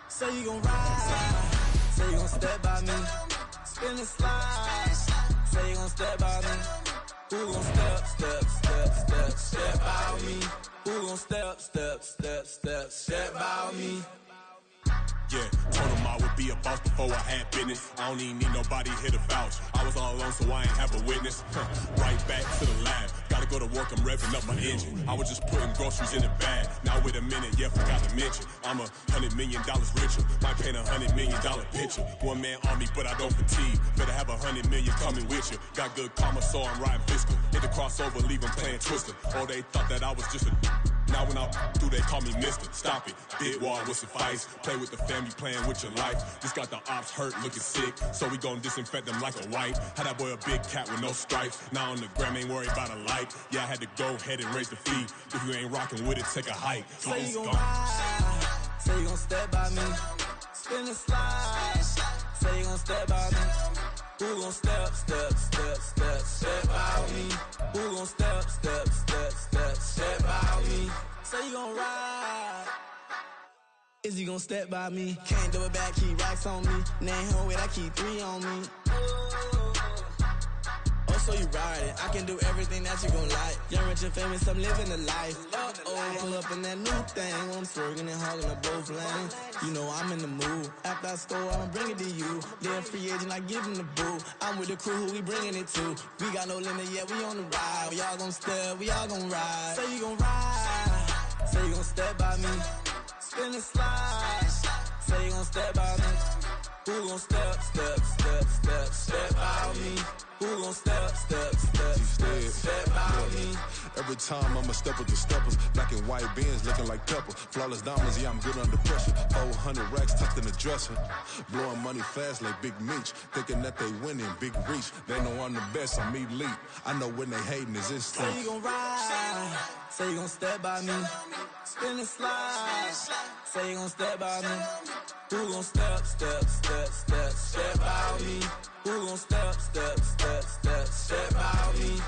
Say you gon' ride, say you gon' step by me, spin and slide, say you gon' step by me, who gon' step by me, who gon' step by me. Yeah, told him I would be a boss before I had business. I don't even need nobody here to vouch. I was all alone, so I ain't have a witness. Right back to the lab. Gotta go to work, I'm revving up my engine. I was just putting groceries in the bag. Now wait a minute, yeah, forgot to mention. I'm $100 million richer. Might paint $100 million picture. One man army, but I don't fatigue. Better have 100 million coming with you. Got good karma, so I'm riding fiscal. Hit the crossover, leave them playing Twister. Oh, they thought that I was just a... Now when I do, they call me mister. Stop it. Big wall would suffice. Play with the family, playing with your life. Just got the ops hurt, looking sick. So we gon' disinfect them like a wipe. Had that boy a big cat with no stripes. Now on the gram, ain't worried about a light. Yeah, I had to go ahead and raise the fee. If you ain't rocking with it, take a hike. Say you gon' ride, say you gon' step by me, spin and slide, say you gon' step by me, who gon' step by me, who gon' step by me, say you gon' ride, is he gon' step by me, can't do it back, keep racks on me, name home with I keep 3 on me. So you riding, I can do everything that you gon' like. Young, rich, and famous, I'm living the life. Pull up in that new thing, when I'm swerving and hogging up both lanes. You know I'm in the mood. After I score, I'ma bring it to you. Live free agent, I give him the boo. I'm with the crew, who we bringing it to. We got no limit, yeah, we on the ride. We all gon' step, we all gon' ride. Say you gon' ride, say you gon' step by me. Spin and slide, say you gon' step by me. Who gon' step by me? Who gon' step by me? Every time I'ma step with the steppers. Black and white Benz looking like pepper. Flawless diamonds, yeah, I'm good under pressure. 400 racks tucked in the dresser. Blowing money fast like Big Meech. Thinking that they winning, big reach. They know I'm the best, I'm elite. I know when they hating is instinct. Say you gon' ride, say you gon' step by me. Spin and slide, say you gon' step by me. Who gon' step by me? Who gon' step by me?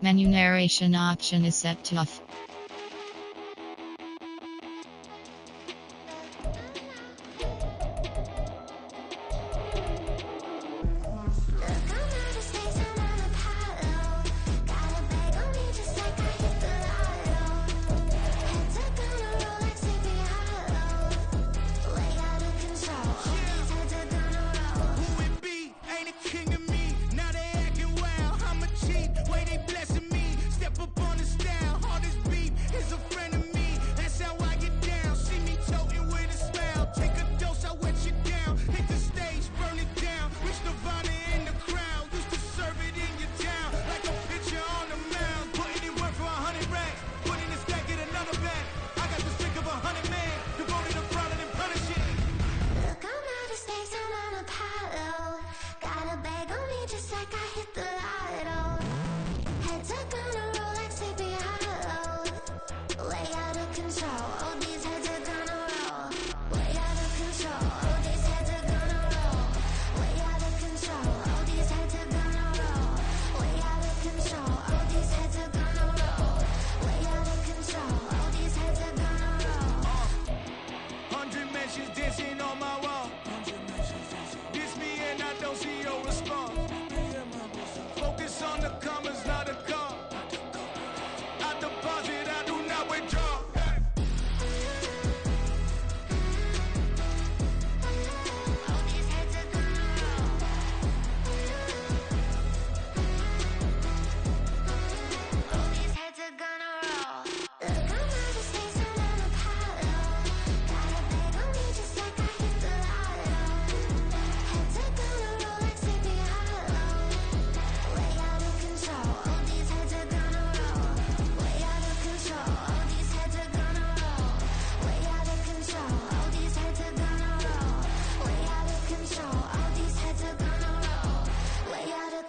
Menu narration option is set to off. Got a bag on me just like I hit the lotto. Had to go to roll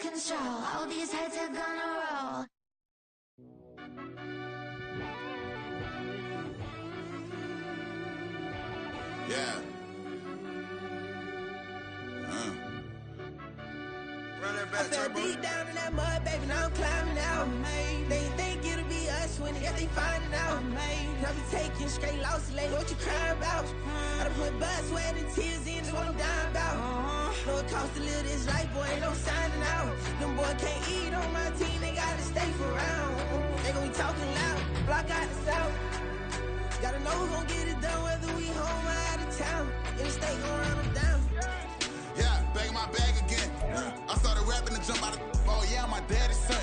control. All these heads are gonna roll. Yeah. I fell deep down in that mud, baby, now I'm climbing out. They think it'll be us when they finding out. I be taking straight losses, lady, what you crying about? I done put blood, sweat, and tears in, that's what I'm dying about. Know it costs to live this life, boy, ain't no signing out. Them boy can't eat on my team, they gotta stay for round. They gon' be talking loud, block out the south. Gotta know who gon' get it done, whether we home or out of town. In the state gon' run them down. Yeah, back in my bag again. I started rapping to jump out of oh yeah, my daddy's son.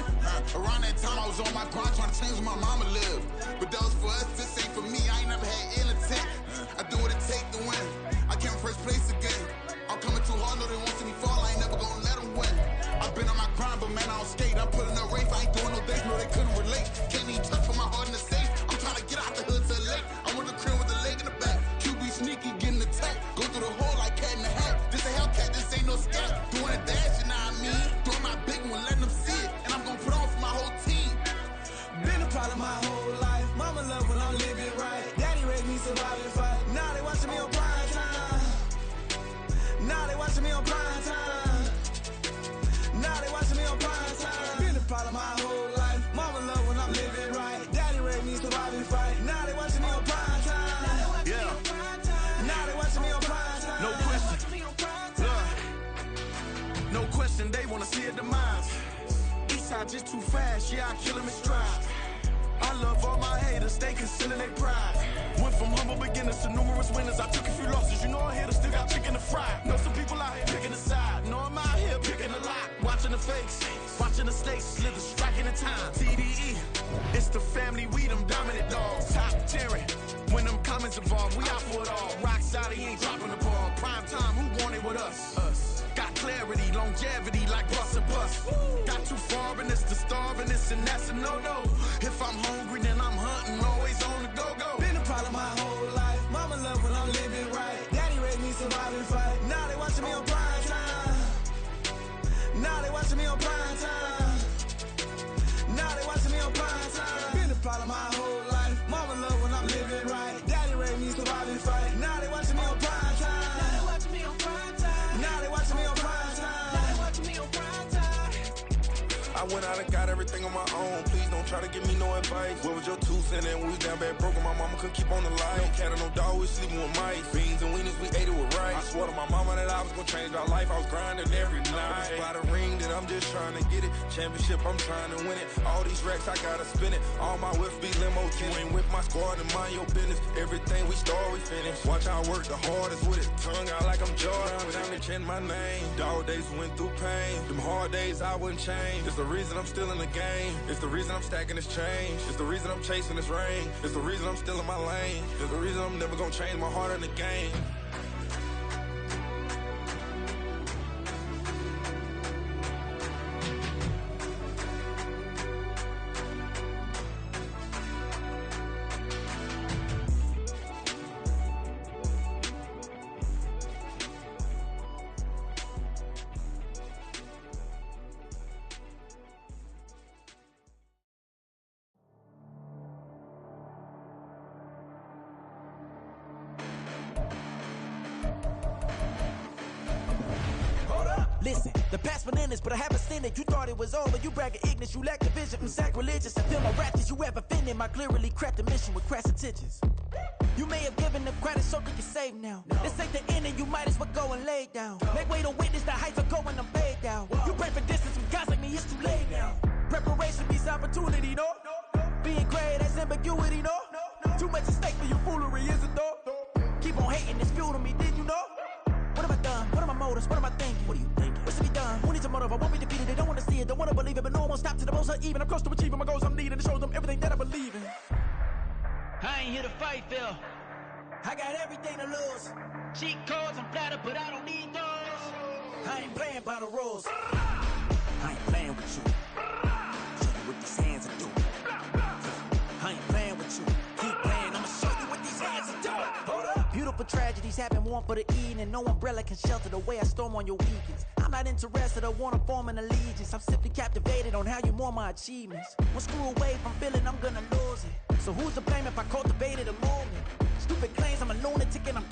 Around that time I was on my grind trying to change where my mama lived. But that was for us, this ain't for me. I ain't never had ill intent. I do what it take to win. I came first place again. I'm coming too hard, no they won't see me fall. I ain't never gonna let them win. I've been on my grind, but man, I don't skate. I'm putting up race, I ain't doing no days, no they couldn't relate. Can't even touch for my heart in the safe. I'm trying to get out the hood to the lake. I'm with the crib with the leg in the back. QB sneaky, getting attacked. Go through the hole like cat in the hat. This a Hellcat, this ain't no scat. Doing a dash, you know what I mean? Doing my big one, letting them see it. And I'm gonna put on for my whole team. Been a problem my whole life. Mama love when I'm living right. Daddy raised me surviving fight. Now they watching me on prime time. Now they watching me on prime time. Now they watching me on prime time. Been a problem my whole life. Mama love when I'm living right. Daddy raised me surviving fight. Now they watching me on prime time. Yeah. Now they watching me on prime time. No question. No question, they wanna see a demise. Eastside just too fast, yeah, I kill him in stride. I love all my haters, they consider they pride. Went from humble beginners to numerous winners. I took a few losses, you know I hit her, still got chicken to fry. Know some people out here picking a side. Know I'm out here picking a lot. Watching the fakes, watching the stakes, slither, striking the time. TDE, it's the family, we them dominant dogs. Top tiering, when them comments involved, we out for it all. Rock side, he ain't dropping the ball. Prime time, who want it with us? Us. Got clarity, longevity, like bus and bus. Got too far in this to starve in this, and that's a no-no. If I'm hungry, then I'm hunting, always on the go-go. Been a problem my whole life. Mama love when I'm living right. Daddy raised me surviving fight. Now they watching me on prime time. Now they watching me on prime time. Now they watching me on prime time. Been a problem my whole life. Mama love when I'm living right. Daddy raised me surviving fight. Now they watching me on prime time. Now they watching me on prime time. Now they watching me on prime time. Now they watching me on prime time. I went out and got everything on my own. Please don't try to give me no advice. What was your 2 cents? And we was down bad broke and my mama couldn't keep on the light. No cat or no dog, we sleeping with mice. Beans and weenies, we ate it with rice. I swore to my mama that I was gonna change our life. I was grinding every night. By the ring that I'm just trying to get it. Championship, I'm trying to win it. All these racks, I gotta spin it. All my whips be limo. You ain't with my squad and mind your business. Everything we start, we finish. Watch I work the hardest with it. Tongue out like I'm Jordan. Down to change my name. Dog days went through pain. Them hard days I wouldn't change. It's the reason I'm still in the game. It's the reason I'm stacking this change. It's the reason I'm chasing this ring. It's the reason I'm still in my lane. It's the reason I'm never gonna change my heart in the game. Listen, the past bananas, but I haven't seen it. You thought it was over, you bragging ignorance, you lack the vision from sacrilegious. I feel my rap that you ever offended, my clearly crafted mission with crass intentions. You may have given them credit so they can save now. This ain't the end and you might as well go and lay down. Make way to witness the heights are going, I'm paid down. You pray for distance from guys like me, it's too late now. Preparation beats opportunity, no? Being great, that's ambiguity, no? Too much at stake for your foolery, is it though? Keep on hating, it's fuel to me, did you know? What have I done? What are my motives? What am I thinking? What are you thinking? What's to be done? Who needs a motive? I won't be defeated. They don't want to see it, don't want to believe it, but no one won't stop to the most even. I'm close to achieving my goals. I'm needing to show them everything that I believe in. I ain't here to fight, Phil. I got everything to lose. Cheat codes and flatter, but I don't need those. I ain't playing by the rules. I ain't playing with you. Show you what these hands are doing. I ain't playing with you. Keep playing, I'ma show you what these hands are doing. Hold up. Beautiful tragedies happen, one for the evening. No umbrella can shelter the way I storm on your weekends. I'm I'm not interested or wanna form an allegiance. I'm simply captivated on how you more my achievements. One screw away from feeling I'm gonna lose it. So who's to blame if I cultivated a movement? Stupid claims I'm a lunatic and I'm